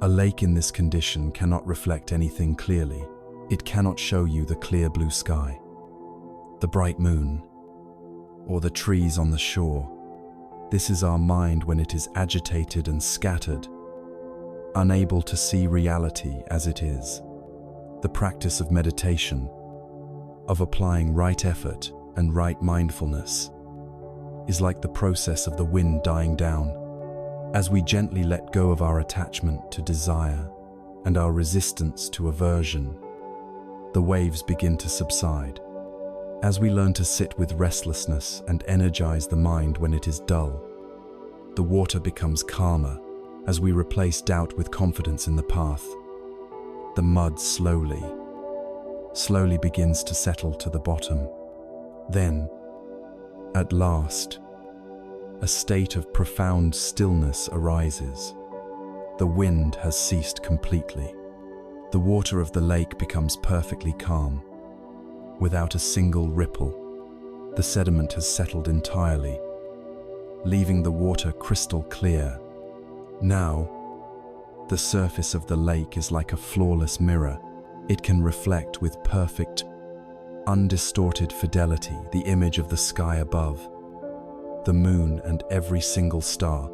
A lake in this condition cannot reflect anything clearly. It cannot show you the clear blue sky, the bright moon, or the trees on the shore. This is our mind when it is agitated and scattered, unable to see reality as it is. The practice of meditation, of applying right effort and right mindfulness, is like the process of the wind dying down. As we gently let go of our attachment to desire and our resistance to aversion, the waves begin to subside. As we learn to sit with restlessness and energize the mind when it is dull, the water becomes calmer as we replace doubt with confidence in the path. The mud slowly begins to settle to the bottom. Then, at last, a state of profound stillness arises. The wind has ceased completely. The water of the lake becomes perfectly calm. Without a single ripple, the sediment has settled entirely, leaving the water crystal clear. Now, the surface of the lake is like a flawless mirror. It can reflect with perfect, undistorted fidelity the image of the sky above, the moon and every single star,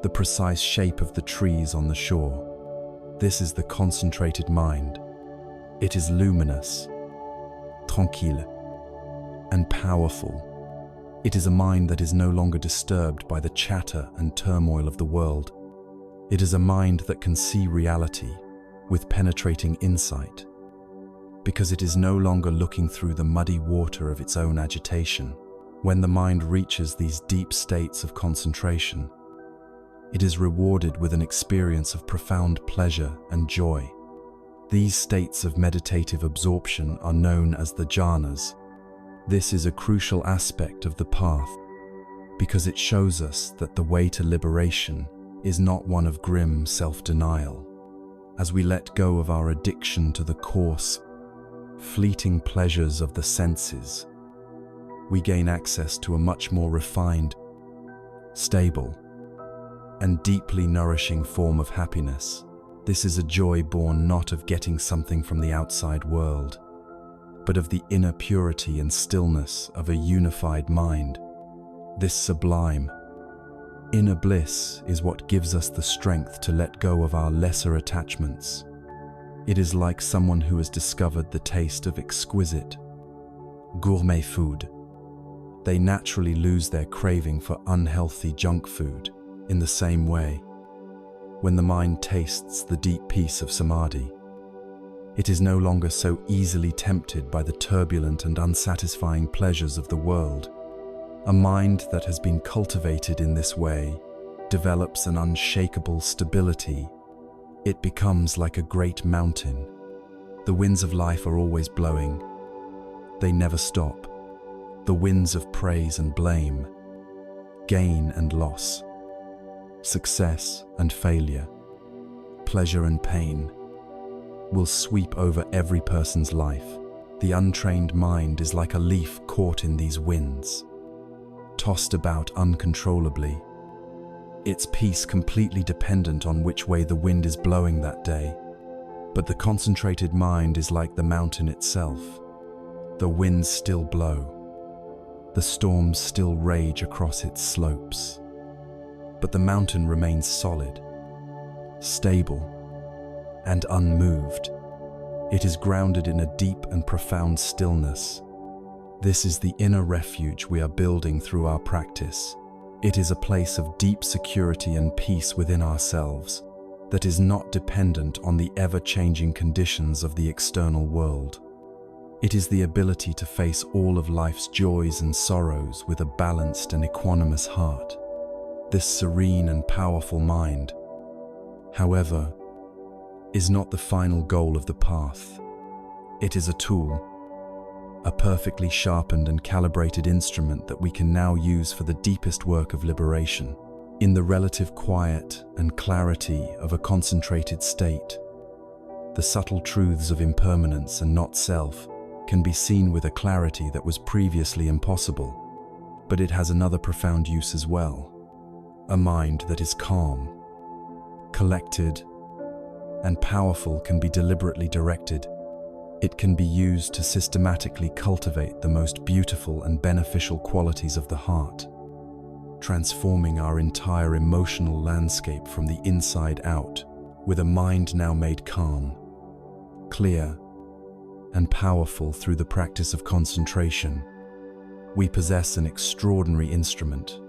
the precise shape of the trees on the shore. This is the concentrated mind. It is luminous, tranquille, and powerful. It is a mind that is no longer disturbed by the chatter and turmoil of the world. It is a mind that can see reality with penetrating insight, because it is no longer looking through the muddy water of its own agitation. When the mind reaches these deep states of concentration, it is rewarded with an experience of profound pleasure and joy. These states of meditative absorption are known as the jhanas. This is a crucial aspect of the path because it shows us that the way to liberation is not one of grim self-denial. As we let go of our addiction to the coarse, fleeting pleasures of the senses, we gain access to a much more refined, stable, and deeply nourishing form of happiness. This is a joy born not of getting something from the outside world, but of the inner purity and stillness of a unified mind. This sublime, inner bliss is what gives us the strength to let go of our lesser attachments. It is like someone who has discovered the taste of exquisite, gourmet food. They naturally lose their craving for unhealthy junk food. In the same way, when the mind tastes the deep peace of samadhi, it is no longer so easily tempted by the turbulent and unsatisfying pleasures of the world. A mind that has been cultivated in this way develops an unshakable stability. It becomes like a great mountain. The winds of life are always blowing. They never stop. The winds of praise and blame, gain and loss, success and failure, pleasure and pain will sweep over every person's life. The untrained mind is like a leaf caught in these winds, tossed about uncontrollably, its peace completely dependent on which way the wind is blowing that day. But the concentrated mind is like the mountain itself. The winds still blow, the storms still rage across its slopes, but the mountain remains solid, stable, and unmoved. It is grounded in a deep and profound stillness. This is the inner refuge we are building through our practice. It is a place of deep security and peace within ourselves that is not dependent on the ever-changing conditions of the external world. It is the ability to face all of life's joys and sorrows with a balanced and equanimous heart. This serene and powerful mind, however, is not the final goal of the path. It is a tool, a perfectly sharpened and calibrated instrument that we can now use for the deepest work of liberation. In the relative quiet and clarity of a concentrated state, the subtle truths of impermanence and not self can be seen with a clarity that was previously impossible, but it has another profound use as well. A mind that is calm, collected, and powerful can be deliberately directed. It can be used to systematically cultivate the most beautiful and beneficial qualities of the heart, transforming our entire emotional landscape from the inside out. With a mind now made calm, clear, and powerful through the practice of concentration, we possess an extraordinary instrument.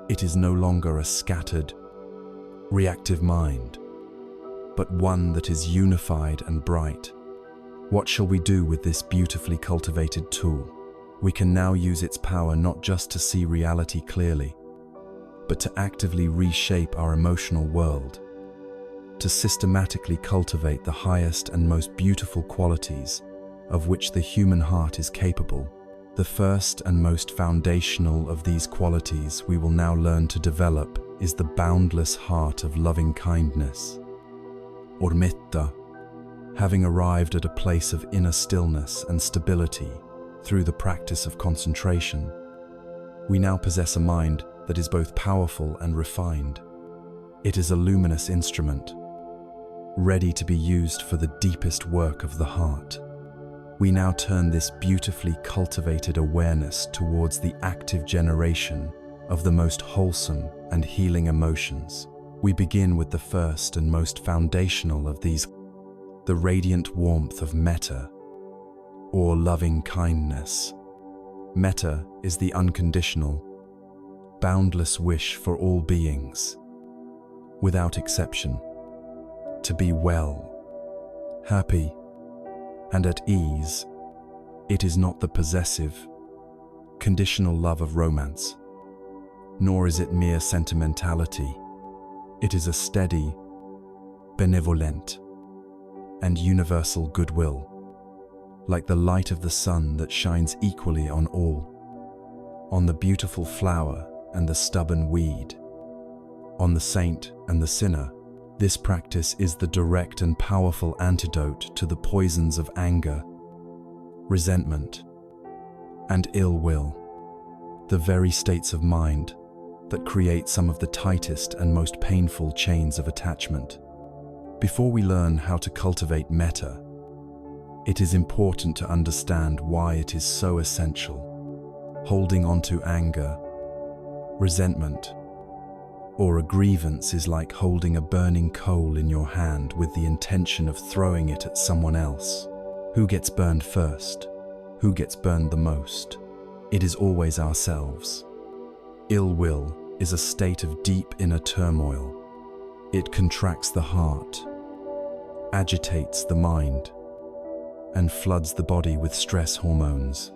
It is no longer a scattered, reactive mind, but one that is unified and bright. What shall we do with this beautifully cultivated tool? We can now use its power not just to see reality clearly, but to actively reshape our emotional world, to systematically cultivate the highest and most beautiful qualities of which the human heart is capable. The first and most foundational of these qualities we will now learn to develop is the boundless heart of loving kindness, or metta. Having arrived at a place of inner stillness and stability through the practice of concentration, we now possess a mind that is both powerful and refined. It is a luminous instrument, ready to be used for the deepest work of the heart. We now turn this beautifully cultivated awareness towards the active generation of the most wholesome and healing emotions. We begin with the first and most foundational of these, the radiant warmth of metta, or loving kindness. Metta is the unconditional, boundless wish for all beings, without exception, to be well, happy, and at ease. It is not the possessive, conditional love of romance, nor is it mere sentimentality. It is a steady, benevolent, and universal goodwill, like the light of the sun that shines equally on all, on the beautiful flower and the stubborn weed, on the saint and the sinner. This practice is the direct and powerful antidote to the poisons of anger, resentment, and ill will, the very states of mind that create some of the tightest and most painful chains of attachment. Before we learn how to cultivate metta, it is important to understand why it is so essential. Holding on to anger, resentment, or a grievance is like holding a burning coal in your hand with the intention of throwing it at someone else. Who gets burned first? Who gets burned the most? It is always ourselves. Ill will is a state of deep inner turmoil. It contracts the heart, agitates the mind, and floods the body with stress hormones.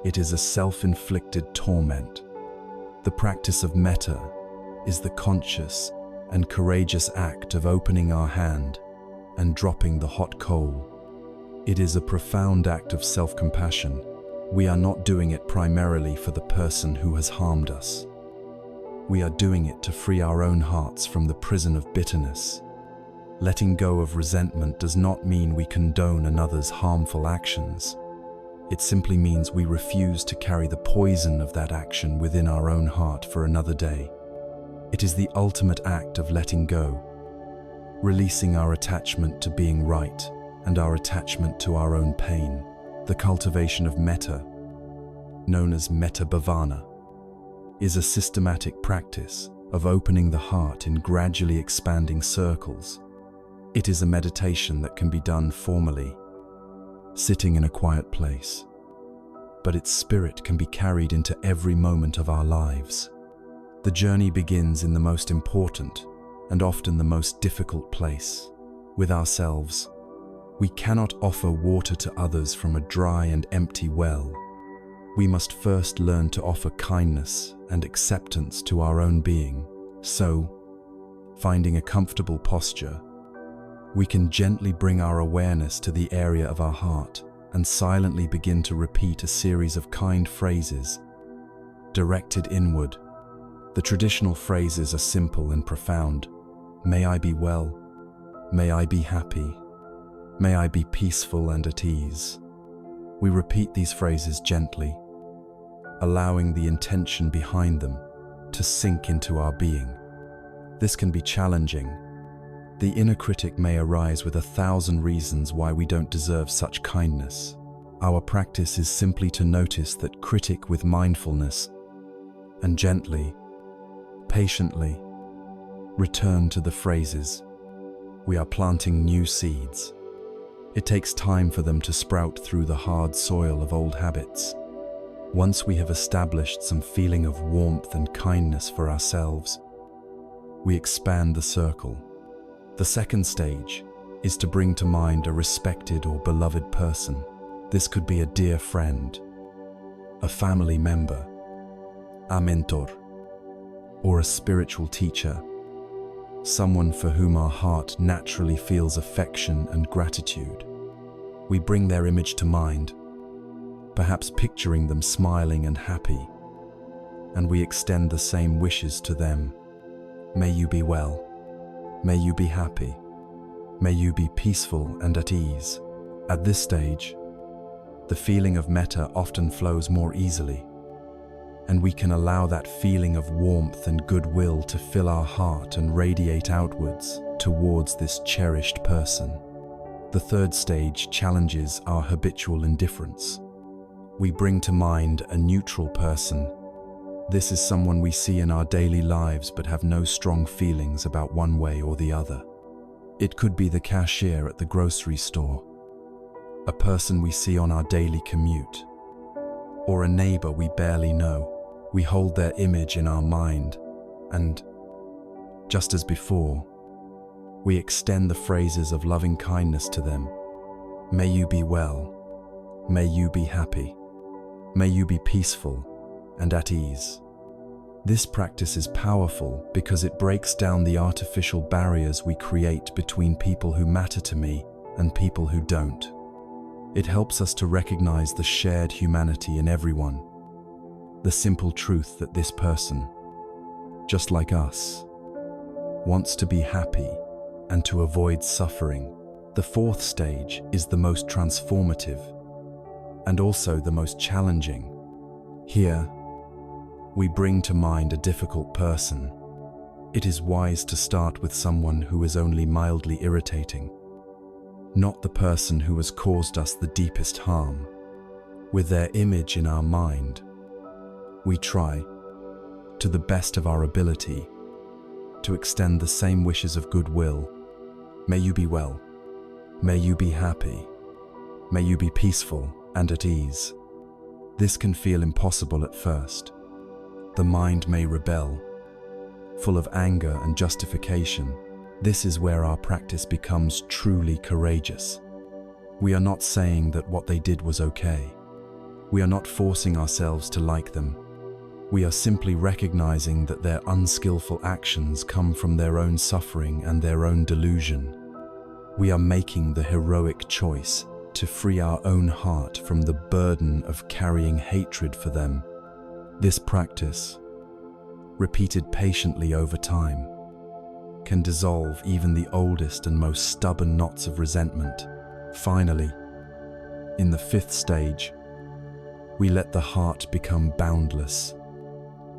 It is a self-inflicted torment. The practice of metta is the conscious and courageous act of opening our hand and dropping the hot coal. It is a profound act of self-compassion. We are not doing it primarily for the person who has harmed us. We are doing it to free our own hearts from the prison of bitterness. Letting go of resentment does not mean we condone another's harmful actions. It simply means we refuse to carry the poison of that action within our own heart for another day. It is the ultimate act of letting go, releasing our attachment to being right and our attachment to our own pain. The cultivation of metta, known as metta bhavana, is a systematic practice of opening the heart in gradually expanding circles. It is a meditation that can be done formally, sitting in a quiet place, but its spirit can be carried into every moment of our lives. The journey begins in the most important and often the most difficult place, with ourselves. We cannot offer water to others from a dry and empty well. We must first learn to offer kindness and acceptance to our own being. So, finding a comfortable posture, we can gently bring our awareness to the area of our heart and silently begin to repeat a series of kind phrases directed inward. The traditional phrases are simple and profound. May I be well. May I be happy. May I be peaceful and at ease. We repeat these phrases gently, allowing the intention behind them to sink into our being. This can be challenging. The inner critic may arise with 1,000 reasons why we don't deserve such kindness. Our practice is simply to notice that critic with mindfulness and gently, patiently, return to the phrases. We are planting new seeds. It takes time for them to sprout through the hard soil of old habits. Once we have established some feeling of warmth and kindness for ourselves, we expand the circle. The second stage is to bring to mind a respected or beloved person. This could be a dear friend, a family member, a mentor, or a spiritual teacher, someone for whom our heart naturally feels affection and gratitude. We bring their image to mind, perhaps picturing them smiling and happy, and we extend the same wishes to them. May you be well. May you be happy. May you be peaceful and at ease. At this stage, the feeling of metta often flows more easily, and we can allow that feeling of warmth and goodwill to fill our heart and radiate outwards towards this cherished person. The third stage challenges our habitual indifference. We bring to mind a neutral person. This is someone we see in our daily lives but have no strong feelings about one way or the other. It could be the cashier at the grocery store, a person we see on our daily commute, or a neighbor we barely know. We hold their image in our mind, and, just as before, we extend the phrases of loving kindness to them. May you be well. May you be happy. May you be peaceful and at ease. This practice is powerful because it breaks down the artificial barriers we create between people who matter to me and people who don't. It helps us to recognize the shared humanity in everyone, the simple truth that this person, just like us, wants to be happy and to avoid suffering. The fourth stage is the most transformative and also the most challenging. Here, we bring to mind a difficult person. It is wise to start with someone who is only mildly irritating, not the person who has caused us the deepest harm. With their image in our mind, we try, to the best of our ability, to extend the same wishes of goodwill. May you be well. May you be happy. May you be peaceful and at ease. This can feel impossible at first. The mind may rebel, full of anger and justification. This is where our practice becomes truly courageous. We are not saying that what they did was okay. We are not forcing ourselves to like them. We are simply recognizing that their unskillful actions come from their own suffering and their own delusion. We are making the heroic choice to free our own heart from the burden of carrying hatred for them. This practice, repeated patiently over time, can dissolve even the oldest and most stubborn knots of resentment. Finally, in the fifth stage, we let the heart become boundless.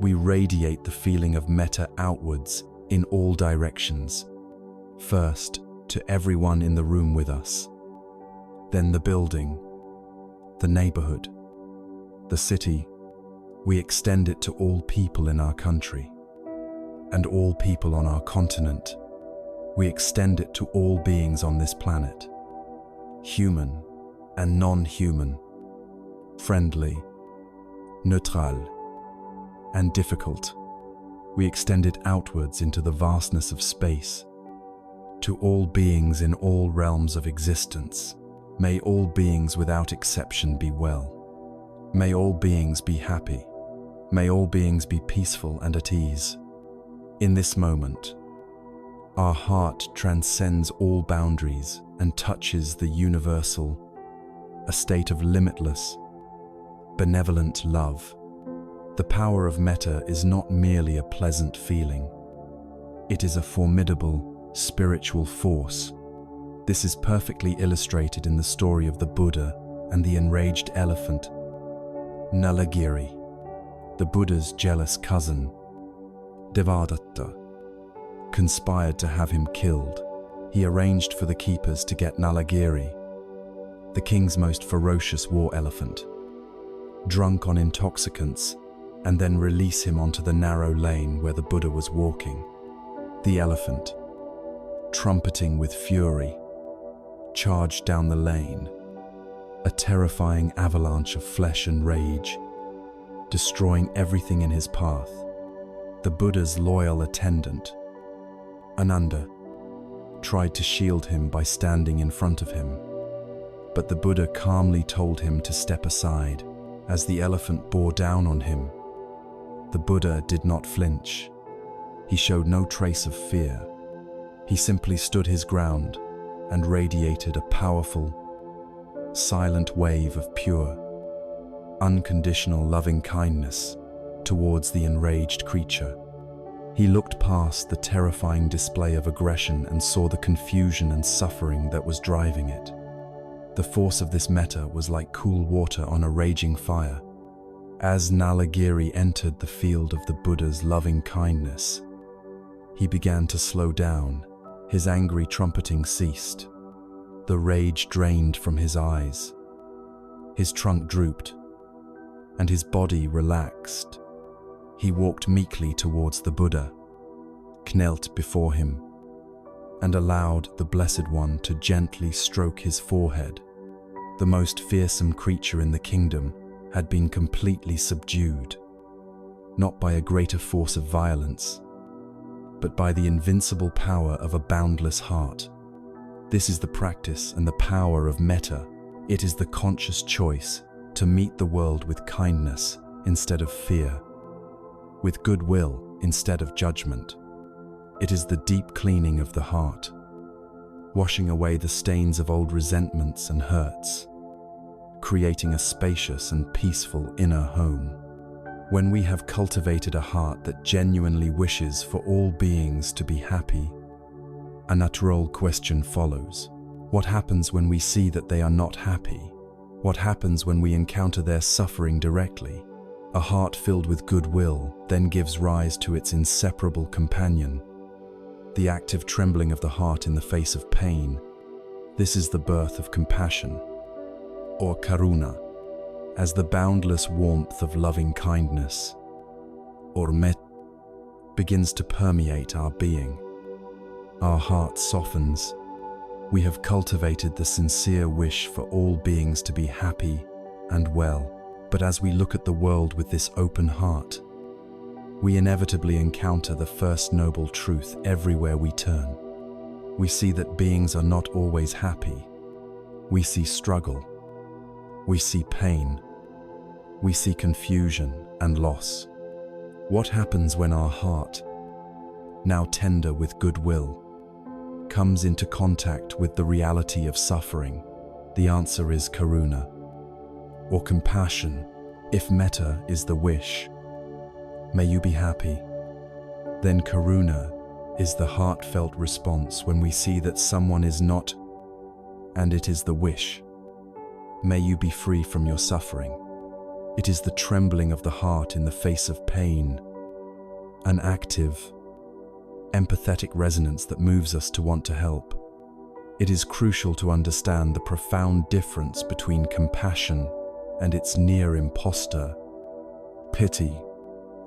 We radiate the feeling of metta outwards in all directions. First, to everyone in the room with us. Then the building, the neighborhood, the city. We extend it to all people in our country and all people on our continent. We extend it to all beings on this planet, human and non-human, friendly neutral, and difficult. We extend it outwards into the vastness of space. To all beings in all realms of existence, may all beings without exception be well. May all beings be happy. May all beings be peaceful and at ease. In this moment, our heart transcends all boundaries and touches the universal, a state of limitless, benevolent love. The power of metta is not merely a pleasant feeling. It is a formidable, spiritual force. This is perfectly illustrated in the story of the Buddha and the enraged elephant, Nalagiri. The Buddha's jealous cousin, Devadatta, conspired to have him killed. He arranged for the keepers to get Nalagiri, the king's most ferocious war elephant, drunk on intoxicants, and then release him onto the narrow lane where the Buddha was walking. The elephant, trumpeting with fury, charged down the lane, a terrifying avalanche of flesh and rage, destroying everything in his path. The Buddha's loyal attendant, Ananda, tried to shield him by standing in front of him, but the Buddha calmly told him to step aside as the elephant bore down on him. The Buddha did not flinch. He showed no trace of fear. He simply stood his ground and radiated a powerful, silent wave of pure, unconditional loving kindness towards the enraged creature. He looked past the terrifying display of aggression and saw the confusion and suffering that was driving it. The force of this metta was like cool water on a raging fire. As Nalagiri entered the field of the Buddha's loving kindness, he began to slow down. His angry trumpeting ceased. The rage drained from his eyes. His trunk drooped, and his body relaxed. He walked meekly towards the Buddha, knelt before him, and allowed the Blessed One to gently stroke his forehead. The most fearsome creature in the kingdom had been completely subdued, not by a greater force of violence, but by the invincible power of a boundless heart. This is the practice and the power of metta. It is the conscious choice to meet the world with kindness instead of fear, with goodwill instead of judgment. It is the deep cleaning of the heart, washing away the stains of old resentments and hurts, creating a spacious and peaceful inner home. When we have cultivated a heart that genuinely wishes for all beings to be happy, a natural question follows. What happens when we see that they are not happy? What happens when we encounter their suffering directly? A heart filled with goodwill then gives rise to its inseparable companion, the active trembling of the heart in the face of pain. This is the birth of compassion, or karuna, as the boundless warmth of loving kindness, or metta, begins to permeate our being. Our heart softens. We have cultivated the sincere wish for all beings to be happy and well. But as we look at the world with this open heart, we inevitably encounter the first noble truth everywhere we turn. We see that beings are not always happy. We see struggle. We see pain. We see confusion and loss. What happens when our heart, now tender with goodwill, comes into contact with the reality of suffering? The answer is karuna, or compassion. If metta is the wish, may you be happy, then karuna is the heartfelt response when we see that someone is not, and it is the wish, may you be free from your suffering. It is the trembling of the heart in the face of pain, an active, empathetic resonance that moves us to want to help. It is crucial to understand the profound difference between compassion and its near imposter, pity.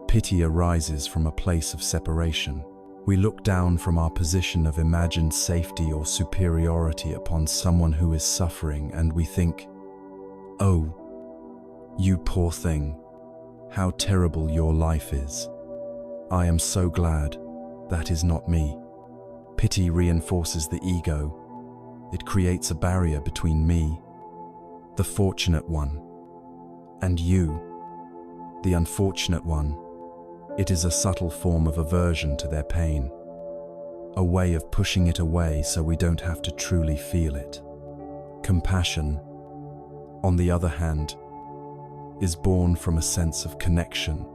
Pity arises from a place of separation. We look down from our position of imagined safety or superiority upon someone who is suffering, and we think, "Oh, you poor thing, how terrible your life is. I am so glad that is not me. Pity reinforces the ego. It creates a barrier between me, the fortunate one, and you, the unfortunate one. It is a subtle form of aversion to their pain, a way of pushing it away so we don't have to truly feel it. Compassion, on the other hand, is born from a sense of connection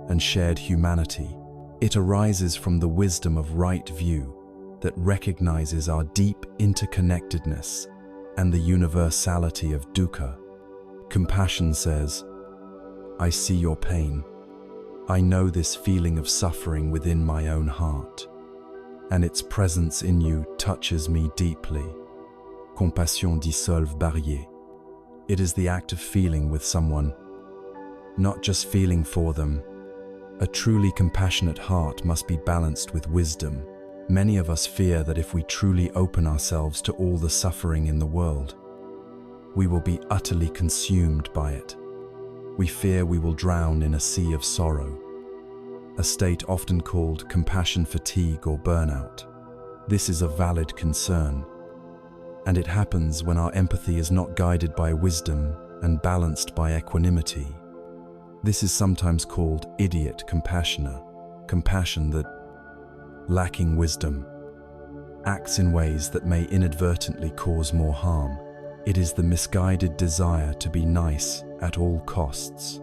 and shared humanity. It arises from the wisdom of right view that recognizes our deep interconnectedness and the universality of dukkha. Compassion says, I see your pain. I know this feeling of suffering within my own heart, and its presence in you touches me deeply. Compassion dissolve barrières. It is the act of feeling with someone, not just feeling for them. A truly compassionate heart must be balanced with wisdom. Many of us fear that if we truly open ourselves to all the suffering in the world, we will be utterly consumed by it. We fear we will drown in a sea of sorrow, a state often called compassion fatigue or burnout. This is a valid concern, and it happens when our empathy is not guided by wisdom and balanced by equanimity. This is sometimes called idiot compassion that, lacking wisdom, acts in ways that may inadvertently cause more harm. It is the misguided desire to be nice at all costs,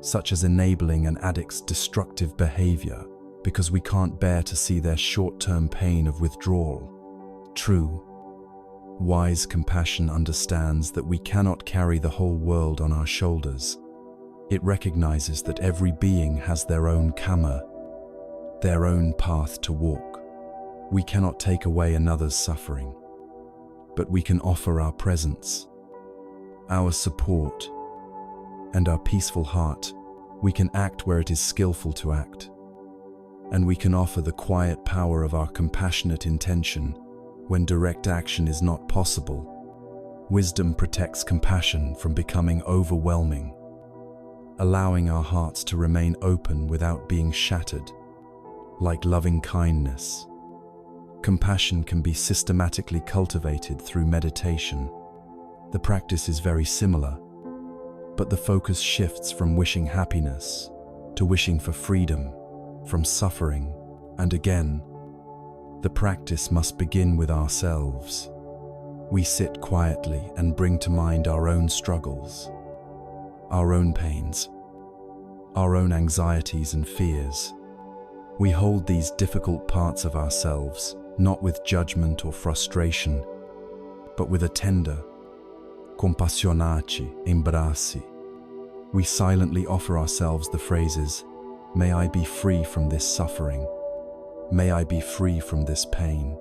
such as enabling an addict's destructive behavior because we can't bear to see their short-term pain of withdrawal. True, wise compassion understands that we cannot carry the whole world on our shoulders. It recognizes that every being has their own karma, their own path to walk. We cannot take away another's suffering, but we can offer our presence, our support, and our peaceful heart. We can act where it is skillful to act, and we can offer the quiet power of our compassionate intention when direct action is not possible. Wisdom protects compassion from becoming overwhelming, allowing our hearts to remain open without being shattered. Like loving kindness, compassion can be systematically cultivated through meditation. The practice is very similar, but the focus shifts from wishing happiness to wishing for freedom from suffering. And again, the practice must begin with ourselves. We sit quietly and bring to mind our own struggles, our own pains, our own anxieties and fears. We hold these difficult parts of ourselves, not with judgment or frustration, but with a tender, compassionaci embrassi. We silently offer ourselves the phrases, may I be free from this suffering. May I be free from this pain.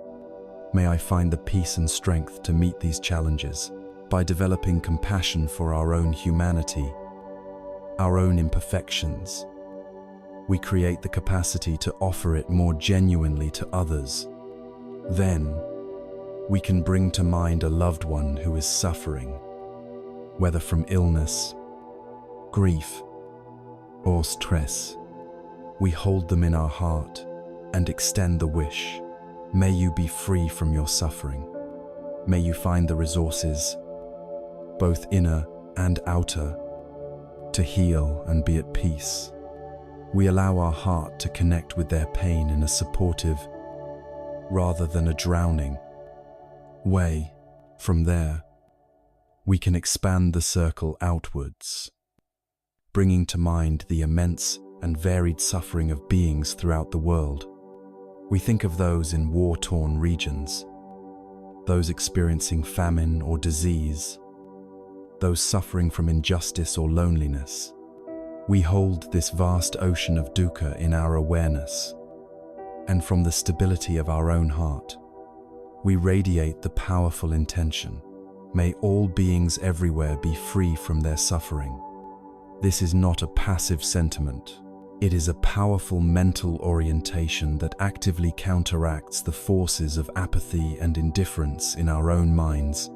May I find the peace and strength to meet these challenges. By developing compassion for our own humanity, our own imperfections, we create the capacity to offer it more genuinely to others. Then, we can bring to mind a loved one who is suffering, whether from illness, grief, or stress. We hold them in our heart and extend the wish, may you be free from your suffering. May you find the resources, both inner and outer, to heal and be at peace. We allow our heart to connect with their pain in a supportive, rather than a drowning way. From there, we can expand the circle outwards, bringing to mind the immense and varied suffering of beings throughout the world. We think of those in war-torn regions, those experiencing famine or disease, those suffering from injustice or loneliness. We hold this vast ocean of dukkha in our awareness, and from the stability of our own heart, we radiate the powerful intention, may all beings everywhere be free from their suffering. This is not a passive sentiment. It is a powerful mental orientation that actively counteracts the forces of apathy and indifference in our own minds.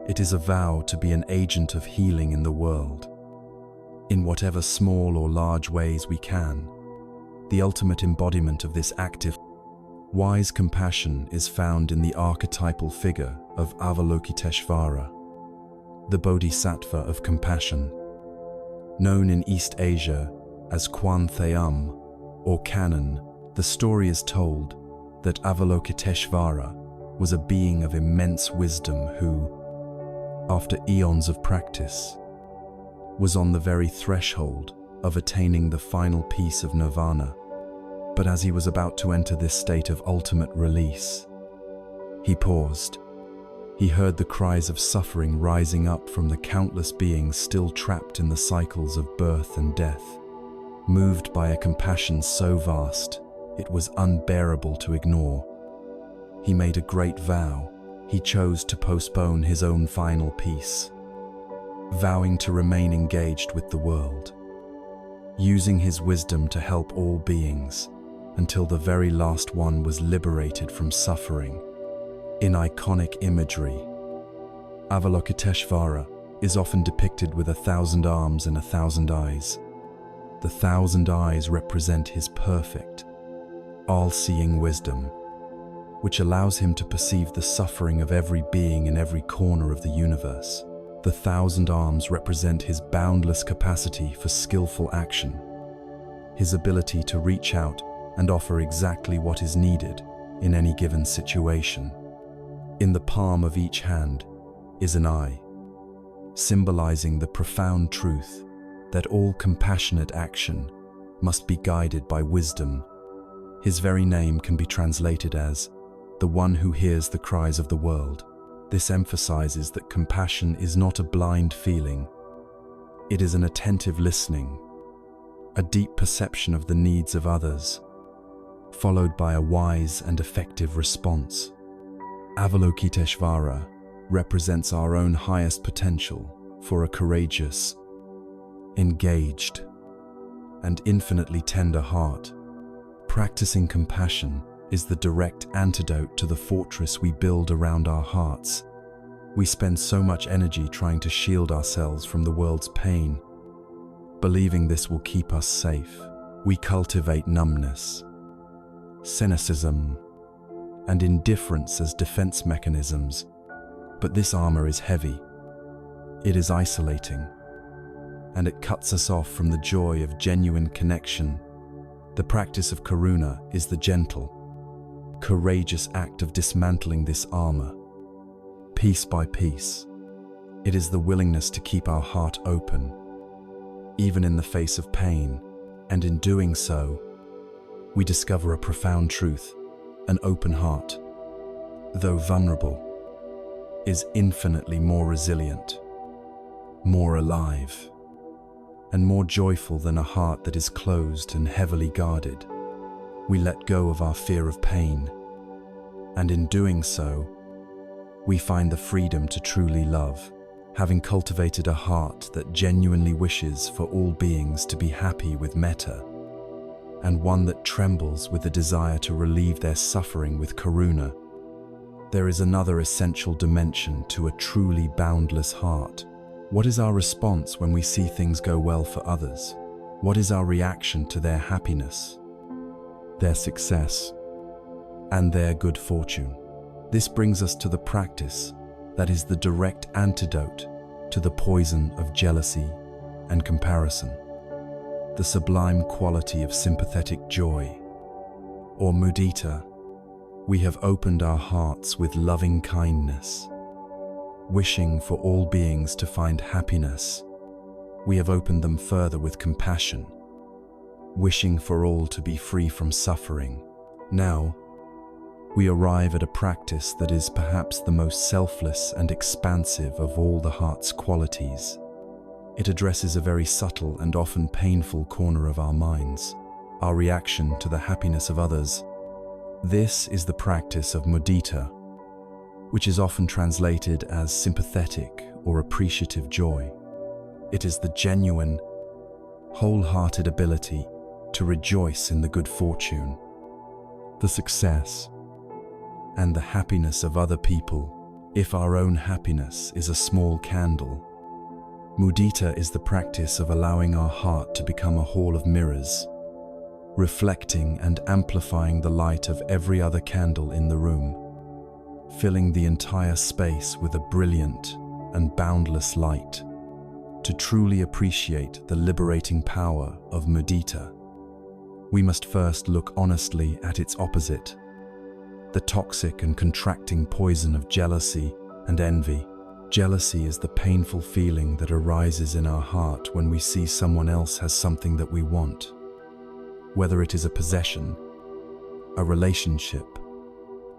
It is a vow to be an agent of healing in the world. in whatever small or large ways we can. The ultimate embodiment of this active, wise compassion is found in the archetypal figure of Avalokiteshvara, the Bodhisattva of compassion. Known in East Asia as Kwan Theum or Canon, the story is told that Avalokiteshvara was a being of immense wisdom who, after eons of practice, was on the very threshold of attaining the final peace of nirvana. But as he was about to enter this state of ultimate release, he paused. He heard the cries of suffering rising up from the countless beings still trapped in the cycles of birth and death. Moved by a compassion so vast, it was unbearable to ignore. He made a great vow. He chose to postpone his own final peace, vowing to remain engaged with the world, using his wisdom to help all beings until the very last one was liberated from suffering. In iconic imagery, Avalokiteshvara is often depicted with 1,000 arms and 1,000 eyes. The 1,000 eyes represent his perfect, all-seeing wisdom, which allows him to perceive the suffering of every being in every corner of the universe. The 1,000 arms represent his boundless capacity for skillful action, his ability to reach out and offer exactly what is needed in any given situation. In the palm of each hand is an eye, symbolizing the profound truth that all compassionate action must be guided by wisdom. His very name can be translated as the one who hears the cries of the world. This emphasizes that compassion is not a blind feeling. It is an attentive listening, a deep perception of the needs of others, followed by a wise and effective response. Avalokiteshvara represents our own highest potential for a courageous, engaged, and infinitely tender heart. Practicing compassion is the direct antidote to the fortress we build around our hearts. We spend so much energy trying to shield ourselves from the world's pain, believing this will keep us safe. We cultivate numbness, cynicism, and indifference as defense mechanisms, but this armor is heavy. It is isolating, and it cuts us off from the joy of genuine connection. The practice of karuna is the gentle, courageous act of dismantling this armor, piece by piece. It is the willingness to keep our heart open, even in the face of pain, and in doing so, we discover a profound truth. An open heart, though vulnerable, is infinitely more resilient, more alive, and more joyful than a heart that is closed and heavily guarded. We let go of our fear of pain, and in doing so, we find the freedom to truly love. Having cultivated a heart that genuinely wishes for all beings to be happy with metta, and one that trembles with the desire to relieve their suffering with karuna, there is another essential dimension to a truly boundless heart. What is our response when we see things go well for others? What is our reaction to their happiness, their success, and their good fortune? This brings us to the practice that is the direct antidote to the poison of jealousy and comparison. The sublime quality of sympathetic joy, or mudita. We have opened our hearts with loving kindness, wishing for all beings to find happiness. We have opened them further with compassion, wishing for all to be free from suffering. Now, we arrive at a practice that is perhaps the most selfless and expansive of all the heart's qualities. It addresses a very subtle and often painful corner of our minds, our reaction to the happiness of others. This is the practice of mudita, which is often translated as sympathetic or appreciative joy. It is the genuine, wholehearted ability to rejoice in the good fortune, the success, and the happiness of other people. If our own happiness is a small candle, Mudita is the practice of allowing our heart to become a hall of mirrors, reflecting and amplifying the light of every other candle in the room, filling the entire space with a brilliant and boundless light. To truly appreciate the liberating power of mudita, we must first look honestly at its opposite, the toxic and contracting poison of jealousy and envy. Jealousy is the painful feeling that arises in our heart when we see someone else has something that we want. Whether it is a possession, a relationship,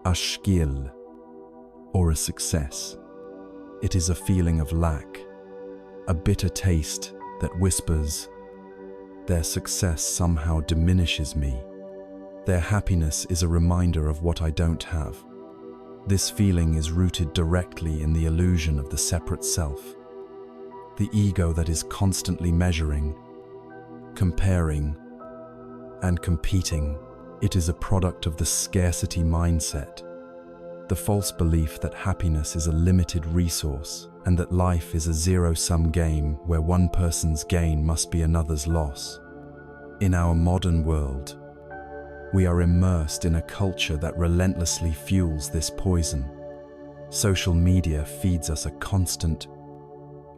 a skill, or a success, it is a feeling of lack, a bitter taste that whispers, "Their success somehow diminishes me. Their happiness is a reminder of what I don't have." This feeling is rooted directly in the illusion of the separate self, the ego that is constantly measuring, comparing, and competing. It is a product of the scarcity mindset, the false belief that happiness is a limited resource and that life is a zero-sum game where one person's gain must be another's loss. In our modern world, we are immersed in a culture that relentlessly fuels this poison. Social media feeds us a constant,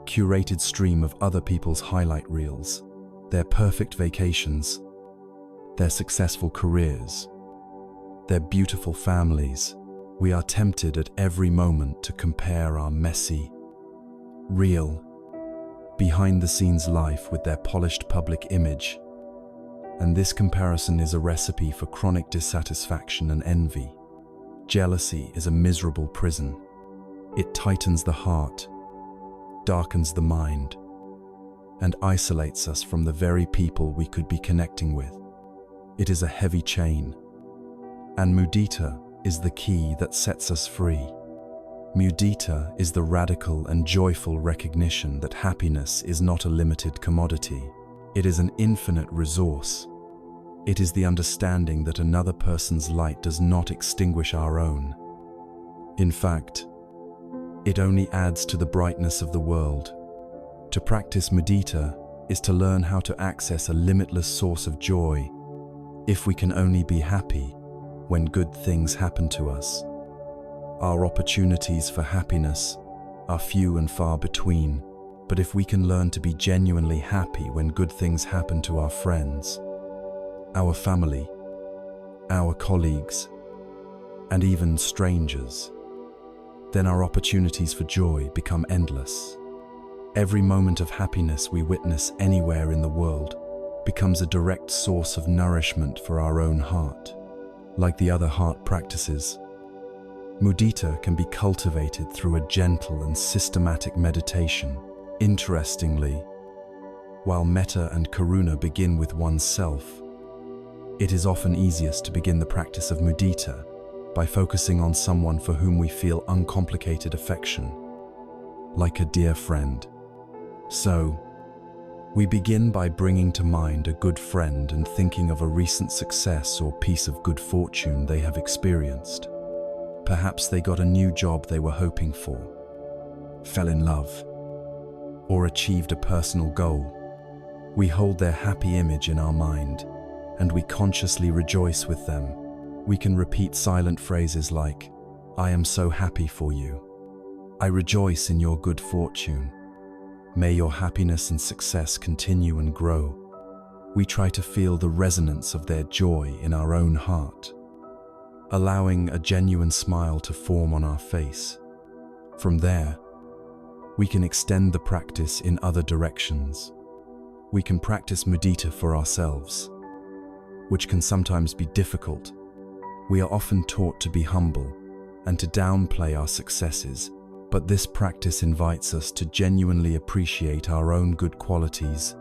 curated stream of other people's highlight reels, their perfect vacations, their successful careers, their beautiful families. We are tempted at every moment to compare our messy, real, behind-the-scenes life with their polished public image. And this comparison is a recipe for chronic dissatisfaction and envy. Jealousy is a miserable prison. It tightens the heart, darkens the mind, and isolates us from the very people we could be connecting with. It is a heavy chain, and mudita is the key that sets us free. Mudita is the radical and joyful recognition that happiness is not a limited commodity. It is an infinite resource. It is the understanding that another person's light does not extinguish our own. In fact, it only adds to the brightness of the world. To practice mudita is to learn how to access a limitless source of joy. If we can only be happy when good things happen to us, our opportunities for happiness are few and far between. But if we can learn to be genuinely happy when good things happen to our friends, our family, our colleagues, and even strangers, then our opportunities for joy become endless. Every moment of happiness we witness anywhere in the world becomes a direct source of nourishment for our own heart. Like the other heart practices, mudita can be cultivated through a gentle and systematic meditation. Interestingly, while metta and karuna begin with oneself, it is often easiest to begin the practice of mudita by focusing on someone for whom we feel uncomplicated affection, like a dear friend. So, we begin by bringing to mind a good friend and thinking of a recent success or piece of good fortune they have experienced. Perhaps they got a new job they were hoping for, fell in love, or achieved a personal goal. We hold their happy image in our mind, and we consciously rejoice with them. We can repeat silent phrases like, "I am so happy for you. I rejoice in your good fortune. May your happiness and success continue and grow." We try to feel the resonance of their joy in our own heart, allowing a genuine smile to form on our face. From there, we can extend the practice in other directions. We can practice mudita for ourselves, which can sometimes be difficult. We are often taught to be humble and to downplay our successes, but this practice invites us to genuinely appreciate our own good qualities,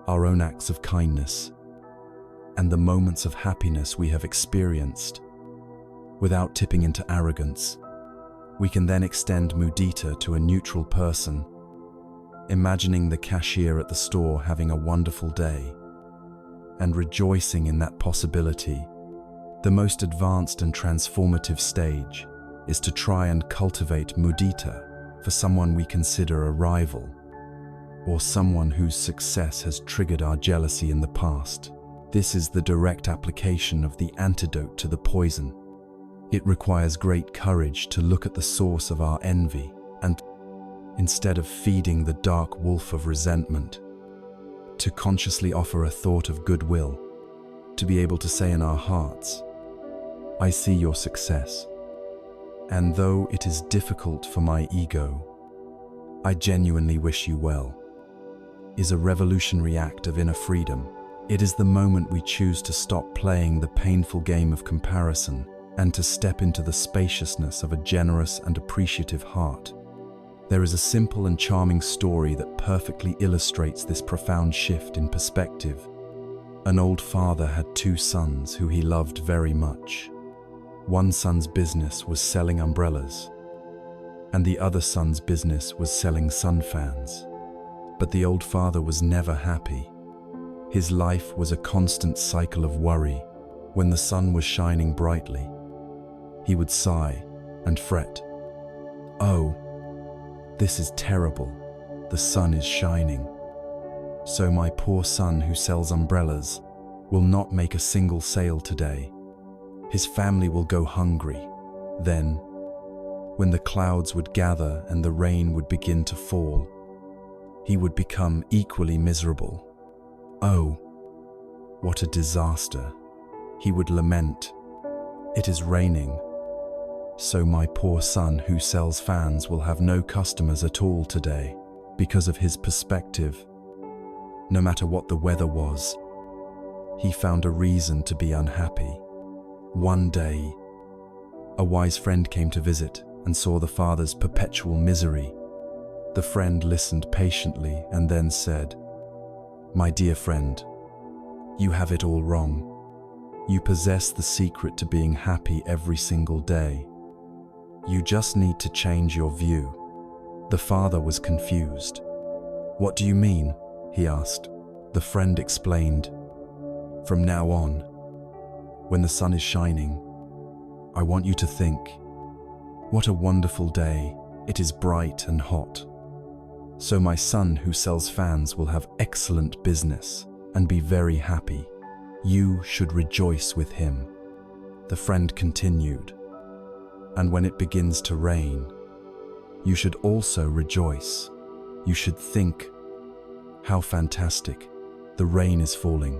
our own acts of kindness, and the moments of happiness we have experienced. Without tipping into arrogance, we can then extend mudita to a neutral person, imagining the cashier at the store having a wonderful day, and rejoicing in that possibility. The most advanced and transformative stage is to try and cultivate mudita for someone we consider a rival, or someone whose success has triggered our jealousy in the past. This is the direct application of the antidote to the poison. It requires great courage to look at the source of our envy and, instead of feeding the dark wolf of resentment, to consciously offer a thought of goodwill, to be able to say in our hearts, "I see your success, and though it is difficult for my ego, I genuinely wish you well," is a revolutionary act of inner freedom. It is the moment we choose to stop playing the painful game of comparison and to step into the spaciousness of a generous and appreciative heart. There is a simple and charming story that perfectly illustrates this profound shift in perspective. An old father had two sons who he loved very much. One son's business was selling umbrellas, and the other son's business was selling sun fans. But the old father was never happy. His life was a constant cycle of worry. When the sun was shining brightly, he would sigh and fret. "Oh, this is terrible. The sun is shining. So my poor son who sells umbrellas will not make a single sale today. His family will go hungry." Then, when the clouds would gather and the rain would begin to fall, he would become equally miserable. "Oh, what a disaster," he would lament. "It is raining, so my poor son who sells fans will have no customers at all today." Because of his perspective, no matter what the weather was, he found a reason to be unhappy. One day, a wise friend came to visit and saw the father's perpetual misery. The friend listened patiently and then said, "My dear friend, you have it all wrong. You possess the secret to being happy every single day. You just need to change your view." The father was confused. "What do you mean?" he asked. The friend explained, "From now on, when the sun is shining, I want you to think, 'What a wonderful day, it is bright and hot. So my son who sells fans will have excellent business and be very happy. You should rejoice with him." The friend continued, "And when it begins to rain, you should also rejoice. You should think, 'How fantastic, the rain is falling.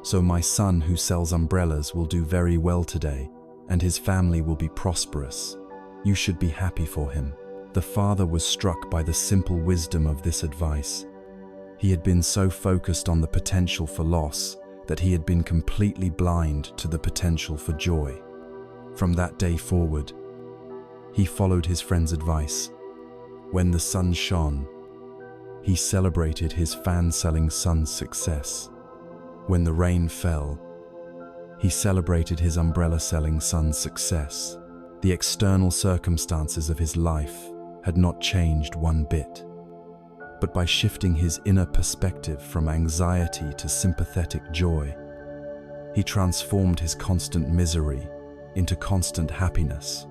So my son who sells umbrellas will do very well today, and his family will be prosperous. You should be happy for him." The father was struck by the simple wisdom of this advice. He had been so focused on the potential for loss that he had been completely blind to the potential for joy. From that day forward, he followed his friend's advice. When the sun shone, he celebrated his fan-selling son's success. When the rain fell, he celebrated his umbrella-selling son's success. The external circumstances of his life had not changed one bit. But by shifting his inner perspective from anxiety to sympathetic joy, he transformed his constant misery into constant happiness.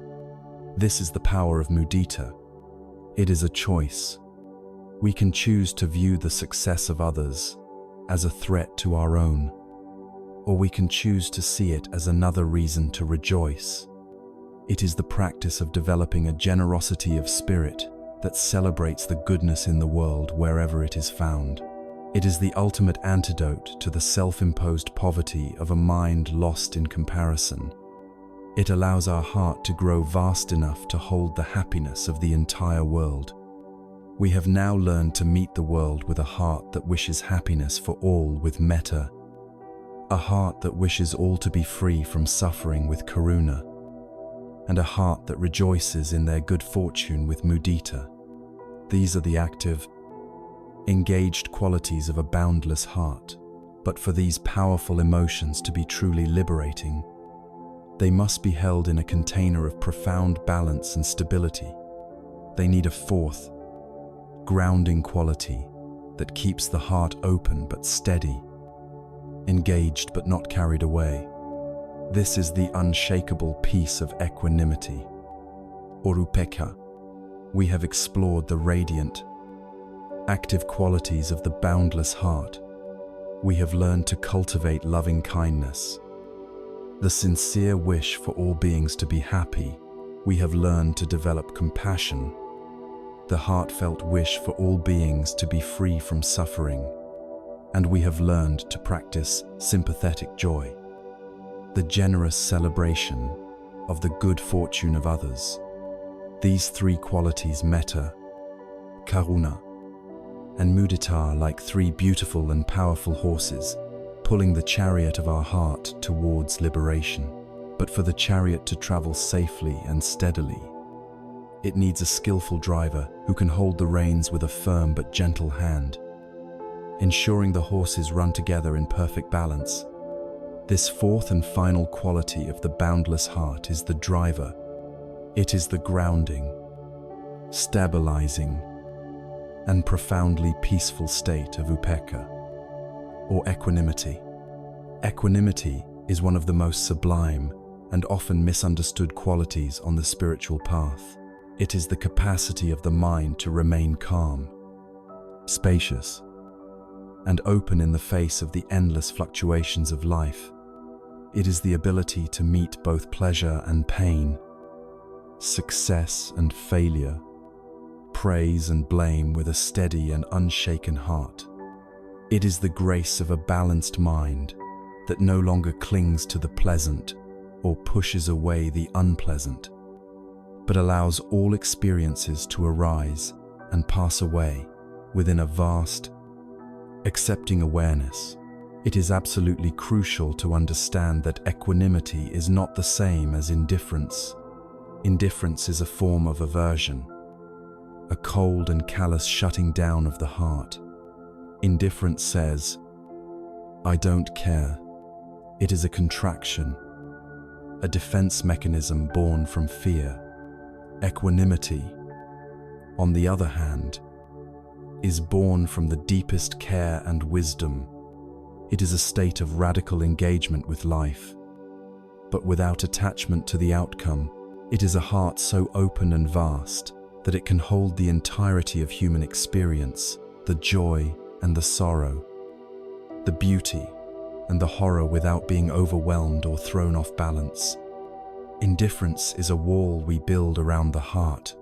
This is the power of mudita. It is a choice. We can choose to view the success of others as a threat to our own, or we can choose to see it as another reason to rejoice. It is the practice of developing a generosity of spirit that celebrates the goodness in the world wherever it is found. It is the ultimate antidote to the self-imposed poverty of a mind lost in comparison. It allows our heart to grow vast enough to hold the happiness of the entire world. We have now learned to meet the world with a heart that wishes happiness for all with metta, a heart that wishes all to be free from suffering with karuna, and a heart that rejoices in their good fortune with mudita. These are the active, engaged qualities of a boundless heart. But for these powerful emotions to be truly liberating, they must be held in a container of profound balance and stability. They need a fourth, grounding quality that keeps the heart open but steady, engaged but not carried away. This is the unshakable peace of equanimity. Orupeka. We have explored the radiant, active qualities of the boundless heart. We have learned to cultivate loving kindness, the sincere wish for all beings to be happy. We have learned to develop compassion, the heartfelt wish for all beings to be free from suffering. And we have learned to practice sympathetic joy, the generous celebration of the good fortune of others. These three qualities, metta, karuna, and mudita, are like three beautiful and powerful horses, pulling the chariot of our heart towards liberation. But for the chariot to travel safely and steadily, it needs a skillful driver who can hold the reins with a firm but gentle hand, ensuring the horses run together in perfect balance. This fourth and final quality of the boundless heart is the driver. It is the grounding, stabilizing, and profoundly peaceful state of upekkha, or equanimity. Equanimity is one of the most sublime and often misunderstood qualities on the spiritual path. It is the capacity of the mind to remain calm, spacious, and open in the face of the endless fluctuations of life. It is the ability to meet both pleasure and pain, success and failure, praise and blame with a steady and unshaken heart. It is the grace of a balanced mind that no longer clings to the pleasant or pushes away the unpleasant, but allows all experiences to arise and pass away within a vast, accepting awareness. It is absolutely crucial to understand that equanimity is not the same as indifference. Indifference is a form of aversion, a cold and callous shutting down of the heart. Indifference says, "I don't care." It is a contraction, a defense mechanism born from fear. Equanimity, on the other hand, is born from the deepest care and wisdom. It is a state of radical engagement with life, but without attachment to the outcome. It is a heart so open and vast that it can hold the entirety of human experience, the joy and the sorrow, the beauty and the horror, without being overwhelmed or thrown off balance. Indifference is a wall we build around the heart.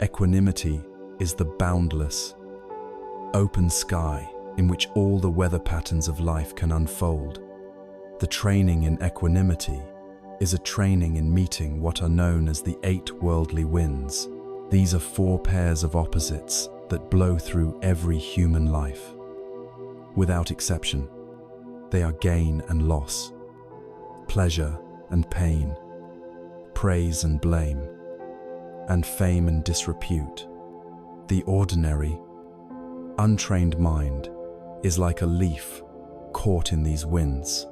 Equanimity is the boundless, open sky in which all the weather patterns of life can unfold. The training in equanimity is a training in meeting what are known as the 8 worldly winds. These are 4 pairs of opposites that blow through every human life. Without exception, they are gain and loss, pleasure and pain, praise and blame, and fame and disrepute. The ordinary, untrained mind is like a leaf caught in these winds.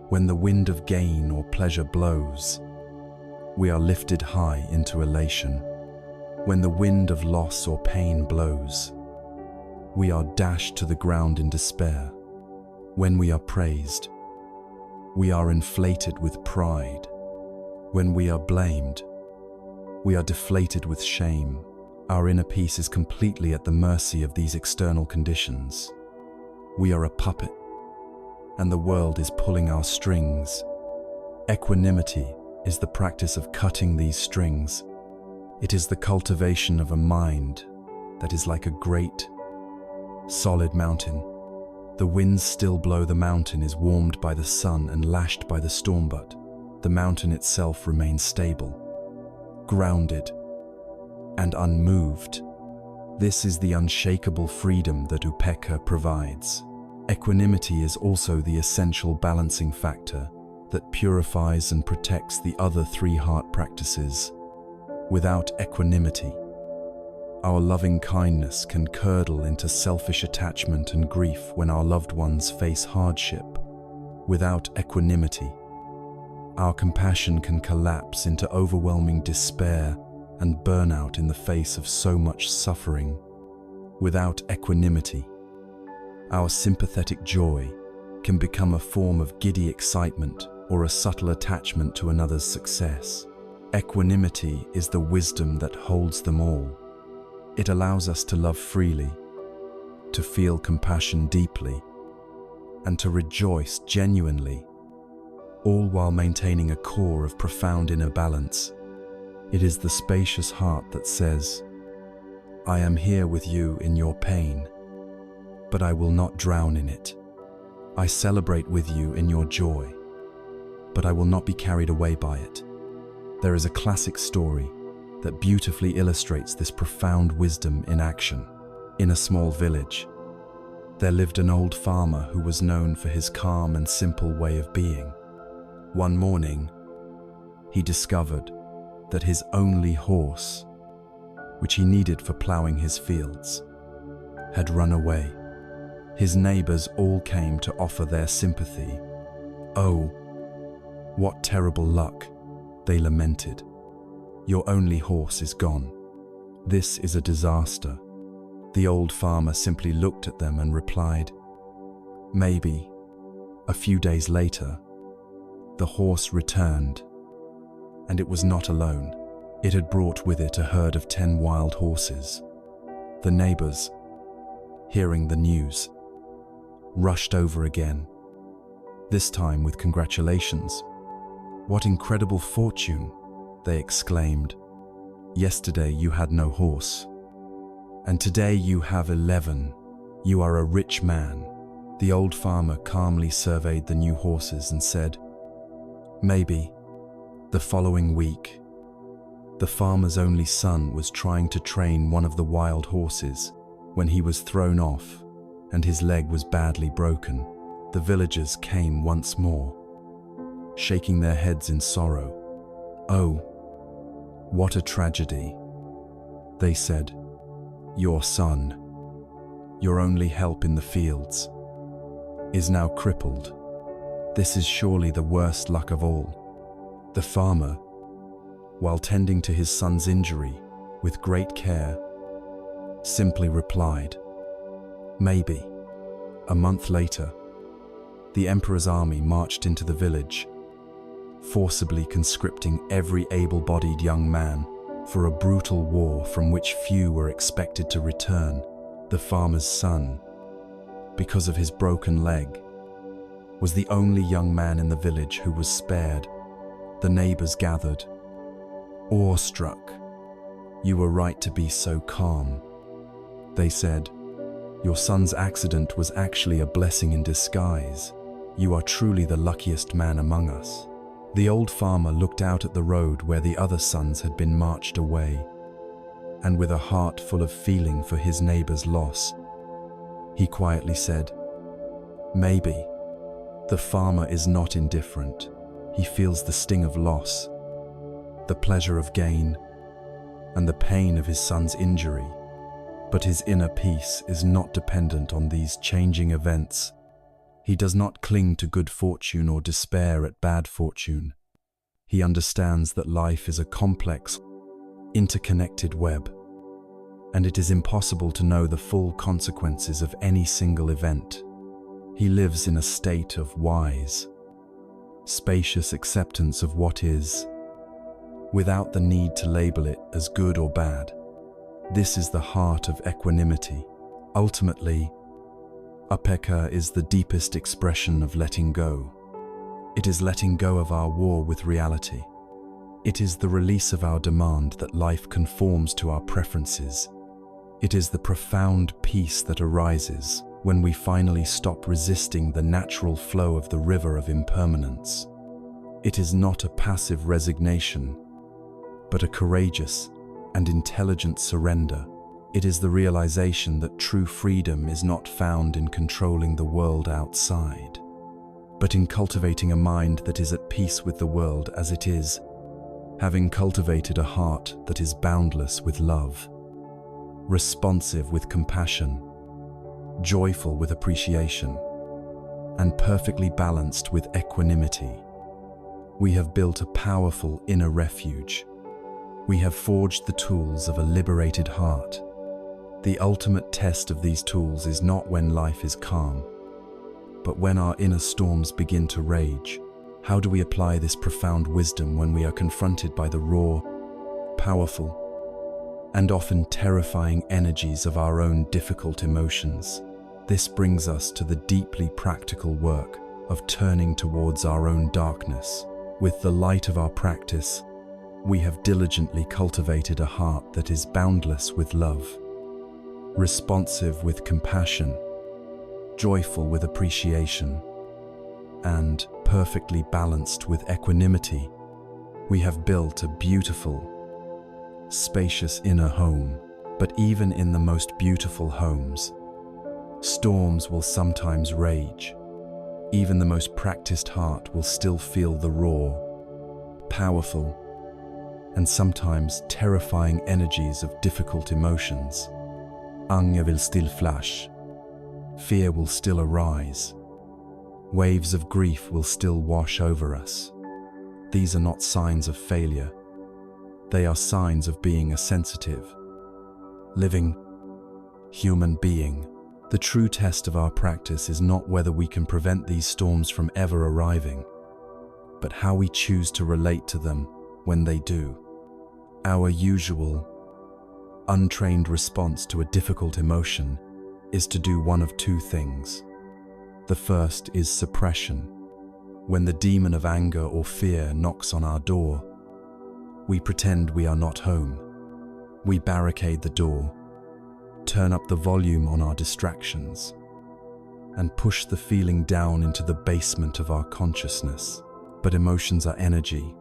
When the wind of gain or pleasure blows, we are lifted high into elation. When the wind of loss or pain blows, we are dashed to the ground in despair. When we are praised, we are inflated with pride. When we are blamed, we are deflated with shame. Our inner peace is completely at the mercy of these external conditions. We are a puppet, and the world is pulling our strings. Equanimity is the practice of cutting these strings. It is the cultivation of a mind that is like a great, solid mountain. The winds still blow, the mountain is warmed by the sun and lashed by the storm, but the mountain itself remains stable, grounded, and unmoved. This is the unshakable freedom that upekkha provides. Equanimity is also the essential balancing factor that purifies and protects the other 3 heart practices. Without equanimity, our loving kindness can curdle into selfish attachment and grief when our loved ones face hardship. Without equanimity, our compassion can collapse into overwhelming despair and burnout in the face of so much suffering. Without equanimity, our sympathetic joy can become a form of giddy excitement or a subtle attachment to another's success. Equanimity is the wisdom that holds them all. It allows us to love freely, to feel compassion deeply, and to rejoice genuinely, all while maintaining a core of profound inner balance. It is the spacious heart that says, "I am here with you in your pain, but I will not drown in it. I celebrate with you in your joy, but I will not be carried away by it." There is a classic story that beautifully illustrates this profound wisdom in action. In a small village, there lived an old farmer who was known for his calm and simple way of being. One morning, he discovered that his only horse, which he needed for plowing his fields, had run away. His neighbors all came to offer their sympathy. "Oh, what terrible luck," they lamented. "Your only horse is gone. This is a disaster." The old farmer simply looked at them and replied, "Maybe." A few days later, the horse returned, and it was not alone. It had brought with it a herd of 10 wild horses. The neighbors, hearing the news, rushed over again, this time with congratulations. "What incredible fortune," they exclaimed. "Yesterday you had no horse, and today you have 11. You are a rich man." The old farmer calmly surveyed the new horses and said, "Maybe." The following week, the farmer's only son was trying to train one of the wild horses when he was thrown off and his leg was badly broken. The villagers came once more, shaking their heads in sorrow. "Oh, what a tragedy," they said. "Your son, your only help in the fields, is now crippled. This is surely the worst luck of all." The farmer, while tending to his son's injury with great care, simply replied, "Maybe." A month later, the emperor's army marched into the village, forcibly conscripting every able-bodied young man for a brutal war from which few were expected to return. The farmer's son, because of his broken leg, was the only young man in the village who was spared. The neighbors gathered, awestruck. "You were right to be so calm," they said. "Your son's accident was actually a blessing in disguise. You are truly the luckiest man among us." The old farmer looked out at the road where the other sons had been marched away, and with a heart full of feeling for his neighbor's loss, he quietly said, "Maybe." The farmer is not indifferent. He feels the sting of loss, the pleasure of gain, and the pain of his son's injury. But his inner peace is not dependent on these changing events. He does not cling to good fortune or despair at bad fortune. He understands that life is a complex, interconnected web, and it is impossible to know the full consequences of any single event. He lives in a state of wise, spacious acceptance of what is, without the need to label it as good or bad. This is the heart of equanimity. Ultimately, upekkha is the deepest expression of letting go. It is letting go of our war with reality. It is the release of our demand that life conforms to our preferences. It is the profound peace that arises when we finally stop resisting the natural flow of the river of impermanence. It is not a passive resignation, but a courageous and intelligent surrender. It is the realization that true freedom is not found in controlling the world outside, but in cultivating a mind that is at peace with the world as it is, having cultivated a heart that is boundless with love, responsive with compassion, joyful with appreciation, and perfectly balanced with equanimity. We have built a powerful inner refuge. We have forged the tools of a liberated heart. The ultimate test of these tools is not when life is calm, but when our inner storms begin to rage. How do we apply this profound wisdom when we are confronted by the raw, powerful, and often terrifying energies of our own difficult emotions. This brings us to the deeply practical work of turning towards our own darkness. With the light of our practice, we have diligently cultivated a heart that is boundless with love, responsive with compassion, joyful with appreciation, and perfectly balanced with equanimity. We have built a beautiful, spacious inner home. But even in the most beautiful homes, storms will sometimes rage. Even the most practiced heart will still feel the raw, powerful, and sometimes terrifying energies of difficult emotions. Anger will still flash. Fear will still arise. Waves of grief will still wash over us. These are not signs of failure. They are signs of being a sensitive, living, human being. The true test of our practice is not whether we can prevent these storms from ever arriving, but how we choose to relate to them when they do. Our usual, untrained response to a difficult emotion is to do one of two things. The first is suppression. When the demon of anger or fear knocks on our door, we pretend we are not home. We barricade the door, turn up the volume on our distractions, and push the feeling down into the basement of our consciousness. But emotions are energy,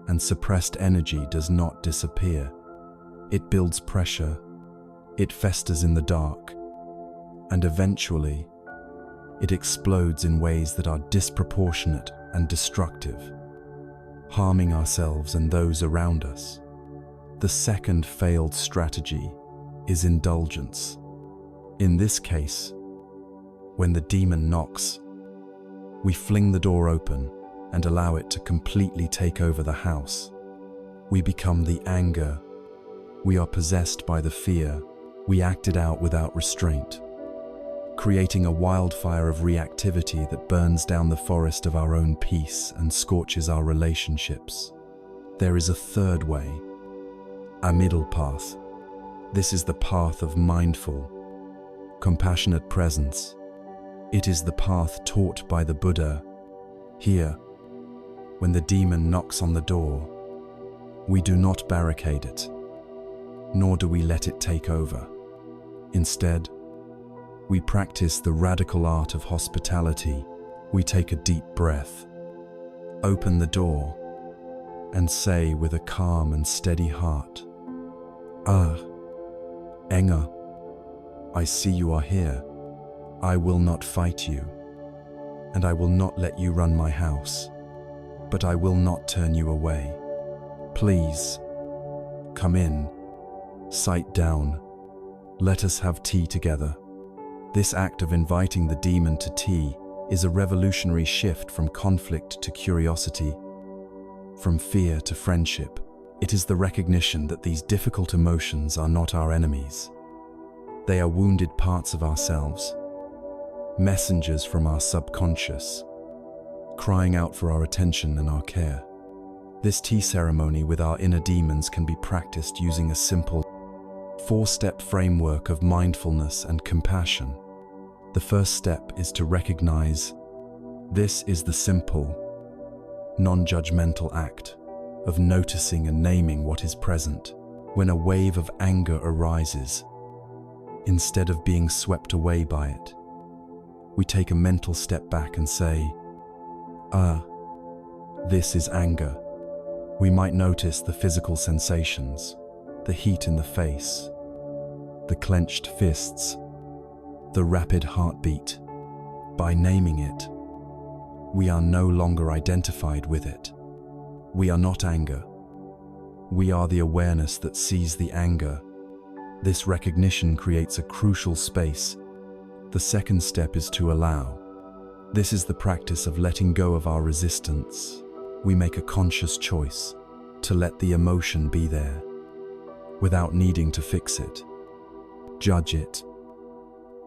and suppressed energy does not disappear. It builds pressure, it festers in the dark, and eventually, it explodes in ways that are disproportionate and destructive, harming ourselves and those around us. The second failed strategy is indulgence. In this case, when the demon knocks, we fling the door open and allow it to completely take over the house. We become the anger. We are possessed by the fear. We act it out without restraint, creating a wildfire of reactivity that burns down the forest of our own peace and scorches our relationships. There is a third way, a middle path. This is the path of mindful, compassionate presence. It is the path taught by the Buddha. Here, when the demon knocks on the door, we do not barricade it, nor do we let it take over. Instead, we practice the radical art of hospitality. We take a deep breath, open the door, and say with a calm and steady heart, Anger, I see you are here. I will not fight you, and I will not let you run my house, but I will not turn you away. Please, come in, sit down, let us have tea together. This act of inviting the demon to tea is a revolutionary shift from conflict to curiosity, from fear to friendship. It is the recognition that these difficult emotions are not our enemies. They are wounded parts of ourselves, messengers from our subconscious, crying out for our attention and our care. This tea ceremony with our inner demons can be practiced using a simple four-step framework of mindfulness and compassion. The first step is to recognize this is the simple, non-judgmental act of noticing and naming what is present. When a wave of anger arises, instead of being swept away by it, we take a mental step back and say, this is anger. We might notice the physical sensations, the heat in the face, the clenched fists, the rapid heartbeat. By naming it, we are no longer identified with it. We are not anger. We are the awareness that sees the anger. This recognition creates a crucial space. The second step is to allow. This is the practice of letting go of our resistance. We make a conscious choice to let the emotion be there, without needing to fix it, judge it,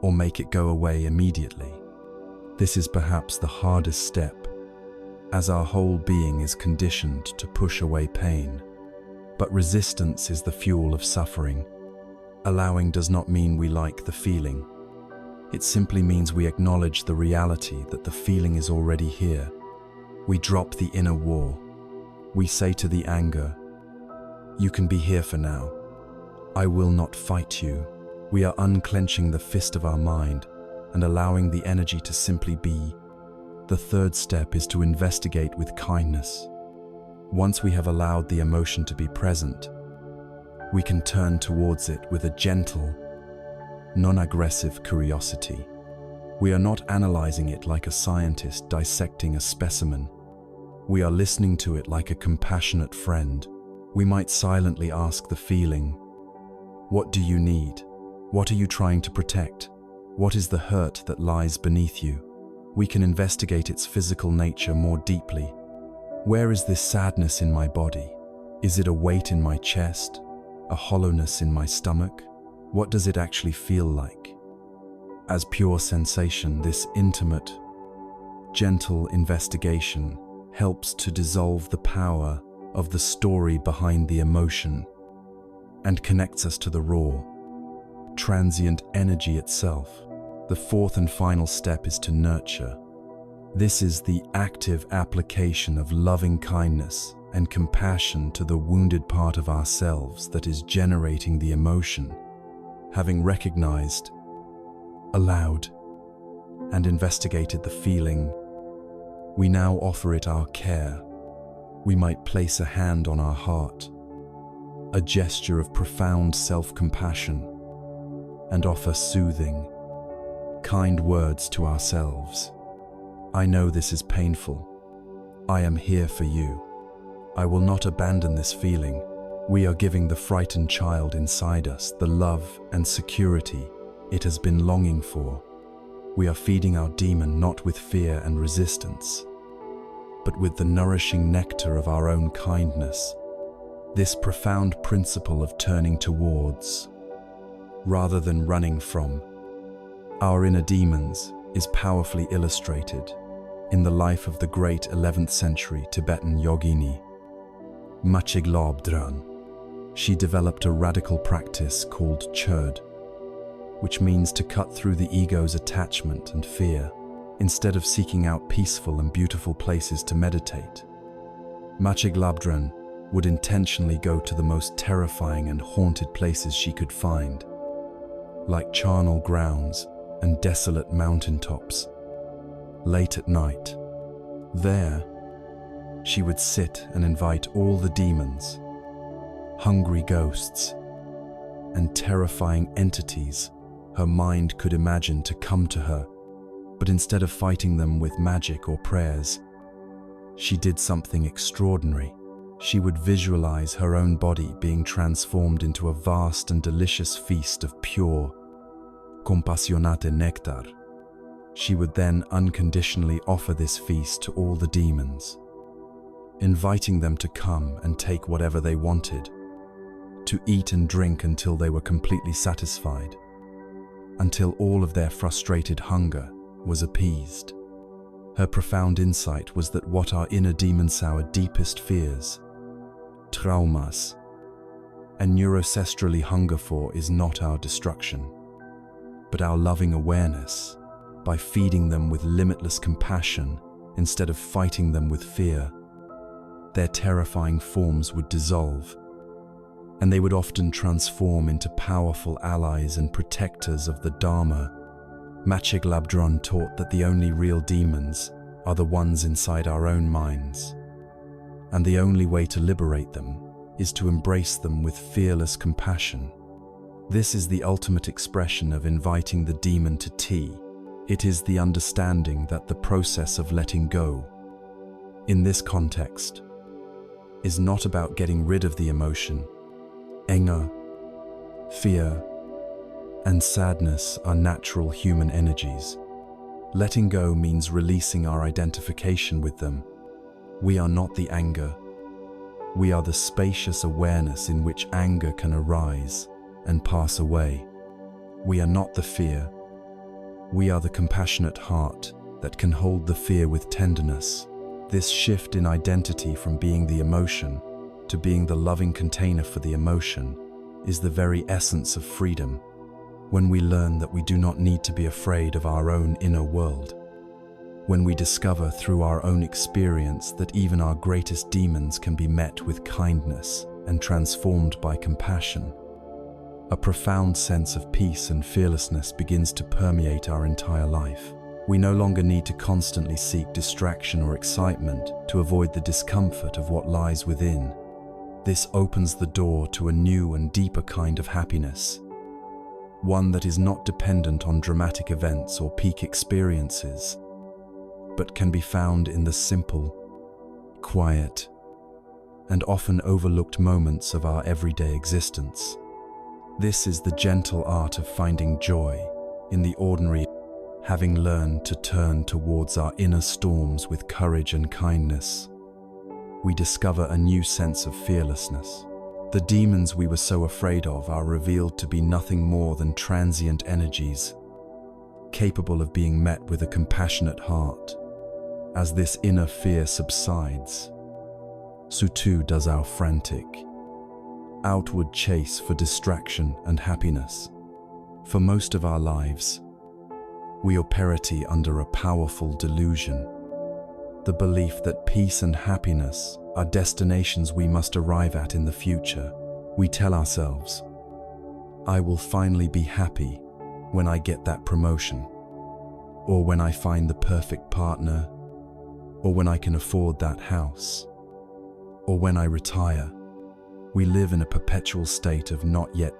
or make it go away immediately. This is perhaps the hardest step, as our whole being is conditioned to push away pain. But resistance is the fuel of suffering. Allowing does not mean we like the feeling. It simply means we acknowledge the reality that the feeling is already here. We drop the inner war. We say to the anger, "You can be here for now. I will not fight you." We are unclenching the fist of our mind and allowing the energy to simply be. The third step is to investigate with kindness. Once we have allowed the emotion to be present, we can turn towards it with a gentle, non-aggressive curiosity. We are not analyzing it like a scientist dissecting a specimen. We are listening to it like a compassionate friend. We might silently ask the feeling, "What do you need? What are you trying to protect? What is the hurt that lies beneath you?" We can investigate its physical nature more deeply. Where is this sadness in my body? Is it a weight in my chest? A hollowness in my stomach? What does it actually feel like? As pure sensation, this intimate, gentle investigation helps to dissolve the power of the story behind the emotion and connects us to the raw, transient energy itself. The fourth and final step is to nurture. This is the active application of loving kindness and compassion to the wounded part of ourselves that is generating the emotion. Having recognized, allowed, and investigated the feeling, we now offer it our care. We might place a hand on our heart, a gesture of profound self-compassion, and offer soothing, kind words to ourselves. "I know this is painful. I am here for you. I will not abandon this feeling." We are giving the frightened child inside us the love and security it has been longing for. We are feeding our demon not with fear and resistance, but with the nourishing nectar of our own kindness. This profound principle of turning towards, rather than running from, our inner demons is powerfully illustrated in the life of the great 11th century Tibetan yogini, Machig Lobdran. She developed a radical practice called churd, which means to cut through the ego's attachment and fear. Instead of seeking out peaceful and beautiful places to meditate, Machig Lobdran would intentionally go to the most terrifying and haunted places she could find, like charnel grounds and desolate mountaintops. Late at night, there, she would sit and invite all the demons, hungry ghosts, and terrifying entities her mind could imagine to come to her. But instead of fighting them with magic or prayers, she did something extraordinary. She would visualize her own body being transformed into a vast and delicious feast of pure, compassionate nectar. She would then unconditionally offer this feast to all the demons, inviting them to come and take whatever they wanted, to eat and drink until they were completely satisfied, until all of their frustrated hunger was appeased. Her profound insight was that what our inner demons, our deepest fears, traumas, and neurocestrally hunger for is not our destruction, but our loving awareness. By feeding them with limitless compassion instead of fighting them with fear, their terrifying forms would dissolve, and they would often transform into powerful allies and protectors of the Dharma. Machig Lobdran taught that the only real demons are the ones inside our own minds, and the only way to liberate them is to embrace them with fearless compassion. This is the ultimate expression of inviting the demon to tea. It is the understanding that the process of letting go, in this context, is not about getting rid of the emotion. Anger, fear, and sadness are natural human energies. Letting go means releasing our identification with them. We are not the anger. We are the spacious awareness in which anger can arise and pass away. We are not the fear. We are the compassionate heart that can hold the fear with tenderness. This shift in identity from being the emotion to being the loving container for the emotion, is the very essence of freedom. When we learn that we do not need to be afraid of our own inner world, when we discover through our own experience that even our greatest demons can be met with kindness and transformed by compassion, a profound sense of peace and fearlessness begins to permeate our entire life. We no longer need to constantly seek distraction or excitement to avoid the discomfort of what lies within. This opens the door to a new and deeper kind of happiness, one that is not dependent on dramatic events or peak experiences, but can be found in the simple, quiet, and often overlooked moments of our everyday existence. This is the gentle art of finding joy in the ordinary. Having learned to turn towards our inner storms with courage and kindness, we discover a new sense of fearlessness. The demons we were so afraid of are revealed to be nothing more than transient energies, capable of being met with a compassionate heart. As this inner fear subsides, so too does our frantic, outward chase for distraction and happiness. For most of our lives, we operate under a powerful delusion, the belief that peace and happiness are destinations we must arrive at in the future. We tell ourselves, I will finally be happy when I get that promotion, or when I find the perfect partner, or when I can afford that house, or when I retire. We live in a perpetual state of not yet,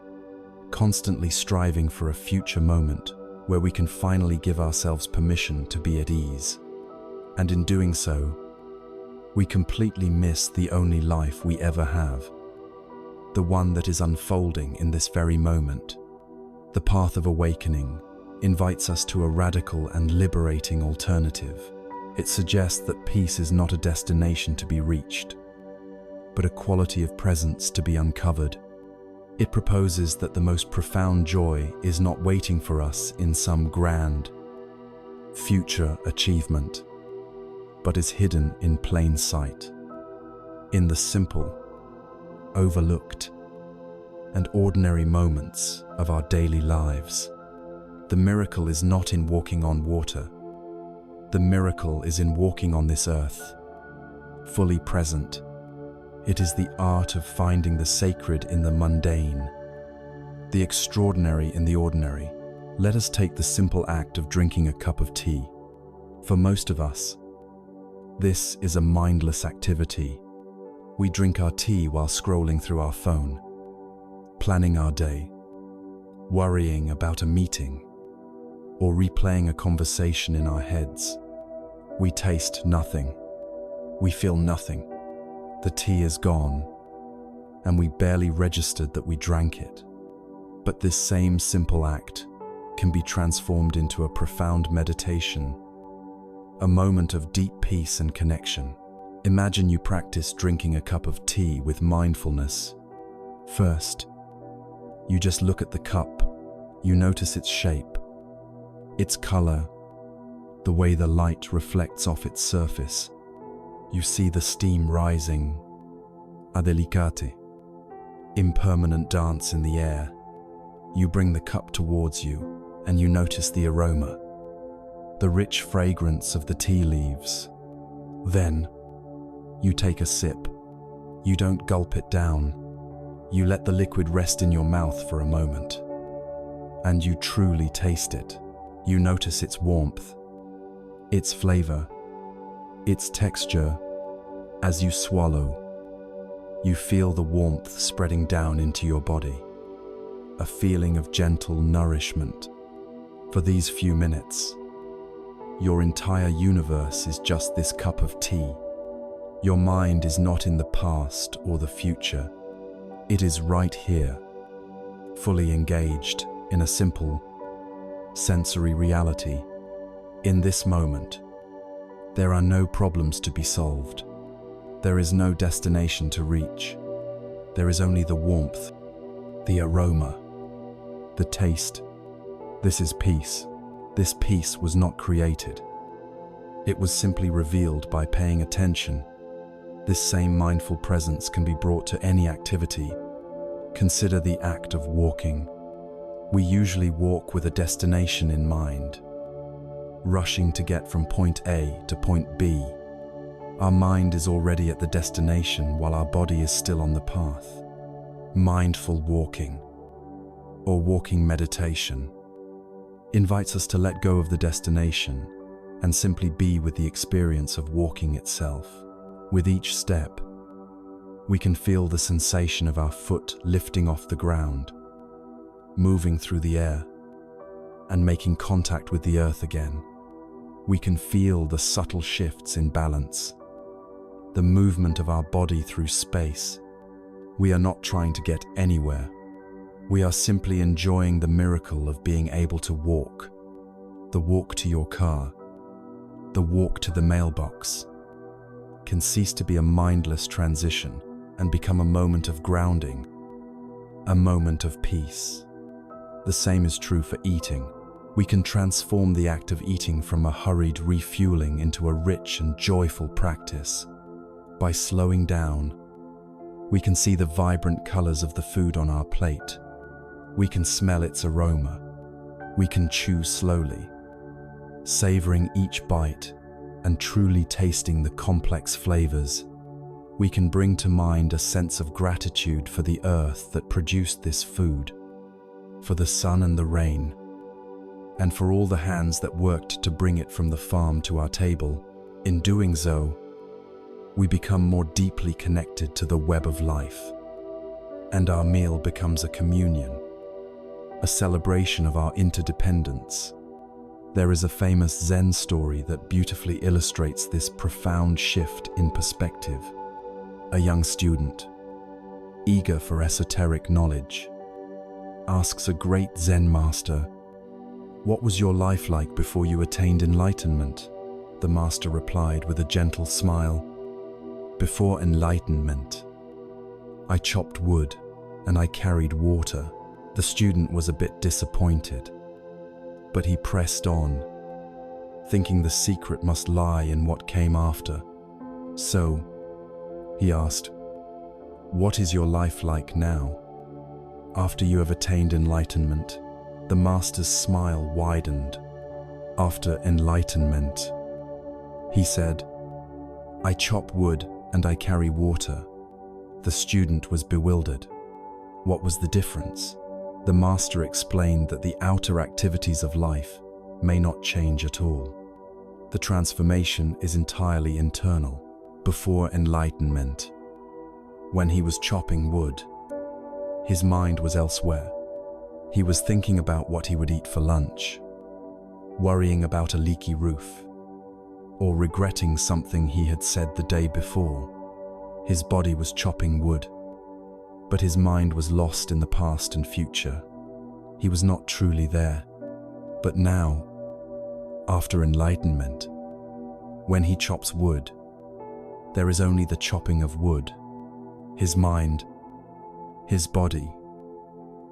constantly striving for a future moment where we can finally give ourselves permission to be at ease. And in doing so, we completely miss the only life we ever have, the one that is unfolding in this very moment. The path of awakening invites us to a radical and liberating alternative. It suggests that peace is not a destination to be reached, but a quality of presence to be uncovered. It proposes that the most profound joy is not waiting for us in some grand future achievement, but is hidden in plain sight, in the simple, overlooked, and ordinary moments of our daily lives. The miracle is not in walking on water. The miracle is in walking on this earth, fully present. It is the art of finding the sacred in the mundane, the extraordinary in the ordinary. Let us take the simple act of drinking a cup of tea. For most of us, this is a mindless activity. We drink our tea while scrolling through our phone, planning our day, worrying about a meeting, or replaying a conversation in our heads. We taste nothing. We feel nothing. The tea is gone, and we barely registered that we drank it. But this same simple act can be transformed into a profound meditation, a moment of deep peace and connection. Imagine you practice drinking a cup of tea with mindfulness. First, you just look at the cup. You notice its shape, its color, the way the light reflects off its surface. You see the steam rising, a delicate, impermanent dance in the air. You bring the cup towards you, and you notice the aroma, the rich fragrance of the tea leaves. Then, you take a sip. You don't gulp it down. You let the liquid rest in your mouth for a moment, and you truly taste it. You notice its warmth, its flavor, its texture. As you swallow, you feel the warmth spreading down into your body, a feeling of gentle nourishment. For these few minutes, your entire universe is just this cup of tea. Your mind is not in the past or the future. It is right here, fully engaged in a simple, sensory reality. In this moment, there are no problems to be solved. There is no destination to reach. There is only the warmth, the aroma, the taste. This is peace. This peace was not created. It was simply revealed by paying attention, This same mindful presence can be brought to any activity. Consider the act of walking. We usually walk with a destination in mind, rushing to get from point A to point B. Our mind is already at the destination while our body is still on the path. Mindful walking, or walking meditation, invites us to let go of the destination and simply be with the experience of walking itself. With each step, we can feel the sensation of our foot lifting off the ground, moving through the air, and making contact with the earth again. We can feel the subtle shifts in balance, the movement of our body through space. We are not trying to get anywhere. We are simply enjoying the miracle of being able to walk. The walk to your car, the walk to the mailbox, can cease to be a mindless transition and become a moment of grounding, a moment of peace. The same is true for eating. We can transform the act of eating from a hurried refueling into a rich and joyful practice. By slowing down, we can see the vibrant colors of the food on our plate. We can smell its aroma. We can chew slowly, savoring each bite and truly tasting the complex flavors. We can bring to mind a sense of gratitude for the earth that produced this food, for the sun and the rain, and for all the hands that worked to bring it from the farm to our table. In doing so, we become more deeply connected to the web of life, and our meal becomes a communion, a celebration of our interdependence. There is a famous Zen story that beautifully illustrates this profound shift in perspective. A young student, eager for esoteric knowledge, asks a great Zen master, "What was your life like before you attained enlightenment?" The master replied with a gentle smile, "Before enlightenment, I chopped wood and I carried water." The student was a bit disappointed, but he pressed on, thinking the secret must lie in what came after. So, he asked, "What is your life like now, after you have attained enlightenment?" The master's smile widened. "After enlightenment," he said, "I chop wood and I carry water." The student was bewildered. What was the difference? The master explained that the outer activities of life may not change at all. The transformation is entirely internal. Before enlightenment, when he was chopping wood, his mind was elsewhere. He was thinking about what he would eat for lunch, worrying about a leaky roof, or regretting something he had said the day before. His body was chopping wood, but his mind was lost in the past and future. He was not truly there. But now, after enlightenment, when he chops wood, there is only the chopping of wood. His mind, his body,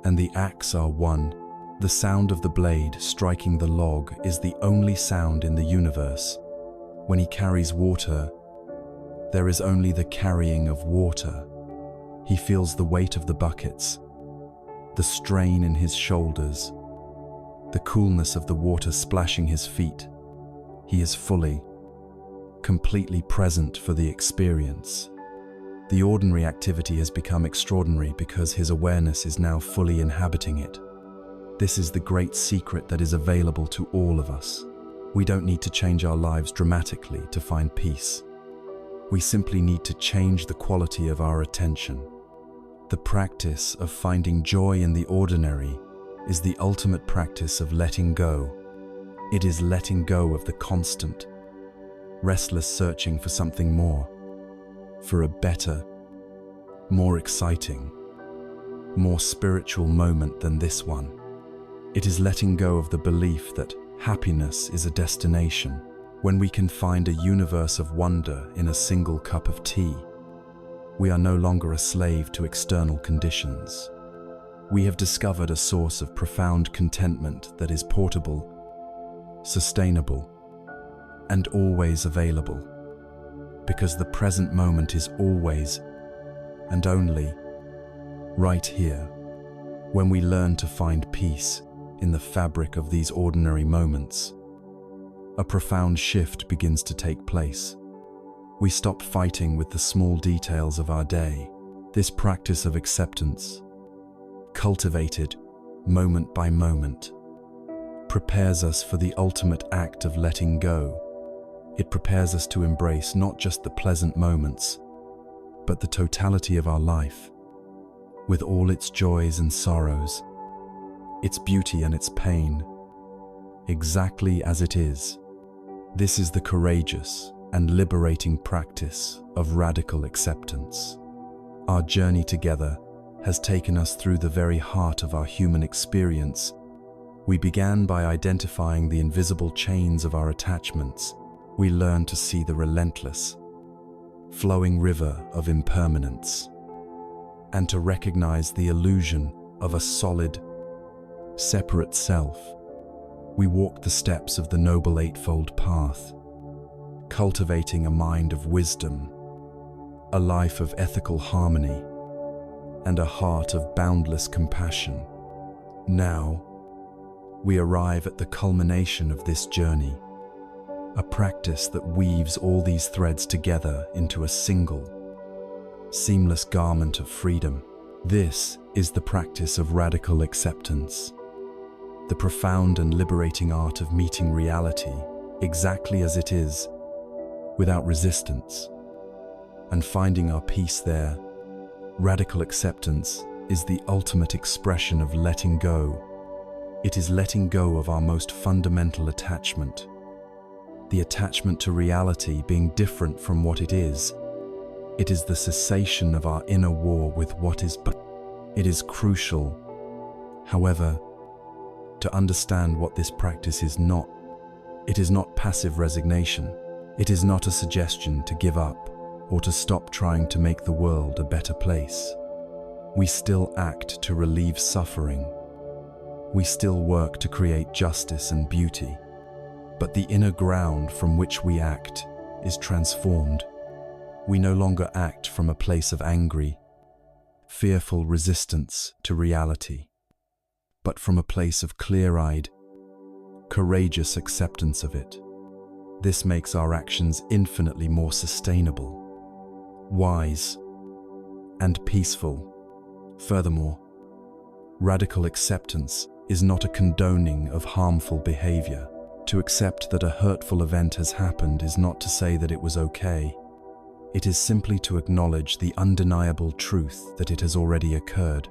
and the axe are one. The sound of the blade striking the log is the only sound in the universe. When he carries water, there is only the carrying of water. He feels the weight of the buckets, the strain in his shoulders, the coolness of the water splashing his feet. He is fully, completely present for the experience. The ordinary activity has become extraordinary because his awareness is now fully inhabiting it. This is the great secret that is available to all of us. We don't need to change our lives dramatically to find peace. We simply need to change the quality of our attention. The practice of finding joy in the ordinary is the ultimate practice of letting go. It is letting go of the constant, restless searching for something more, for a better, more exciting, more spiritual moment than this one. It is letting go of the belief that happiness is a destination. When we can find a universe of wonder in a single cup of tea, we are no longer a slave to external conditions. We have discovered a source of profound contentment that is portable, sustainable, and always available. because the present moment is always and only right here. When we learn to find peace in the fabric of these ordinary moments, a profound shift begins to take place. We stop fighting with the small details of our day. This practice of acceptance, cultivated moment by moment, prepares us for the ultimate act of letting go. It prepares us to embrace not just the pleasant moments, but the totality of our life, with all its joys and sorrows, its beauty and its pain, exactly as it is. This is the courageous and liberating practice of radical acceptance. Our journey together has taken us through the very heart of our human experience. We began by identifying the invisible chains of our attachments. We learned to see the relentless, flowing river of impermanence, and to recognize the illusion of a solid, separate self. We walked the steps of the Noble Eightfold Path, cultivating a mind of wisdom, a life of ethical harmony, and a heart of boundless compassion. Now, we arrive at the culmination of this journey, a practice that weaves all these threads together into a single, seamless garment of freedom. This is the practice of radical acceptance, the profound and liberating art of meeting reality exactly as it is, without resistance, and finding our peace there. Radical acceptance is the ultimate expression of letting go. It is letting go of our most fundamental attachment, the attachment to reality being different from what it is. It is the cessation of our inner war with what is, but it is crucial, however, to understand what this practice is not. It is not passive resignation. It is not a suggestion to give up or to stop trying to make the world a better place. We still act to relieve suffering. We still work to create justice and beauty. But the inner ground from which we act is transformed. We no longer act from a place of angry, fearful resistance to reality, but from a place of clear-eyed, courageous acceptance of it. This makes our actions infinitely more sustainable, wise, and peaceful. Furthermore, radical acceptance is not a condoning of harmful behavior. To accept that a hurtful event has happened is not to say that it was okay. It is simply to acknowledge the undeniable truth that it has already occurred,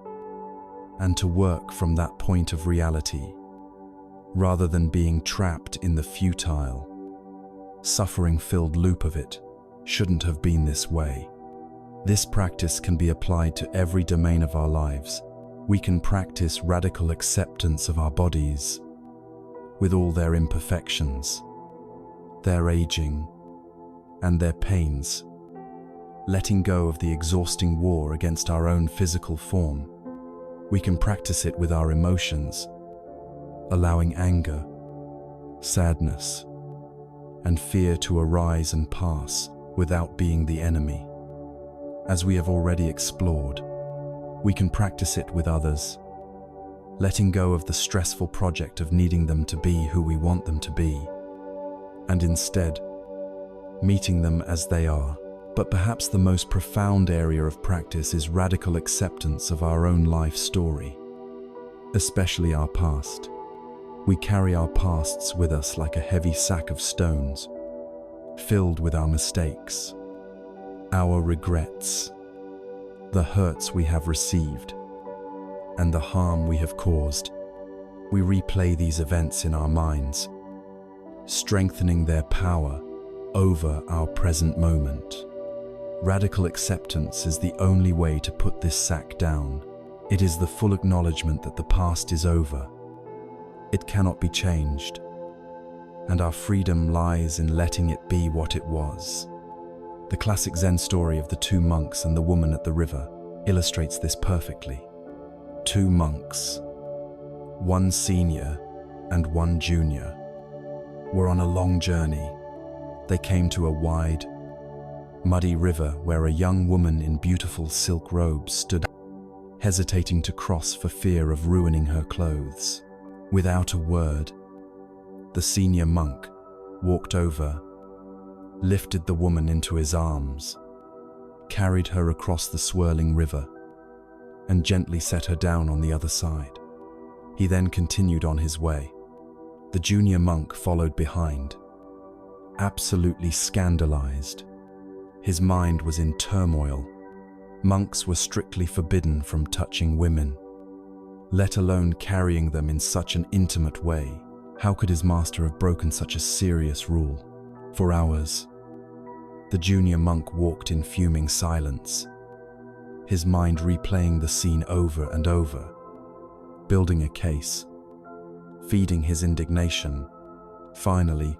and to work from that point of reality, rather than being trapped in the futile, suffering-filled loop of it. Shouldn't have been this way. This practice can be applied to every domain of our lives. We can practice radical acceptance of our bodies, with all their imperfections, their aging, and their pains, letting go of the exhausting war against our own physical form. We can practice it with our emotions, allowing anger, sadness, and fear to arise and pass without being the enemy. As we have already explored, we can practice it with others, letting go of the stressful project of needing them to be who we want them to be, and instead, meeting them as they are. But perhaps the most profound area of practice is radical acceptance of our own life story, especially our past. We carry our pasts with us like a heavy sack of stones, filled with our mistakes, our regrets, the hurts we have received, and the harm we have caused. We replay these events in our minds, strengthening their power over our present moment. Radical acceptance is the only way to put this sack down. It is the full acknowledgement that the past is over. It cannot be changed, and our freedom lies in letting it be what it was. The classic Zen story of the two monks and the woman at the river illustrates this perfectly. Two monks, one senior and one junior, were on a long journey. They came to a wide, muddy river where a young woman in beautiful silk robes stood, hesitating to cross for fear of ruining her clothes. Without a word, the senior monk walked over, lifted the woman into his arms, carried her across the swirling river, and gently set her down on the other side. He then continued on his way. The junior monk followed behind, absolutely scandalized. His mind was in turmoil. Monks were strictly forbidden from touching women, let alone carrying them in such an intimate way. How could his master have broken such a serious rule? For hours, the junior monk walked in fuming silence, his mind replaying the scene over and over, building a case, feeding his indignation. Finally,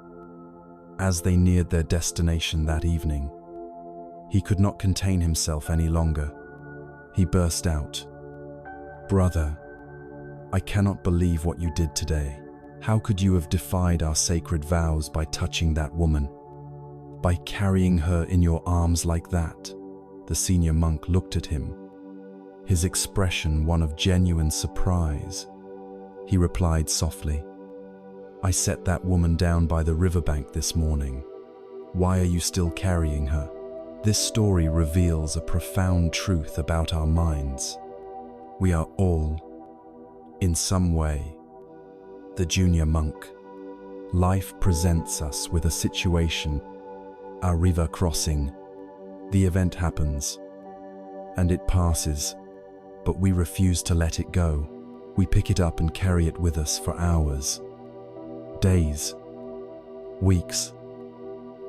as they neared their destination that evening, he could not contain himself any longer. He burst out, "Brother, I cannot believe what you did today. How could you have defied our sacred vows by touching that woman? By carrying her in your arms like that?" The senior monk looked at him, his expression one of genuine surprise. He replied softly, "I set that woman down by the riverbank this morning. Why are you still carrying her?" This story reveals a profound truth about our minds. We are all, in some way, the junior monk. Life presents us with a situation, a river crossing. The event happens, and it passes, but we refuse to let it go. We pick it up and carry it with us for hours, days, weeks,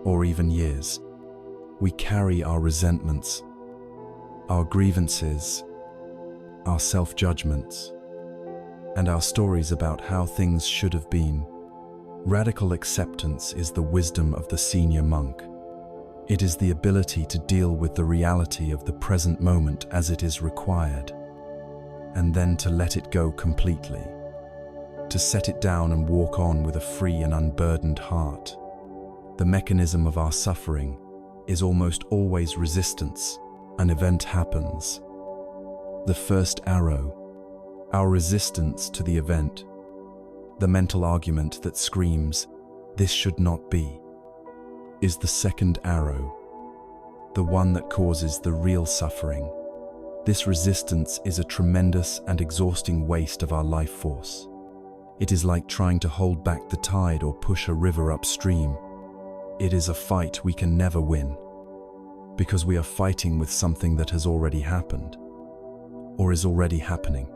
or even years. We carry our resentments, our grievances, our self-judgments, and our stories about how things should have been. Radical acceptance is the wisdom of the senior monk. It is the ability to deal with the reality of the present moment as it is required, and then to let it go completely, to set it down and walk on with a free and unburdened heart. The mechanism of our suffering is almost always resistance. An event happens. The first arrow, our resistance to the event, the mental argument that screams, "This should not be," is the second arrow, the one that causes the real suffering. This resistance is a tremendous and exhausting waste of our life force. It is like trying to hold back the tide or push a river upstream. It is a fight we can never win, because we are fighting with something that has already happened, or is already happening.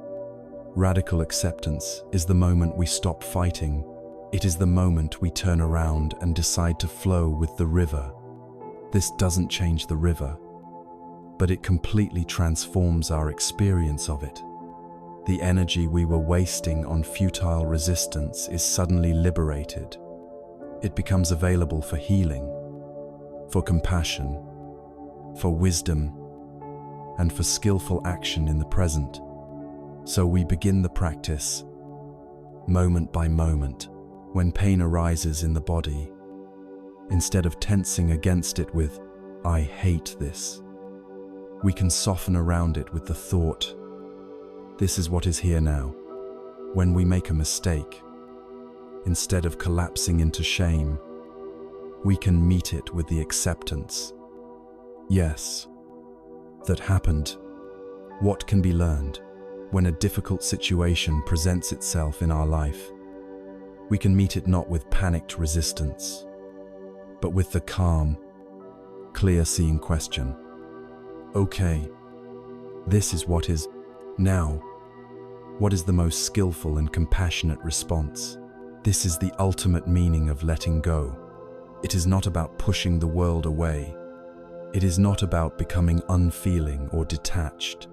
Radical acceptance is the moment we stop fighting. It is the moment we turn around and decide to flow with the river. This doesn't change the river, but it completely transforms our experience of it. The energy we were wasting on futile resistance is suddenly liberated. It becomes available for healing, for compassion, for wisdom, and for skillful action in the present. So we begin the practice, moment by moment. When pain arises in the body, instead of tensing against it with, "I hate this," we can soften around it with the thought, "This is what is here now." When we make a mistake, instead of collapsing into shame, we can meet it with the acceptance. Yes, that happened. What can be learned? When a difficult situation presents itself in our life, we can meet it not with panicked resistance, but with the calm, clear-seeing question, "Okay, this is what is now." What is the most skillful and compassionate response? This is the ultimate meaning of letting go. It is not about pushing the world away. It is not about becoming unfeeling or detached.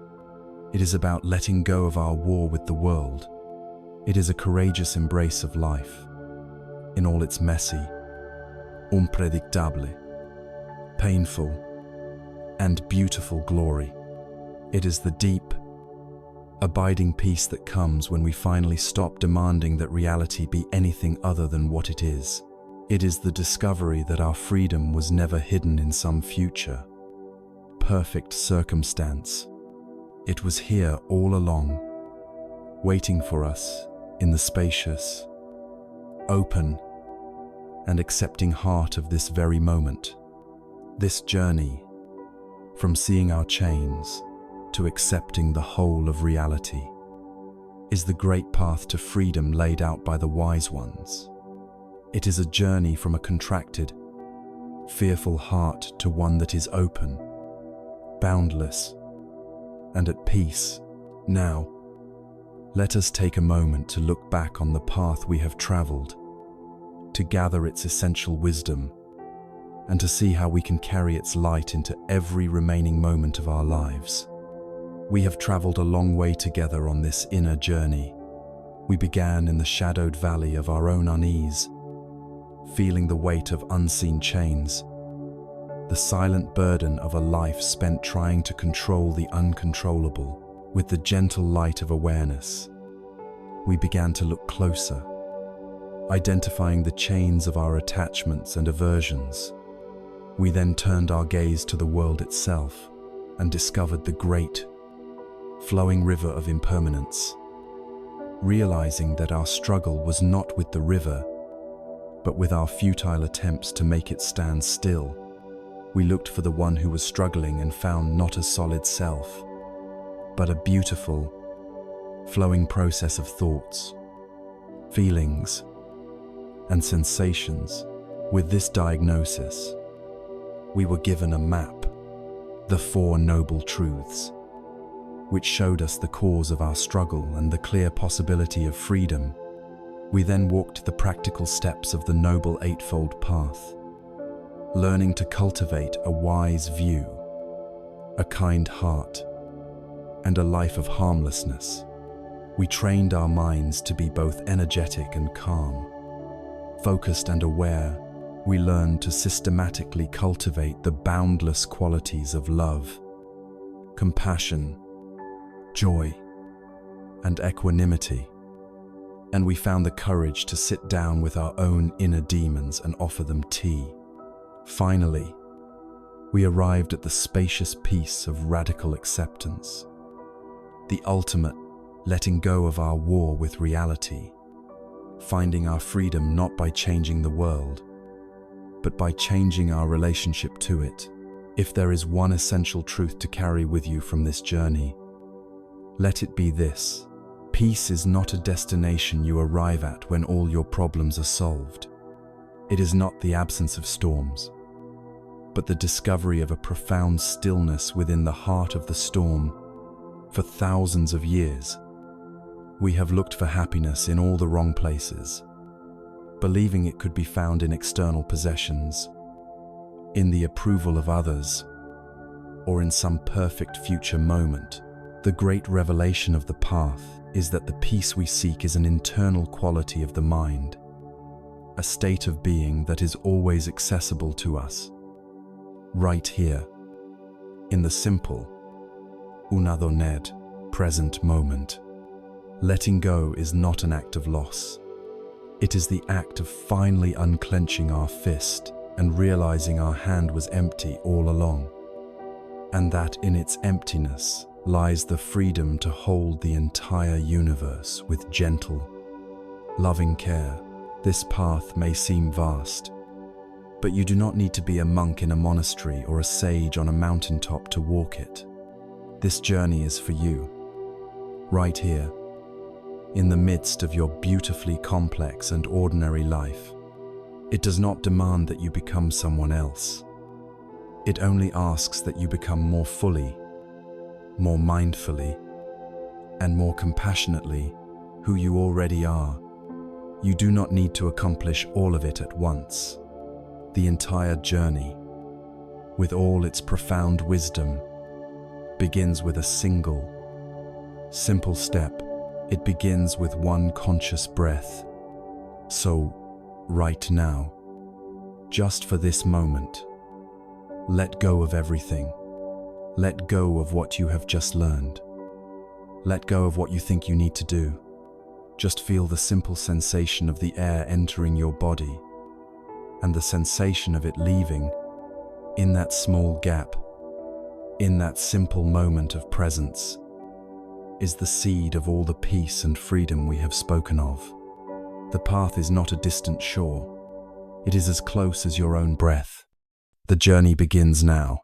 It is about letting go of our war with the world. It is a courageous embrace of life, in all its messy, unpredictable, painful, and beautiful glory. It is the deep, abiding peace that comes when we finally stop demanding that reality be anything other than what it is. It is the discovery that our freedom was never hidden in some future, perfect circumstance. It was here all along, waiting for us in the spacious, open, and accepting heart of this very moment. This journey, from seeing our chains to accepting the whole of reality, is the great path to freedom laid out by the wise ones. It is a journey from a contracted, fearful heart to one that is open, boundless, and at peace. Now, let us take a moment to look back on the path we have traveled, to gather its essential wisdom, and to see how we can carry its light into every remaining moment of our lives. We have traveled a long way together on this inner journey. We began in the shadowed valley of our own unease, feeling the weight of unseen chains, the silent burden of a life spent trying to control the uncontrollable. With the gentle light of awareness, we began to look closer, identifying the chains of our attachments and aversions. We then turned our gaze to the world itself and discovered the great, flowing river of impermanence, realizing that our struggle was not with the river, but with our futile attempts to make it stand still. We looked for the one who was struggling and found not a solid self, but a beautiful, flowing process of thoughts, feelings, and sensations. With this diagnosis, we were given a map, the Four Noble Truths, which showed us the cause of our struggle and the clear possibility of freedom. We then walked the practical steps of the Noble Eightfold Path, learning to cultivate a wise view, a kind heart, and a life of harmlessness. We trained our minds to be both energetic and calm, focused and aware. We learned to systematically cultivate the boundless qualities of love, compassion, joy, and equanimity. And we found the courage to sit down with our own inner demons and offer them tea. Finally, we arrived at the spacious peace of radical acceptance, the ultimate letting go of our war with reality, finding our freedom not by changing the world, but by changing our relationship to it. If there is one essential truth to carry with you from this journey, let it be this: peace is not a destination you arrive at when all your problems are solved. It is not the absence of storms, but the discovery of a profound stillness within the heart of the storm. For thousands of years, we have looked for happiness in all the wrong places, believing it could be found in external possessions, in the approval of others, or in some perfect future moment. The great revelation of the path is that the peace we seek is an internal quality of the mind, a state of being that is always accessible to us, right here, in the simple, unadoned, present moment. Letting go is not an act of loss. It is the act of finally unclenching our fist and realizing our hand was empty all along, and that in its emptiness lies the freedom to hold the entire universe with gentle, loving care. This path may seem vast, but you do not need to be a monk in a monastery or a sage on a mountaintop to walk it. This journey is for you, right here, in the midst of your beautifully complex and ordinary life. It does not demand that you become someone else. It only asks that you become more fully, more mindfully, and more compassionately who you already are. You do not need to accomplish all of it at once. The entire journey, with all its profound wisdom, begins with a single, simple step. It begins with one conscious breath. So, right now, just for this moment, let go of everything. Let go of what you have just learned. Let go of what you think you need to do. Just feel the simple sensation of the air entering your body, and the sensation of it leaving, in that small gap, in that simple moment of presence, is the seed of all the peace and freedom we have spoken of. The path is not a distant shore. It is as close as your own breath. The journey begins now.